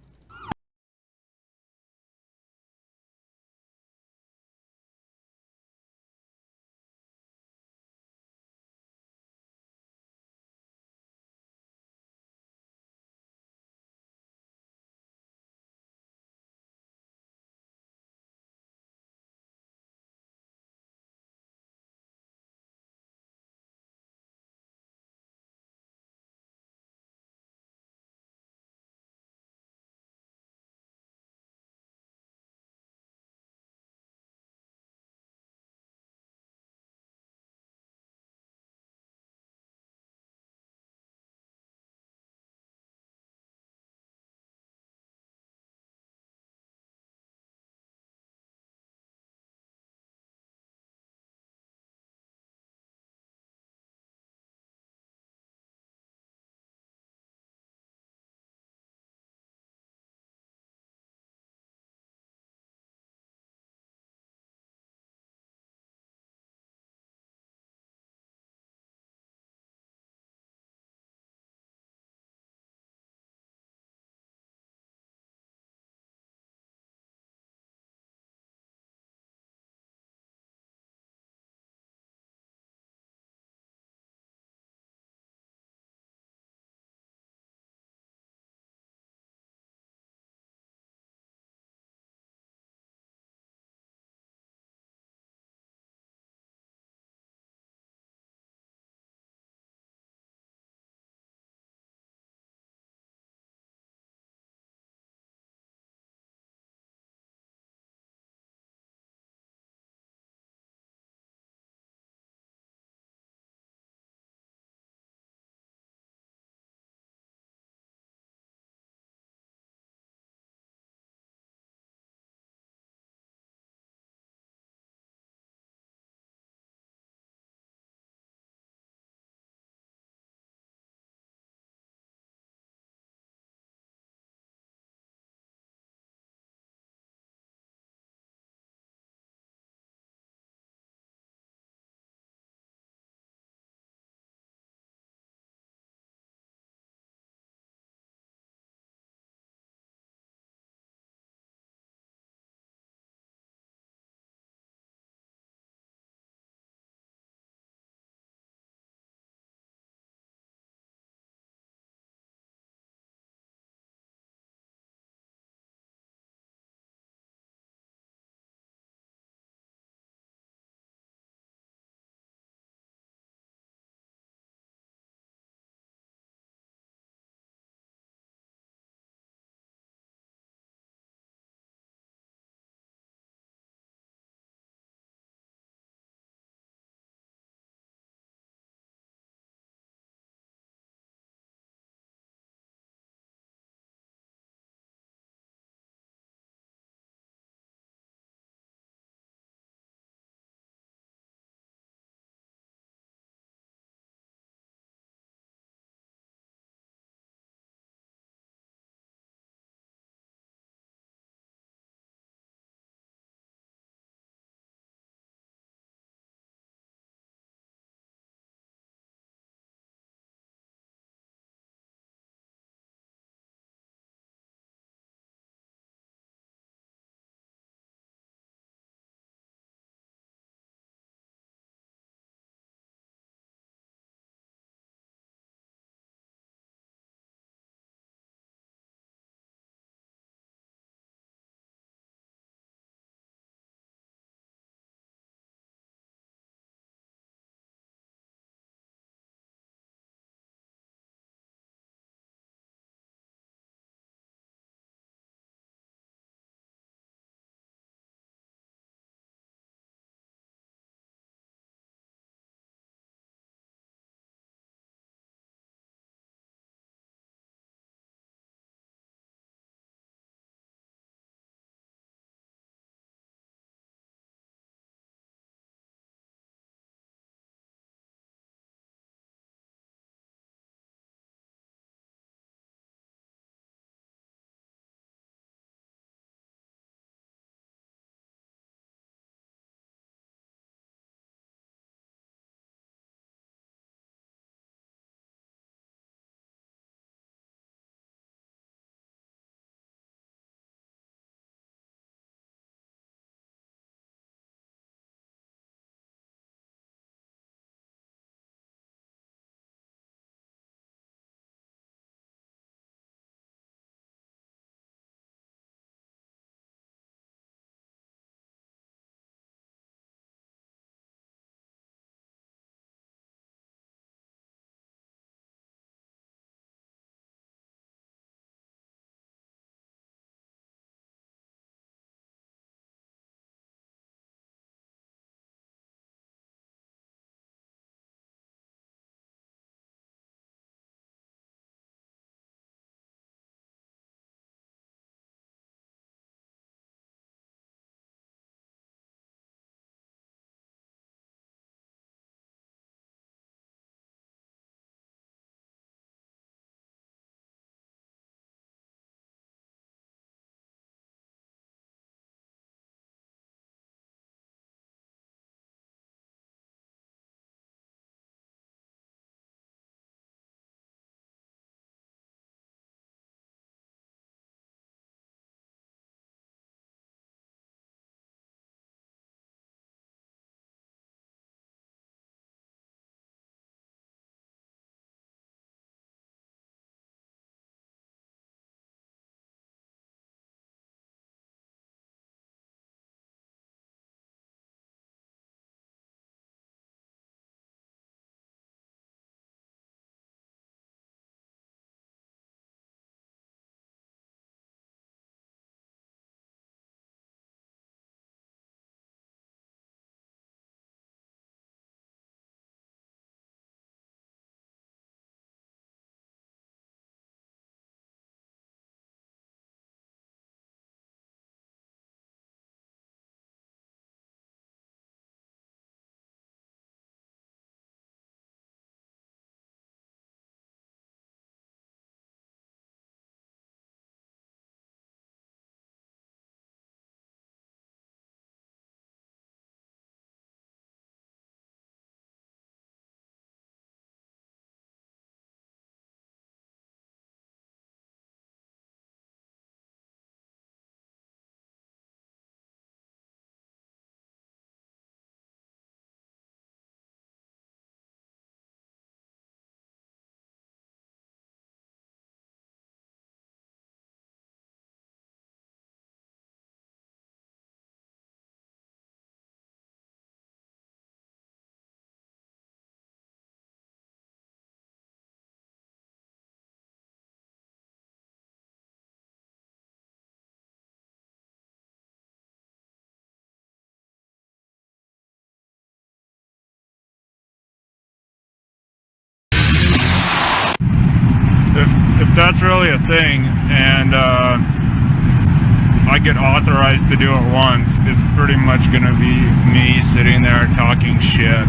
that's really a thing, and I get authorized to do it once, it's pretty much gonna be me sitting there talking shit.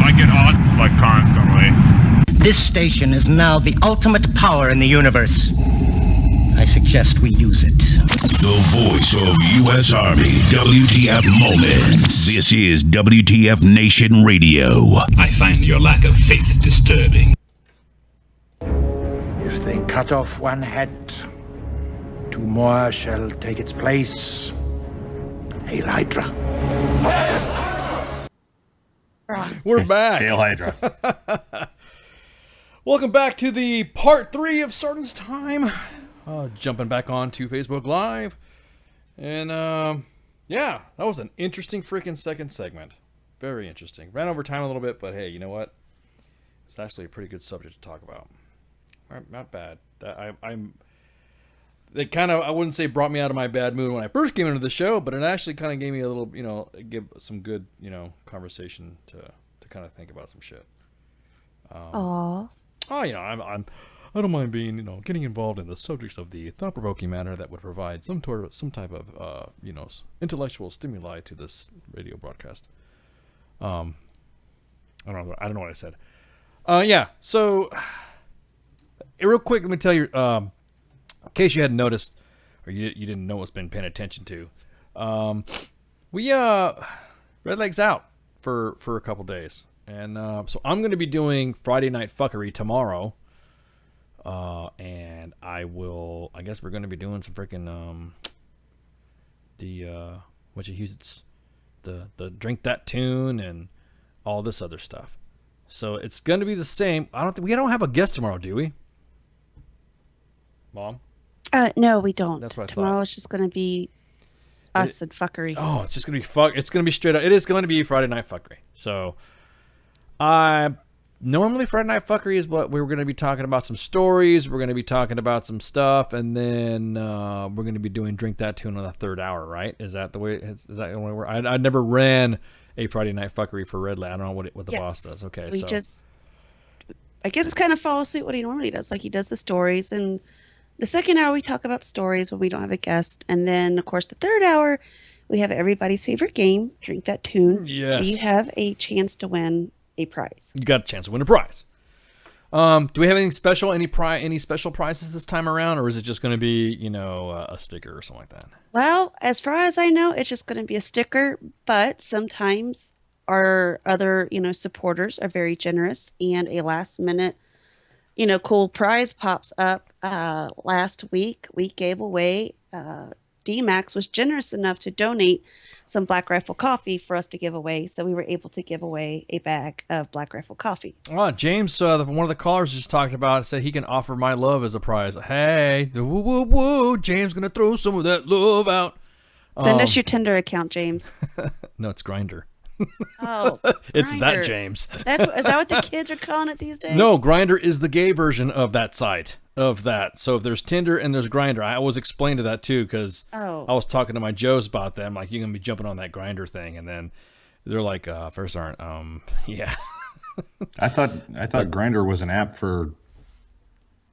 I get like constantly. This station is now the ultimate power in the universe. I suggest we use it. The voice of U.S. Army, WTF Moments. This is WTF Nation Radio. I find your lack of faith disturbing. If they cut off one head, two more shall take its place. Hail Hydra. We're back. Hail Hydra. Welcome back to the part 3 of Sergeant's Time. Jumping back on to Facebook Live. And, yeah, that was an interesting freaking second segment. Very interesting. Ran over time a little bit, but hey, you know what? It's actually a pretty good subject to talk about. Not bad. They kind of, I wouldn't say brought me out of my bad mood when I first came into the show, but it actually kind of gave me a little, give some good, conversation to kind of think about some shit. Aww. Oh, I don't mind being, getting involved in the subjects of the thought-provoking manner that would provide some type of, intellectual stimuli to this radio broadcast. I don't know what I said. Yeah. So, real quick, let me tell you, in case you hadn't noticed, or you didn't know what's been paying attention to, we Red Leg's out for a couple days. And so I'm going to be doing Friday Night Fuckery tomorrow. And I guess we're going to be doing some freaking, the Drink That Tune and all this other stuff. So it's going to be the same. We don't have a guest tomorrow, do we? Mom? No, we don't. That's what I Tomorrow thought. it's just going to be us and fuckery. Oh, it's just going to be It's going to be straight up. It is going to be Friday Night Fuckery. So, normally Friday Night Fuckery is what we're going to be talking about, some stories. We're going to be talking about some stuff, and then we're going to be doing Drink That Tune on the third hour, right? Is that the way? Is that the way I never ran a Friday Night Fuckery for Red Leg. I don't know what the boss does. Okay, We so just, I guess it's kind of follow suit what he normally does. Like he does the stories, and the second hour we talk about stories when we don't have a guest, and then of course the third hour we have everybody's favorite game, Drink That Tune. Yes. You have a chance to win a prize. you got a chance to win a prize. Do we have anything special? Any special prizes this time around, or is it just going to be a sticker or something like that? Well, as far as I know, it's just going to be a sticker, but sometimes our other, supporters are very generous, and a last minute, cool prize pops up. Last week, we gave away, D-Max was generous enough to donate some Black Rifle coffee for us to give away, so we were able to give away a bag of Black Rifle coffee. Oh, James, one of the callers just talked about, said he can offer my love as a prize. Hey, woo woo woo, James gonna throw some of that love out. Send us your Tinder account, James. No, it's Grindr. Oh, It's that Grindr. James. Is that what the kids are calling it these days? No, Grindr is the gay version of that site. Of that. So if there's Tinder and there's Grindr, I always explain to that too, because Oh. I was talking to my Joes about them, like, you're gonna be jumping on that Grindr thing, and then they're like, first aren't, yeah. I thought Grindr was an app for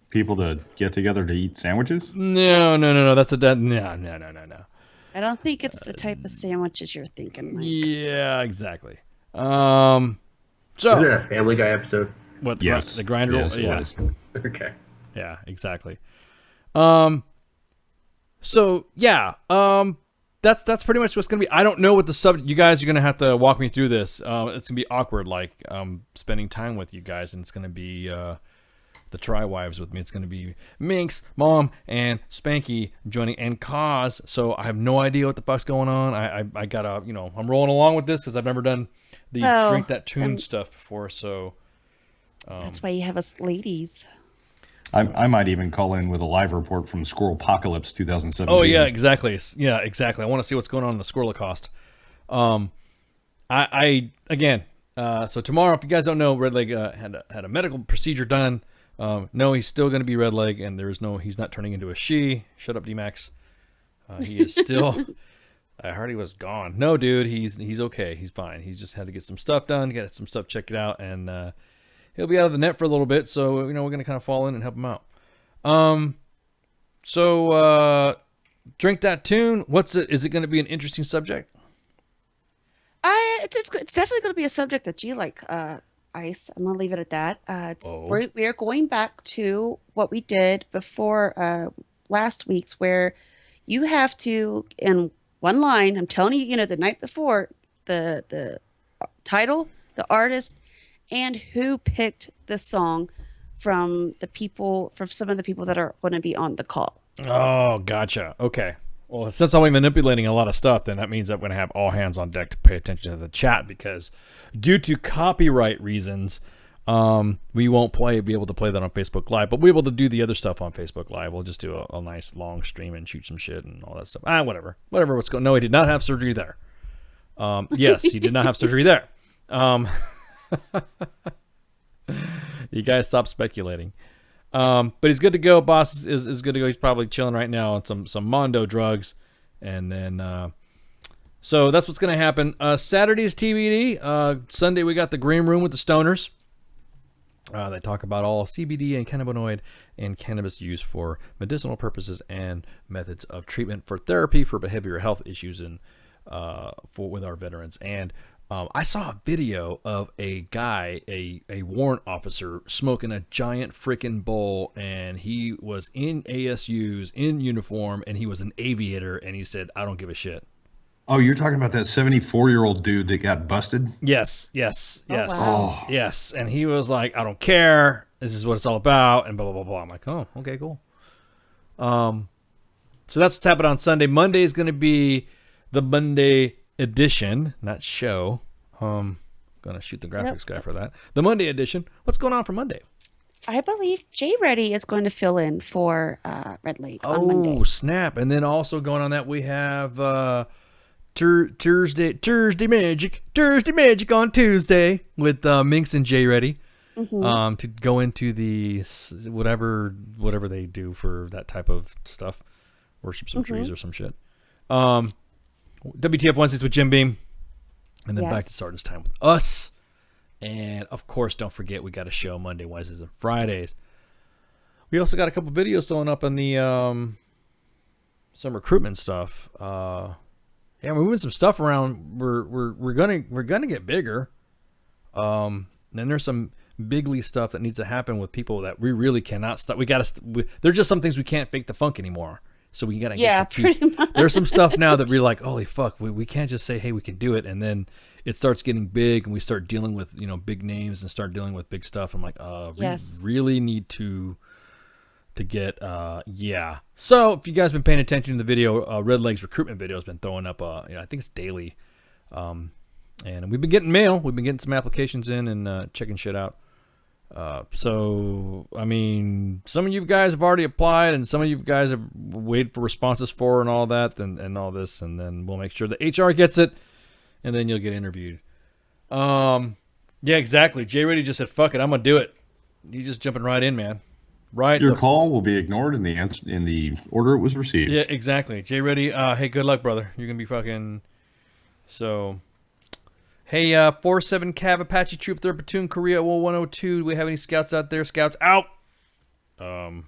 people to get together to eat sandwiches. No. That's no. I don't think it's the type of sandwiches you're thinking, Mike. Yeah, exactly. So Isn't that a Family Guy episode? What? Yes. The Grindr. Yes, it yeah. was. Okay. Yeah, exactly. So yeah, that's pretty much what's gonna be. I don't know what the subject. You guys are gonna have to walk me through this. It's gonna be awkward, like spending time with you guys, and it's gonna be the Tri-Wives with me. It's gonna be Minx, Mom, and Spanky joining, and Cause. So I have no idea what the fuck's going on. I gotta, I'm rolling along with this because I've never done the Drink That Tune stuff before. So that's why you have us ladies. I might even call in with a live report from Squirrel Apocalypse 2017. Oh yeah, exactly. Yeah, exactly. I want to see what's going on in the Squirrelicost. I again. So tomorrow, if you guys don't know, Red Leg had a medical procedure done. No, he's still going to be Red Leg, and he's not turning into a she. Shut up, D-Max. He is still. I heard he was gone. No, dude, he's okay. He's fine. He's just had to get some stuff done, get some stuff checked out, and he'll be out of the net for a little bit. So we're going to kind of fall in and help him out. So drink that tune. What's it? Is it going to be an interesting subject? It's definitely going to be a subject that you like, Ice. I'm going to leave it at that. We are going back to what we did before last week's, where you have to, in one line, I'm telling you, the night before, the title, the artist, and who picked the song from some of the people that are going to be on the call. Oh, gotcha. Okay. Well, since I'll be manipulating a lot of stuff, then that means that I'm going to have all hands on deck to pay attention to the chat, because due to copyright reasons, we won't be able to play that on Facebook Live, but we'll be able to do the other stuff on Facebook Live. We'll just do a nice long stream and shoot some shit and all that stuff. Whatever. What's going on. No, he did not have surgery there. Yes, he did not have surgery there. You guys stop speculating. But he's good to go. Boss is good to go. He's probably chilling right now on some Mondo drugs. And then, so that's what's going to happen. Saturday's TBD. Sunday, we got the Green Room with the Stoners. They talk about all CBD and cannabinoid and cannabis use for medicinal purposes and methods of treatment for therapy for behavioral health issues and with our veterans. And I saw a video of a guy, a warrant officer, smoking a giant freaking bowl, and he was in ASUs, in uniform, and he was an aviator, and he said, "I don't give a shit." Oh, you're talking about that 74-year-old dude that got busted? Yes. Wow. Yes. And he was like, "I don't care. This is what it's all about," and blah, blah, blah, blah. I'm like, oh, okay, cool. So that's what's happening on Sunday. Monday is going to be the Monday edition, not show. Gonna shoot the graphics guy for that. The Monday edition. What's going on for Monday? I believe Jay Reddy is going to fill in for Red Lake on Monday. Oh, snap. And then also going on that, we have Thursday Magic on Tuesday with Minx and Jay Reddy. To go into the whatever they do for that type of stuff. Worship some trees or some shit. WTF Wednesdays with Jim Beam. And then back to Stardust Time with us. And, of course, don't forget, we got a show Monday, Wednesdays, and Fridays. We also got a couple videos throwing up on the some recruitment stuff. We're moving some stuff around. We're gonna get bigger. Then there's some bigly stuff that needs to happen with people that we really cannot stop. There's just some things we can't fake the funk anymore. So we gotta get pretty much. There's some stuff now that we're like, holy fuck, we can't just say, hey, we can do it, and then it starts getting big, and we start dealing with big names and start dealing with big stuff. I'm like, we really need to get So if you guys been paying attention to the video, Red Leg's recruitment video has been throwing up. I think it's daily, and we've been getting mail. We've been getting some applications in and checking shit out. So, I mean, some of you guys have already applied, and some of you guys have waited for responses for and all that, and all this, and then we'll make sure the HR gets it, and then you'll get interviewed. Yeah, exactly. Jay Reddy just said, "Fuck it, I'm gonna do it." He's just jumping right in, man. Right. Your call will be ignored in the order it was received. Yeah, exactly. Jay Reddy, hey, good luck, brother. You're gonna be fucking. So. Hey, 4-7 Cav Apache Troop 3rd Platoon, Korea 102. Do we have any scouts out there? Scouts out! I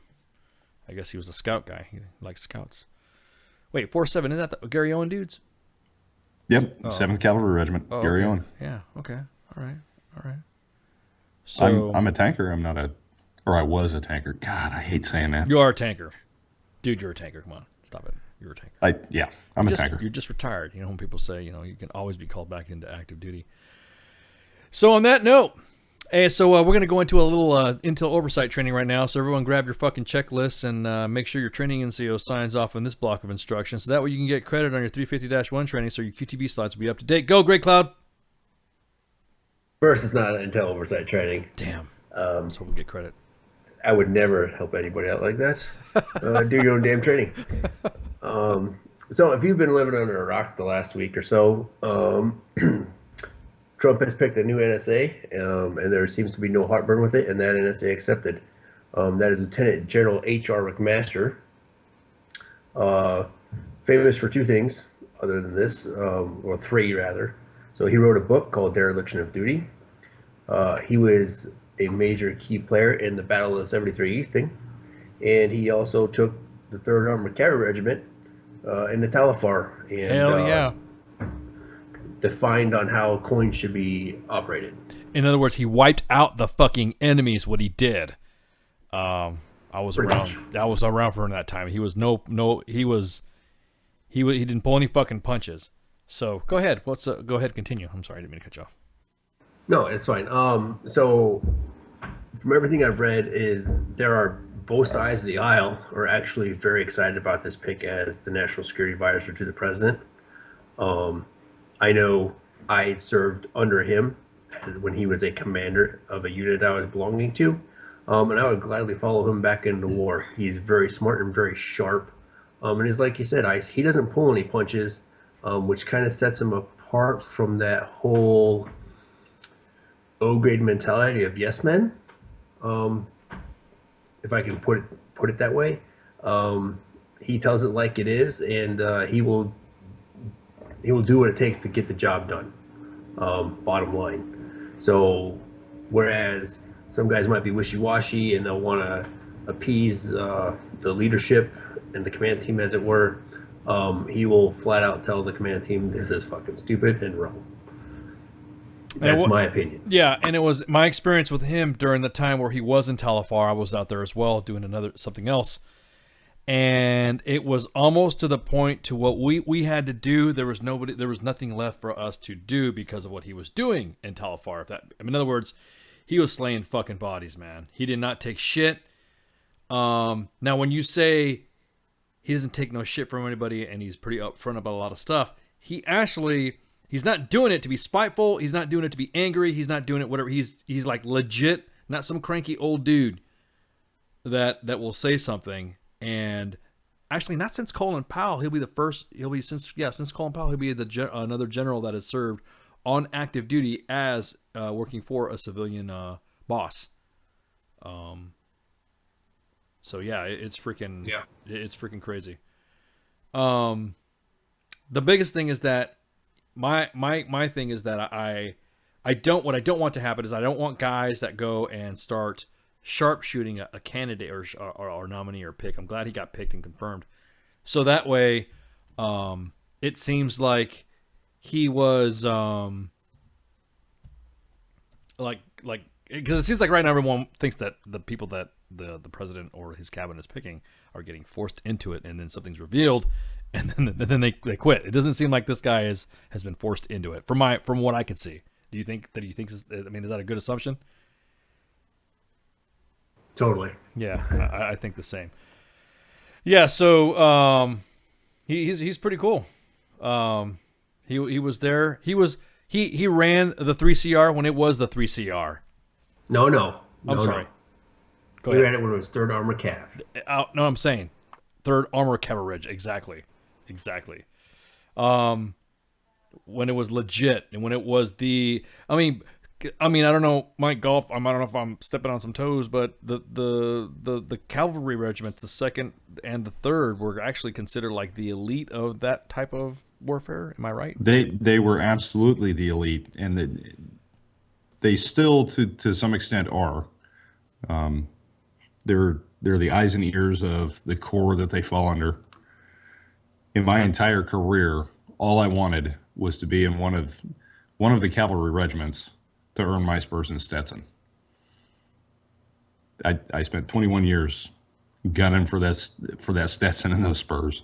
guess he was a scout guy. He likes scouts. Wait, 4-7, is that the Gary Owen dudes? Yep, 7th Cavalry Regiment, Gary Owen. Yeah, okay. All right. So I'm a tanker. I'm not or I was a tanker. God, I hate saying that. You are a tanker. Dude, you're a tanker. Come on, stop it. You're a tanker. I'm a tanker. You're just retired. When people say, you can always be called back into active duty. So on that note, so we're going to go into a little Intel oversight training right now. So everyone grab your fucking checklists and make sure your training NCO signs off on this block of instructions. So that way you can get credit on your 350-1 training so your QTB slides will be up to date. Go, Great Cloud! First, it's not an Intel oversight training. Damn. So we'll get credit. I would never help anybody out like that. Do your own damn training. So if you've been living under a rock the last week or so, Trump has picked a new NSA, and there seems to be no heartburn with it, and that NSA accepted. That is Lieutenant General H.R. McMaster, famous for two things other than this, or three rather. So he wrote a book called Dereliction of Duty. He was a major key player in the Battle of the 73 Easting. and he also took the 3rd Armored Cavalry Regiment in the Talafar and Hell yeah. defined on how coins should be operated. In other words, he wiped out the fucking enemies. What he did. I was Pretty around. much. I was around for that time. He was he didn't pull any fucking punches. So go ahead. Go ahead. Continue. I'm sorry, I didn't mean to cut you off. No, it's fine. So from everything I've read, is there are both sides of the aisle are actually very excited about this pick as the national security advisor to the president. I know I served under him when he was a commander of a unit I was belonging to, and I would gladly follow him back into war. He's very smart and very sharp, and it's like you said, he doesn't pull any punches, which kind of sets him apart from that whole O-grade mentality of yes men, if I can put it that way. He tells it like it is, and he will do what it takes to get the job done. Bottom line. So, whereas some guys might be wishy-washy and they'll want to appease the leadership and the command team, as it were, he will flat out tell the command team this is fucking stupid and wrong. That's my opinion. Yeah, and it was my experience with him during the time where he was in Talafar. I was out there as well doing something else. And it was almost to the point to what we had to do. There was nothing left for us to do because of what he was doing in Talafar. In other words, he was slaying fucking bodies, man. He did not take shit. Now, when you say he doesn't take no shit from anybody and he's pretty upfront about a lot of stuff, he's not doing it to be spiteful. He's not doing it to be angry. He's not doing it whatever. He's like legit, not some cranky old dude that will say something. And actually, not since Colin Powell, since Colin Powell, he'll be another general that has served on active duty as working for a civilian boss. So yeah, it's freaking crazy. The biggest thing is that my thing is that I don't want to happen is I don't want guys that go and start sharpshooting a candidate or nominee or pick. I'm glad he got picked and confirmed. So that way, it seems like he was because it seems like right now everyone thinks that the people that the president or his cabinet is picking are getting forced into it, and then something's revealed, and then they quit. It doesn't seem like this guy has been forced into it from what I could see. Do you think that is that a good assumption? Totally. Yeah, I think the same. Yeah, so he's pretty cool. He was there. He ran the 3CR when it was the 3CR. No. I'm sorry. Go He ahead. ran it when it was 3rd Armored Cav. No, I'm saying 3rd Armored Cavalry. Exactly. When it was legit and when it was I mean, I don't know, Mike Golf. I don't know if I'm stepping on some toes, but the cavalry regiments, the 2nd and the 3rd, were actually considered like the elite of that type of warfare. Am I right? They were absolutely the elite, and they still to some extent are. They're the eyes and ears of the corps that they fall under. In my entire career, all I wanted was to be in one of the cavalry regiments to earn my spurs and Stetson. I spent 21 years gunning for that Stetson and those spurs.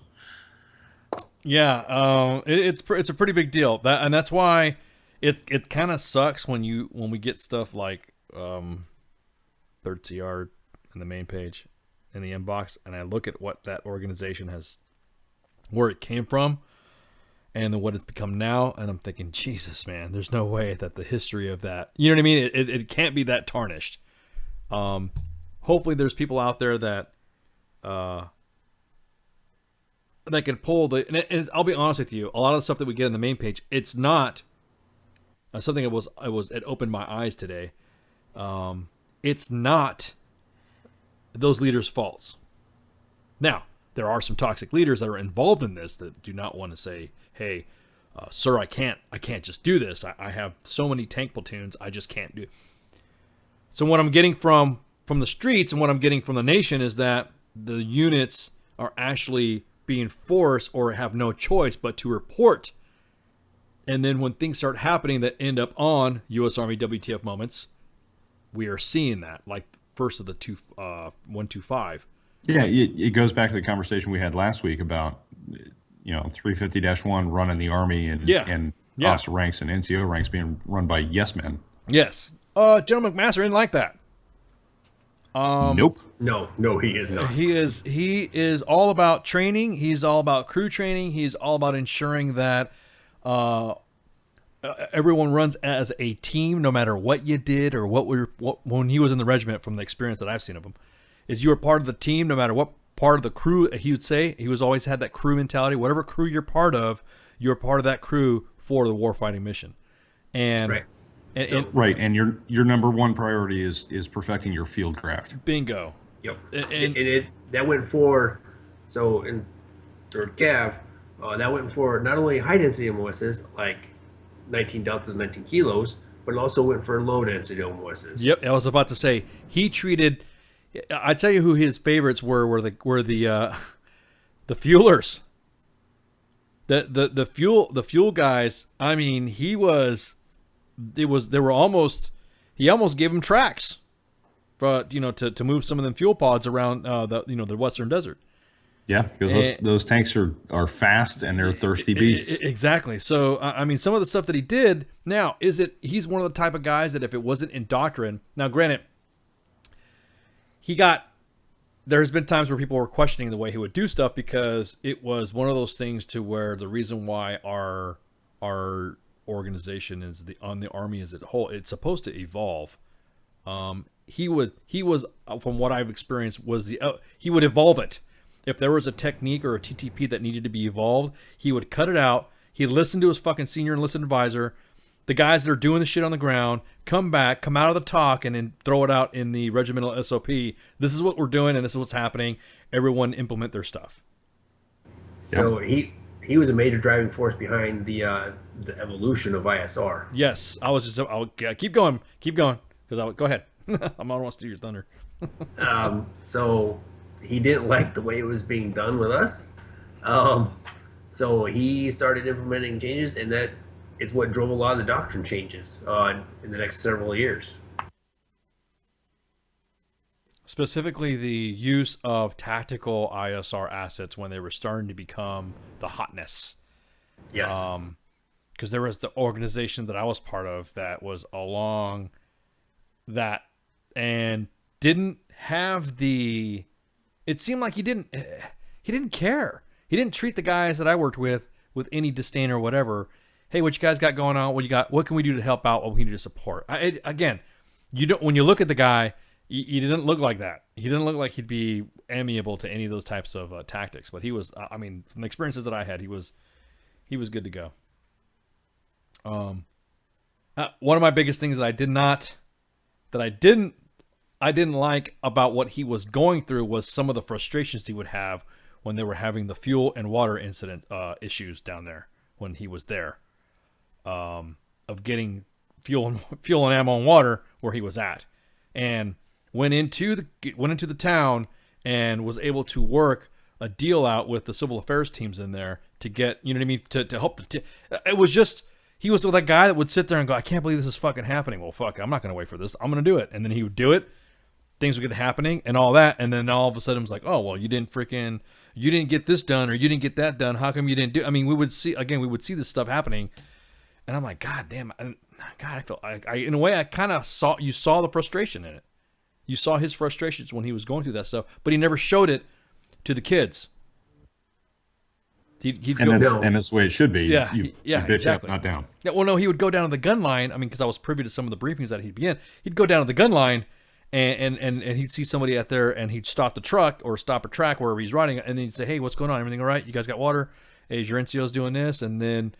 Yeah, it's a pretty big deal. That's why it kind of sucks when we get stuff like 3rd CR in the main page in the inbox, and I look at what that organization where it came from, and then what it's become now, and I'm thinking, Jesus, man, there's no way that the history of that, you know what I mean? It can't be that tarnished. Hopefully there's people out there that can pull and I'll be honest with you, a lot of the stuff that we get in the main page, it's not something it opened my eyes today. It's not those leaders' faults. Now, there are some toxic leaders that are involved in this that do not want to say, hey, sir, I can't just do this. I have so many tank platoons, I just can't do it. So what I'm getting from the streets and what I'm getting from the nation is that the units are actually being forced or have no choice but to report. And then when things start happening that end up on U.S. Army WTF moments, we are seeing that, like first of the 125. Yeah, it goes back to the conversation we had last week about 350-1 running the Army and officer ranks and NCO ranks being run by yes men. Yes. General McMaster didn't like that. Nope. No, he is not. He is all about training. He's all about crew training. He's all about ensuring that everyone runs as a team, no matter what you did or when he was in the regiment. From the experience that I've seen of him, is you were part of the team, no matter what part of the crew. He would say he was always had that crew mentality. Whatever crew you're part of that crew for the warfighting mission. And right. And your number one priority is perfecting your field craft. Bingo. Yep. And that went for, so in third cav, that went for not only high density MOSs like 19 deltas, 19 kilos, but it also went for low density MOSs. Yep. I was about to say he treated. I tell you who his favorites were the fuelers. The fuel guys. I mean, he almost gave him tracks, but to move some of them fuel pods around the western desert. Yeah, because those tanks are fast and they're thirsty beasts. Exactly. So I mean, some of the stuff that he did. Now, he's one of the type of guys that if it wasn't in doctrine. Now, granted, there's been times where people were questioning the way he would do stuff because it was one of those things to where the reason why our organization is on the Army as a whole, it's supposed to evolve. He was from what I've experienced he would evolve it. If there was a technique or a TTP that needed to be evolved, he would cut it out. He'd listen to his fucking senior enlisted advisor, the guys that are doing the shit on the ground, come out of the talk and then throw it out in the regimental SOP. This is what we're doing and this is what's happening. Everyone implement their stuff. So he was a major driving force behind the evolution of ISR. Yes, I'll keep going, because go ahead. I don't want to steal your thunder. So he didn't like the way it was being done with us. So he started implementing changes, and that is what drove a lot of the doctrine changes in the next several years. Specifically, the use of tactical ISR assets when they were starting to become the hotness. Yes. Because there was the organization that I was part of that was along that and didn't have the. It seemed like he didn't care. He didn't treat the guys that I worked with any disdain or whatever. Hey, what you guys got going on? What you got? What can we do to help out? What we need to support? Again, you don't. When you look at the guy, he didn't look like that. He didn't look like he'd be amiable to any of those types of tactics. But he was. I mean, from the experiences that I had, he was good to go. One of my biggest things that I didn't like about what he was going through was some of the frustrations he would have when they were having the fuel and water incident issues down there when he was there. Of getting fuel and ammo and water where he was at, and went into the town and was able to work a deal out with the civil affairs teams in there to get, you know what I mean, to help it was just, he was that guy that would sit there and go, I can't believe this is fucking happening. Well, fuck, I'm not going to wait for this. I'm going to do it. And then he would do it. Things would get happening and all that. And then all of a sudden it was like, oh, well, you didn't get this done or you didn't get that done. How come you didn't do? I mean, we would see this stuff happening. And I'm like, God damn, I felt in a way, I kind of saw the frustration in it. You saw his frustrations when he was going through that stuff, but he never showed it to the kids. That's the way it should be. Yeah, you bitch exactly. up, not down. Yeah, well, no, he would go down to the gun line. I mean, because I was privy to some of the briefings that he'd be in. He'd go down to the gun line, and he'd see somebody out there, and he'd stop the truck or stop a track wherever he's riding, and then he'd say, "Hey, what's going on? Everything all right? You guys got water? Hey, is your NCOs doing this?" And then,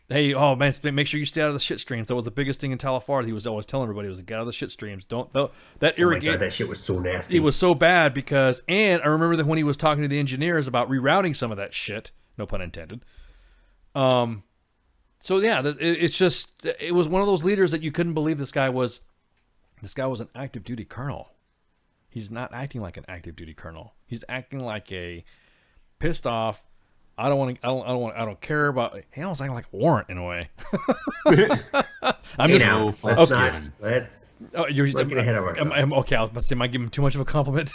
hey, oh man, make sure you stay out of the shit streams. That was the biggest thing in Talafard. He was always telling everybody, was get out of the shit streams. That irrigate. Oh my God, that shit was so nasty. It was so bad and I remember that when he was talking to the engineers about rerouting some of that shit, no pun intended. So yeah, it was one of those leaders that you couldn't believe this guy was an active duty colonel. He's not acting like an active duty colonel. He's acting like a pissed off. I don't care about. He almost acting like a warrant in a way. I'm Hey, just now, let's you're getting ahead of ourselves. Okay, I was about to say, am I giving him too much of a compliment?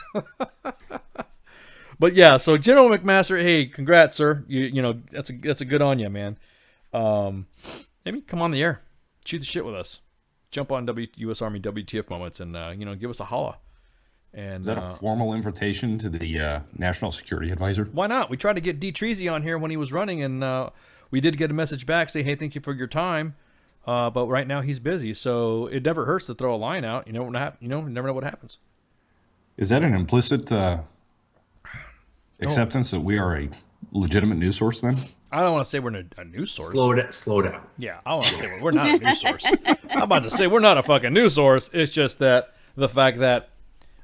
But yeah, so General McMaster, hey, congrats, sir. You know that's a good on you, man. Maybe come on the air, shoot the shit with us, jump on U.S. Army WTF moments, and give us a holla. And is that a formal invitation to the National Security Advisor? Why not? We tried to get D. Treasy on here when he was running, and we did get a message back say, hey, thank you for your time. But right now he's busy, so it never hurts to throw a line out. You never know what happens. Is that an implicit acceptance that we are a legitimate news source then? I don't want to say we're a news source. Slow down. Yeah, I want to say we're not a news source. I'm about to say we're not a fucking news source. It's just that the fact that,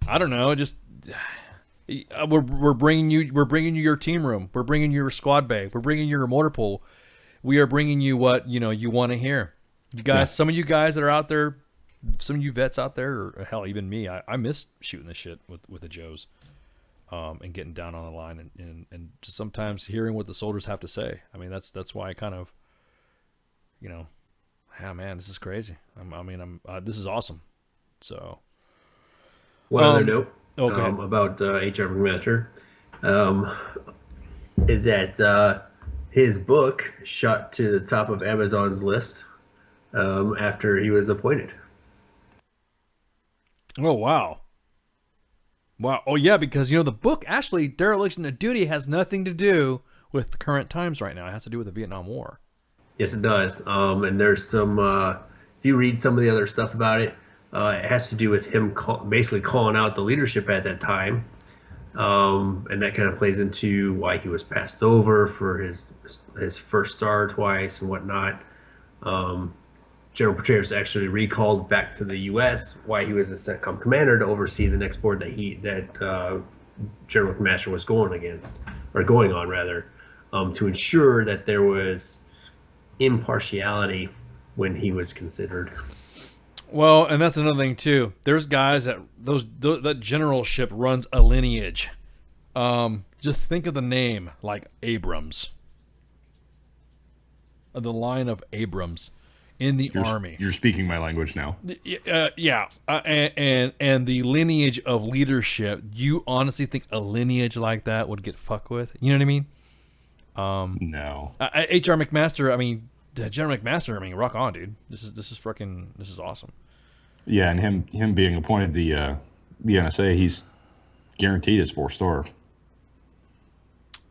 I don't know, just we're bringing you your team room. We're bringing you your squad bay. We're bringing you your motor pool. We are bringing you what you want to hear. You guys, Some of you guys that are out there, some of you vets out there, or hell, even me, I miss shooting this shit with the Joes, and getting down on the line and just sometimes hearing what the soldiers have to say. I mean, that's why I kind of, man, this is crazy. This is awesome. So. One other note about H.R. McMaster is that his book shot to the top of Amazon's list after he was appointed. Oh, wow. Wow. Oh, yeah, because, the book, actually, Dereliction of Duty has nothing to do with the current times right now. It has to do with the Vietnam War. Yes, it does. And there's some, if you read some of the other stuff about it, it has to do with him basically calling out the leadership at that time. And that kind of plays into why he was passed over for his first star twice and whatnot. General Petraeus actually recalled back to the U.S. why he was a CENTCOM commander to oversee the next board that General McMaster was going on, to ensure that there was impartiality when he was considered. Well, and that's another thing too. There's guys that generalship runs a lineage. Just think of the name, like Abrams. The line of Abrams in the Army. You're speaking my language now. Yeah. And the lineage of leadership. You honestly think a lineage like that would get fucked with? You know what I mean? No. H.R. McMaster. General McMaster. Rock on, dude. This is awesome. Yeah, and him being appointed the NSA, he's guaranteed his 4-star.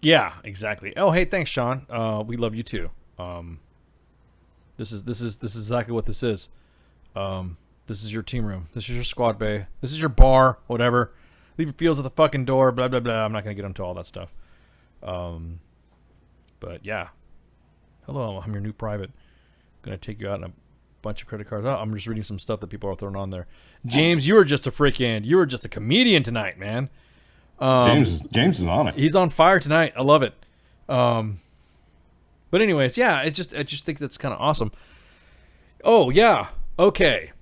Yeah, exactly. Oh, hey, thanks, Sean. We love you too. This is exactly what this is. This is your team room. This is your squad bay. This is your bar. Whatever. Leave your fields at the fucking door. Blah blah blah. I'm not gonna get into all that stuff. But yeah. Hello, I'm your new private. Gonna take you out in a bunch of credit cards. Oh, I'm just reading some stuff that people are throwing on there. James, you were just a comedian tonight, man. James is on it. He's on fire tonight. I love it. But anyways, yeah, I just think that's kind of awesome. Oh yeah, okay.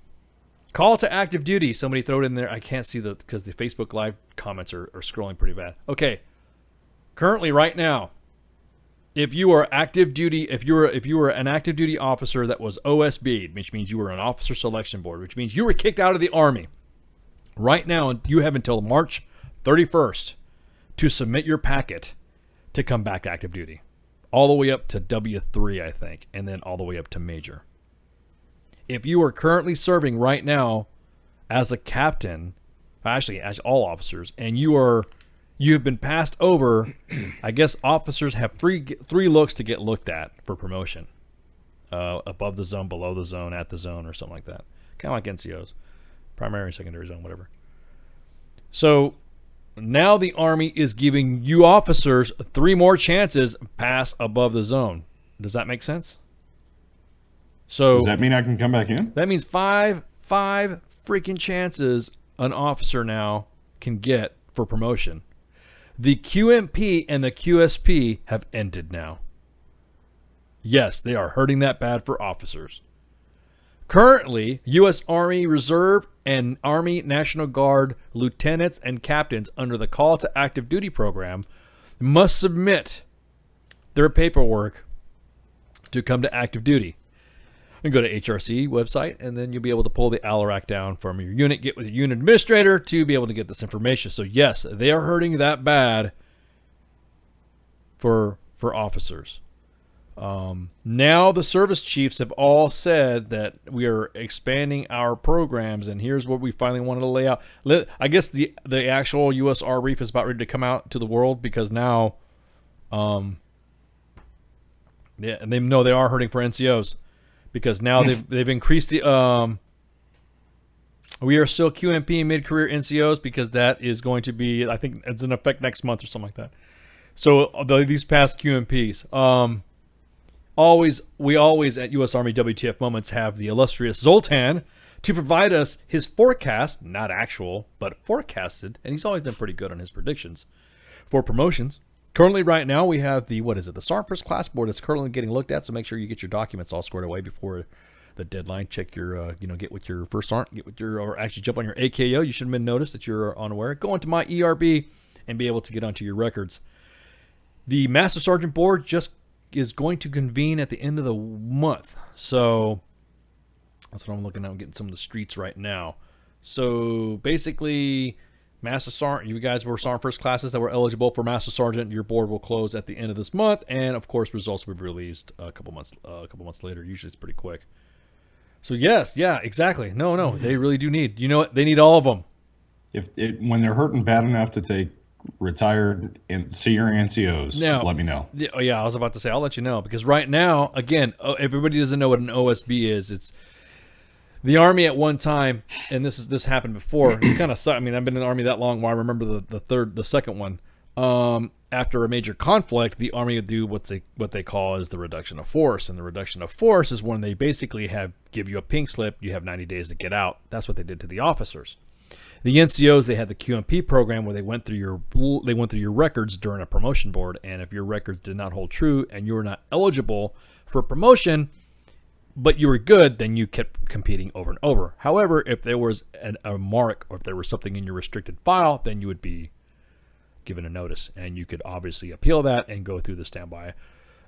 Call to active duty. Somebody throw it in there. I can't see because the Facebook Live comments are scrolling pretty bad. Okay. Currently, right now, if you are active duty, if you were an active duty officer that was OSB, which means you were an officer selection board, which means you were kicked out of the Army. Right now, you have until March 31st to submit your packet to come back active duty. All the way up to W3, I think, and then all the way up to Major. If you are currently serving right now as a captain, actually as all officers, and you've been passed over, I guess officers have three looks to get looked at for promotion. Above the zone, below the zone, at the zone, or something like that. Kind of like NCOs. Primary, secondary zone, whatever. So now the Army is giving you officers 3 more chances pass above the zone. Does that make sense? So does that mean I can come back in? That means five freaking chances an officer now can get for promotion. The QMP and the QSP have ended now. Yes, they are hurting that bad for officers. Currently, U.S. Army Reserve and Army National Guard lieutenants and captains under the Call to Active Duty program must submit their paperwork to come to active duty. And go to HRC website, and then you'll be able to pull the ALARAC down from your unit, get with your unit administrator to be able to get this information. So yes, they are hurting that bad for officers. Now the service chiefs have all said that we are expanding our programs, and here's what we finally wanted to lay out. I guess the actual USR Reef is about ready to come out to the world, because now, yeah, and they know they are hurting for NCOs, because now they've increased the we are still QMP mid-career NCOs, because that is going to be, I think it's in effect next month or something like that. So these past QMPs, we always at U.S. Army WTF Moments have the illustrious Zoltan to provide us his forecast, not actual, but forecasted, and he's always been pretty good on his predictions for promotions. Currently, right now, we have the Sergeant First Class Board that's currently getting looked at, so make sure you get your documents all squared away before the deadline. Check your, get with your First Sergeant, or actually jump on your AKO. You should have been noticed that you're unaware. Go into my ERB and be able to get onto your records. The Master Sergeant Board just is going to convene at the end of the month. So that's what I'm looking at. I'm getting some of the streets right now. So basically, Master Sergeant, you guys were Sergeant First Classes that were eligible for Master Sergeant. Your board will close at the end of this month, and of course, results will be released a couple months later. Usually, it's pretty quick. So yes, yeah, exactly. No, they really do need. You know what? They need all of them. When they're hurting bad enough to take retired and senior NCOs, now, let me know. Yeah, I was about to say, I'll let you know, because right now, again, everybody doesn't know what an OSB is. It's the Army at one time, and this happened before. It's kind of, I mean, I've been in the Army that long, where I remember the second one. After a major conflict, the Army would do what they call is the reduction of force, and the reduction of force is when they basically give you a pink slip. You have 90 days to get out. That's what they did to the officers. The NCOs, they had the QMP program where they went through your records during a promotion board, and if your records did not hold true and you were not eligible for promotion, but you were good, then you kept competing over and over. However, if there was a mark, or if there was something in your restricted file, then you would be given a notice, and you could obviously appeal that and go through the standby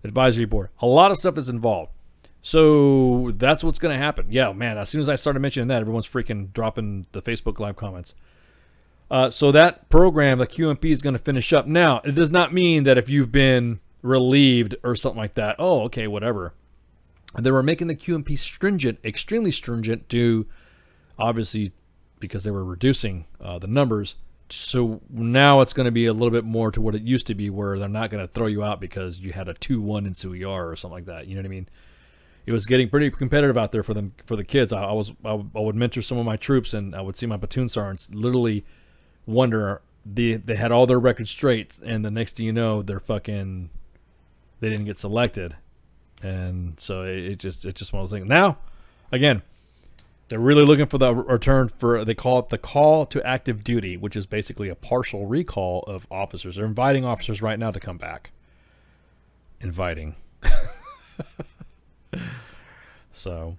advisory board. A lot of stuff is involved. So that's what's going to happen. Yeah, man, as soon as I started mentioning that, everyone's freaking dropping the Facebook Live comments. So that program, the QMP, is going to finish up. Now, it does not mean that if you've been relieved or something like that, oh, okay, whatever. They were making the QMP stringent, extremely stringent, to obviously because they were reducing the numbers. So now it's going to be a little bit more to what it used to be, where they're not going to throw you out because you had a 2-1 in SUER or something like that. You know what I mean? It was getting pretty competitive out there for the kids. I would mentor some of my troops, and I would see my platoon sergeants literally wonder, they had all their records straight, and the next thing you know, they didn't get selected. And so it's just one of those things. Now, again, they're really looking for the return for, they call it the call to active duty, which is basically a partial recall of officers. They're inviting officers right now to come back. Inviting. So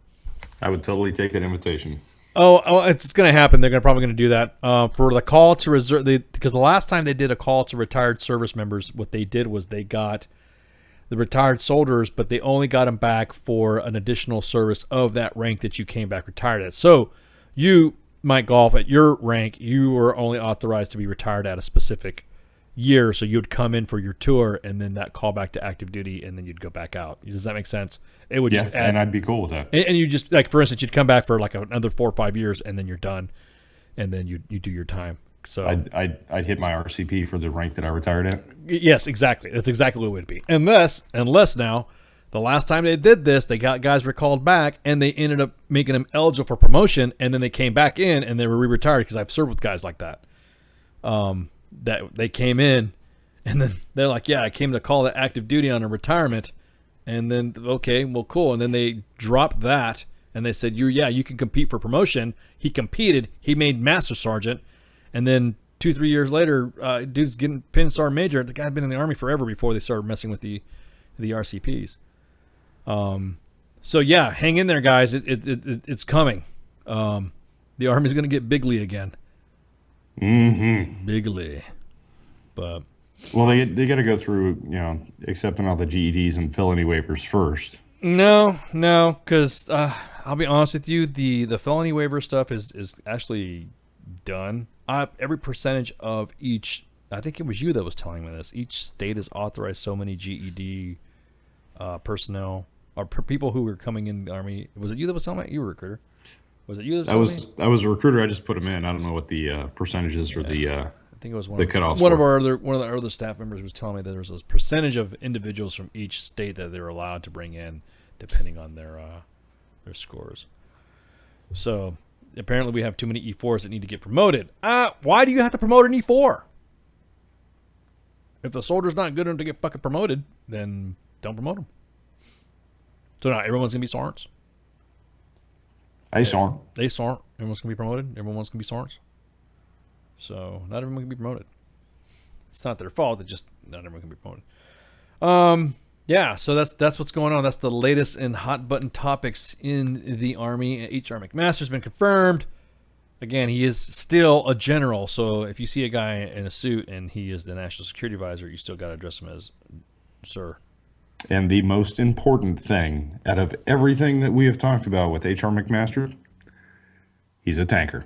I would totally take that invitation. Oh, it's going to happen. They're probably going to do that for the call to reserve. Because the last time they did a call to retired service members, what they did was they got the retired soldiers, but they only got them back for an additional service of that rank that you came back retired at. So you, Mike Golf, at your rank, you were only authorized to be retired at a specific year. So you'd come in for your tour, and then that call back to active duty, and then you'd go back out. Does that make sense? It would just add, and I'd be cool with that. And you just, like, for instance, you'd come back for like another 4 or 5 years, and then you're done, and then you do your time. So I'd hit my RCP for the rank that I retired at. Yes, exactly. That's exactly what it would be. Unless now, the last time they did this, they got guys recalled back, and they ended up making them eligible for promotion, and then they came back in and they were re-retired, because I've served with guys like that. That they came in, and then they're like, yeah, I came to call it active duty on a retirement, and then, okay, well, cool. And then they dropped that, and they said, you can compete for promotion. He competed. He made Master Sergeant. And then 2-3 years later, dude's getting pinned Sergeant Major. The guy had been in the Army forever before they started messing with the RCPs. So yeah, hang in there, guys. It's coming. The Army's gonna get bigly again. Mm-hmm. Bigly. But well, they got to go through, accepting all the GEDs and felony waivers first. No, because I'll be honest with you, the felony waiver stuff is actually done. Every percentage of each, I think it was you that was telling me this. Each state has authorized so many GED personnel or people who were coming in the Army. Was it you that was telling me? You were a recruiter. Was it you that was telling me? I was a recruiter. I just put them in. I don't know what the percentages for the. I think it was the cutoffs. One of the other staff members was telling me that there was a percentage of individuals from each state that they were allowed to bring in, depending on their scores. So apparently we have too many E4s that need to get promoted. Why do you have to promote an E4? If the soldier's not good enough to get fucking promoted, then don't promote him. So now everyone's gonna be sergeants. Hey, sergeant. They sergeant. Everyone's gonna be promoted. Everyone's gonna be sergeants. So not everyone can be promoted. It's not their fault. It's just not everyone can be promoted. Yeah, so that's what's going on. That's the latest and hot button topics in the Army. H.R. McMaster's been confirmed. Again, he is still a general. So if you see a guy in a suit and he is the National Security Advisor, you still got to address him as sir. And the most important thing out of everything that we have talked about with H.R. McMaster, he's a tanker.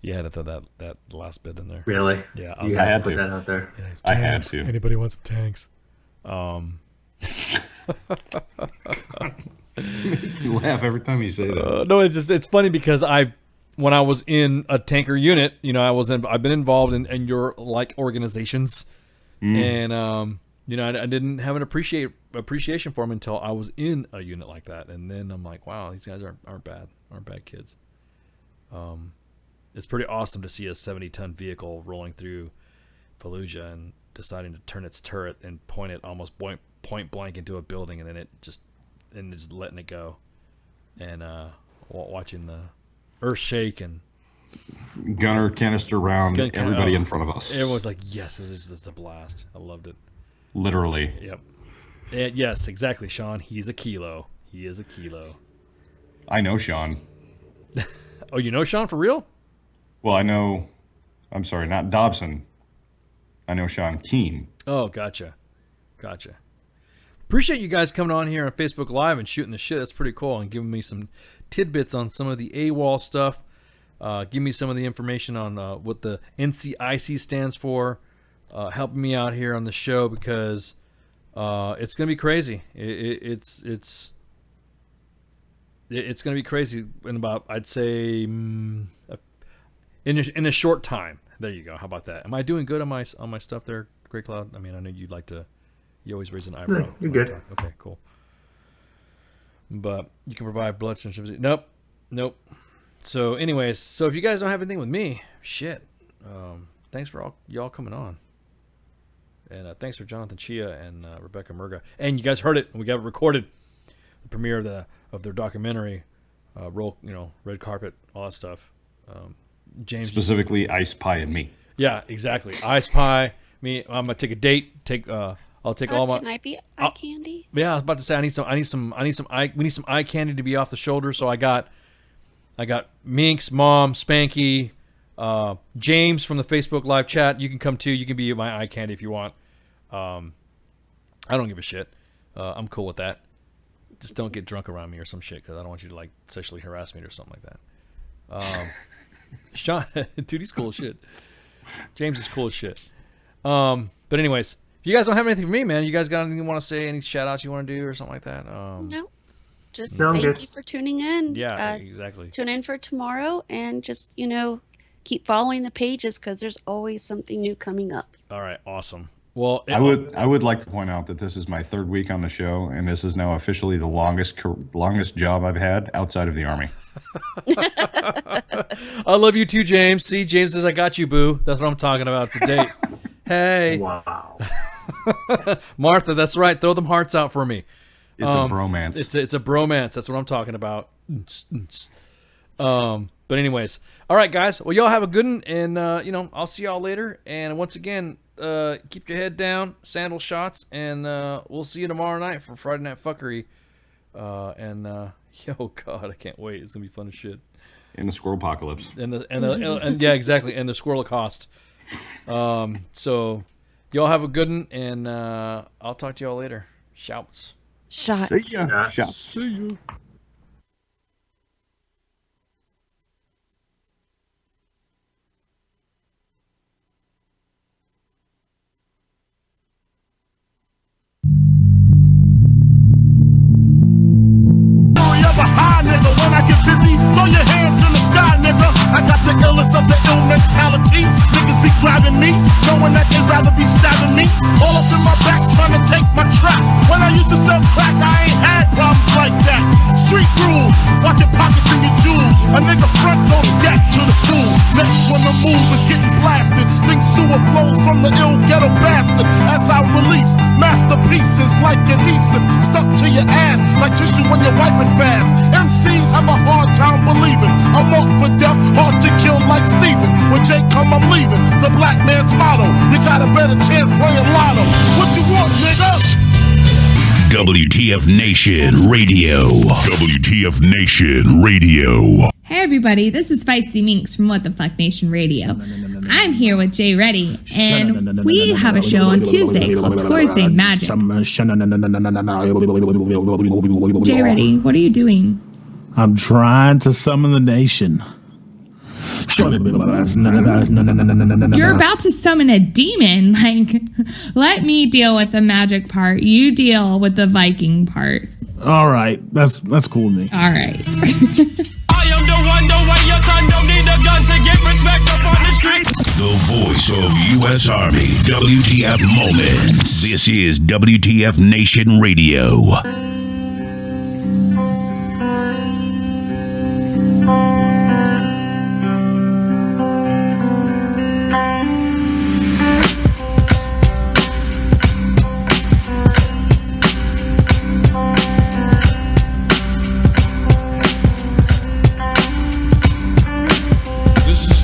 You had to throw that last bit in there. Really? Yeah, I had to put that out there. Yeah, I had to. Anybody want some tanks? You laugh every time you say that. No, it's funny because when I was in a tanker unit, I've been involved in your like organizations, and I didn't have an appreciation for them until I was in a unit like that, and then I'm like, wow, these guys aren't bad kids. It's pretty awesome to see a 70-ton vehicle rolling through Fallujah and deciding to turn its turret and point it almost point blank into a building, and then just letting it go, and watching the earth shake and gunner canister round everybody in front of us. Everyone's like, yes, it was just a blast. I loved it. Literally. Yep. And yes, exactly, Sean. He's a kilo. He is a kilo. I know Sean. Oh, you know Sean for real? Well, I'm sorry, not Dobson. I know Sean Keene. Oh, gotcha. Appreciate you guys coming on here on Facebook Live and shooting the shit. That's pretty cool, and giving me some tidbits on some of the AWOL stuff. Give me some of the information on what the NCIC stands for. Helping me out here on the show because it's gonna be crazy. It's gonna be crazy in about, I'd say, in a short time. There you go. How about that? Am I doing good on my stuff there, Grey Cloud? I mean, I know you'd like to. You always raise an eyebrow. No, you're good. Okay, cool. But you can provide blood transfusion. Nope. So, anyways, if you guys don't have anything with me, shit. Thanks for y'all coming on, and thanks for Jonathan Chia and Rebecca Murga. And you guys heard it. We got it recorded. The premiere of their documentary, red carpet, all that stuff. James, specifically Ice Pie and me. Yeah, exactly. Ice Pie, me. I'm gonna take a date. I'll take all my. Can I be eye candy? Yeah, I was about to say we need some eye candy to be off the shoulder. So I got Minx, Mom, Spanky, James from the Facebook live chat. You can come too. You can be my eye candy if you want. I don't give a shit. I'm cool with that. Just don't get drunk around me or some shit, because I don't want you to like sexually harass me or something like that. Sean, dude, he's cool as shit. James is cool as shit. But anyways, if you guys don't have anything for me, man, you guys got anything you want to say? Any shout outs you want to do or something like that? No. Just No, I'm thank good. you for tuning in. Yeah, exactly. Tune in for tomorrow and just, keep following the pages because there's always something new coming up. All right, awesome. Well, I would like to point out that this is my third week on the show, and this is now officially the longest job I've had outside of the Army. I love you too, James. See, James says, I got you, boo. That's what I'm talking about today. Hey. Wow. Martha, that's right. Throw them hearts out for me. It's a bromance. It's a bromance. That's what I'm talking about. But anyways, all right, guys. Well, y'all have a good one, and I'll see y'all later. And once again, keep your head down, sandal shots, and we'll see you tomorrow night for Friday Night Fuckery. Yo, God, I can't wait. It's gonna be fun as shit. And the squirrel apocalypse. And yeah, exactly. And the squirrel cost. So y'all have a good one, and I'll talk to y'all later. Shouts. Shots. See ya. Shots. See you. When I get busy, throw your hands in the sky, nigga. I got the illness of the ill mentality. Niggas be grabbing me, knowing that they'd rather be stabbing me. All up in my back, trying to take my trap. When I used to sell crack, I ain't had problems like that. Street rules, watch your pockets and your jewels. A nigga front goes deck to the fool. Next when the move is getting blasted, stink sewer flows from the ill ghetto bastard. As I release masterpieces like adhesive, stuck to your ass like tissue when you're wiping fast. MCs have a hard time believing I'm up for death, hard to kill like Steven. When Jake come, I'm leaving. The black man's motto, you got a better chance playing lotto. What you want, nigga? WTF Nation Radio. WTF Nation Radio. Hey everybody, this is Feisty Minx from What the Fuck Nation Radio. I'm here with Jay Reddy, and we have a show on Tuesday called Thursday Magic. Jay Reddy, what are you doing? I'm trying to summon the nation. You're about to summon a demon. Like, let me deal with the magic part. You deal with the Viking part. All right, that's cool with me. All right. I am the one, the way your son don't need a gun to get respect up on the streets. The voice of U.S. Army. WTF Moments. This is WTF Nation Radio.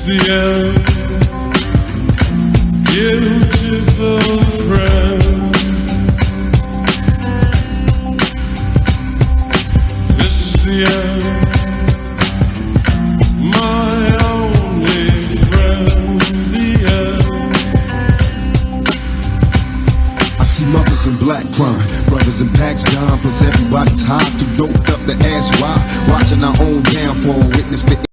The end, beautiful friend. This is the end, my only friend. The end. I see mothers in black crime, brothers in packs down, plus everybody's high, too doped up to ask why. Watching our own downfall, witness the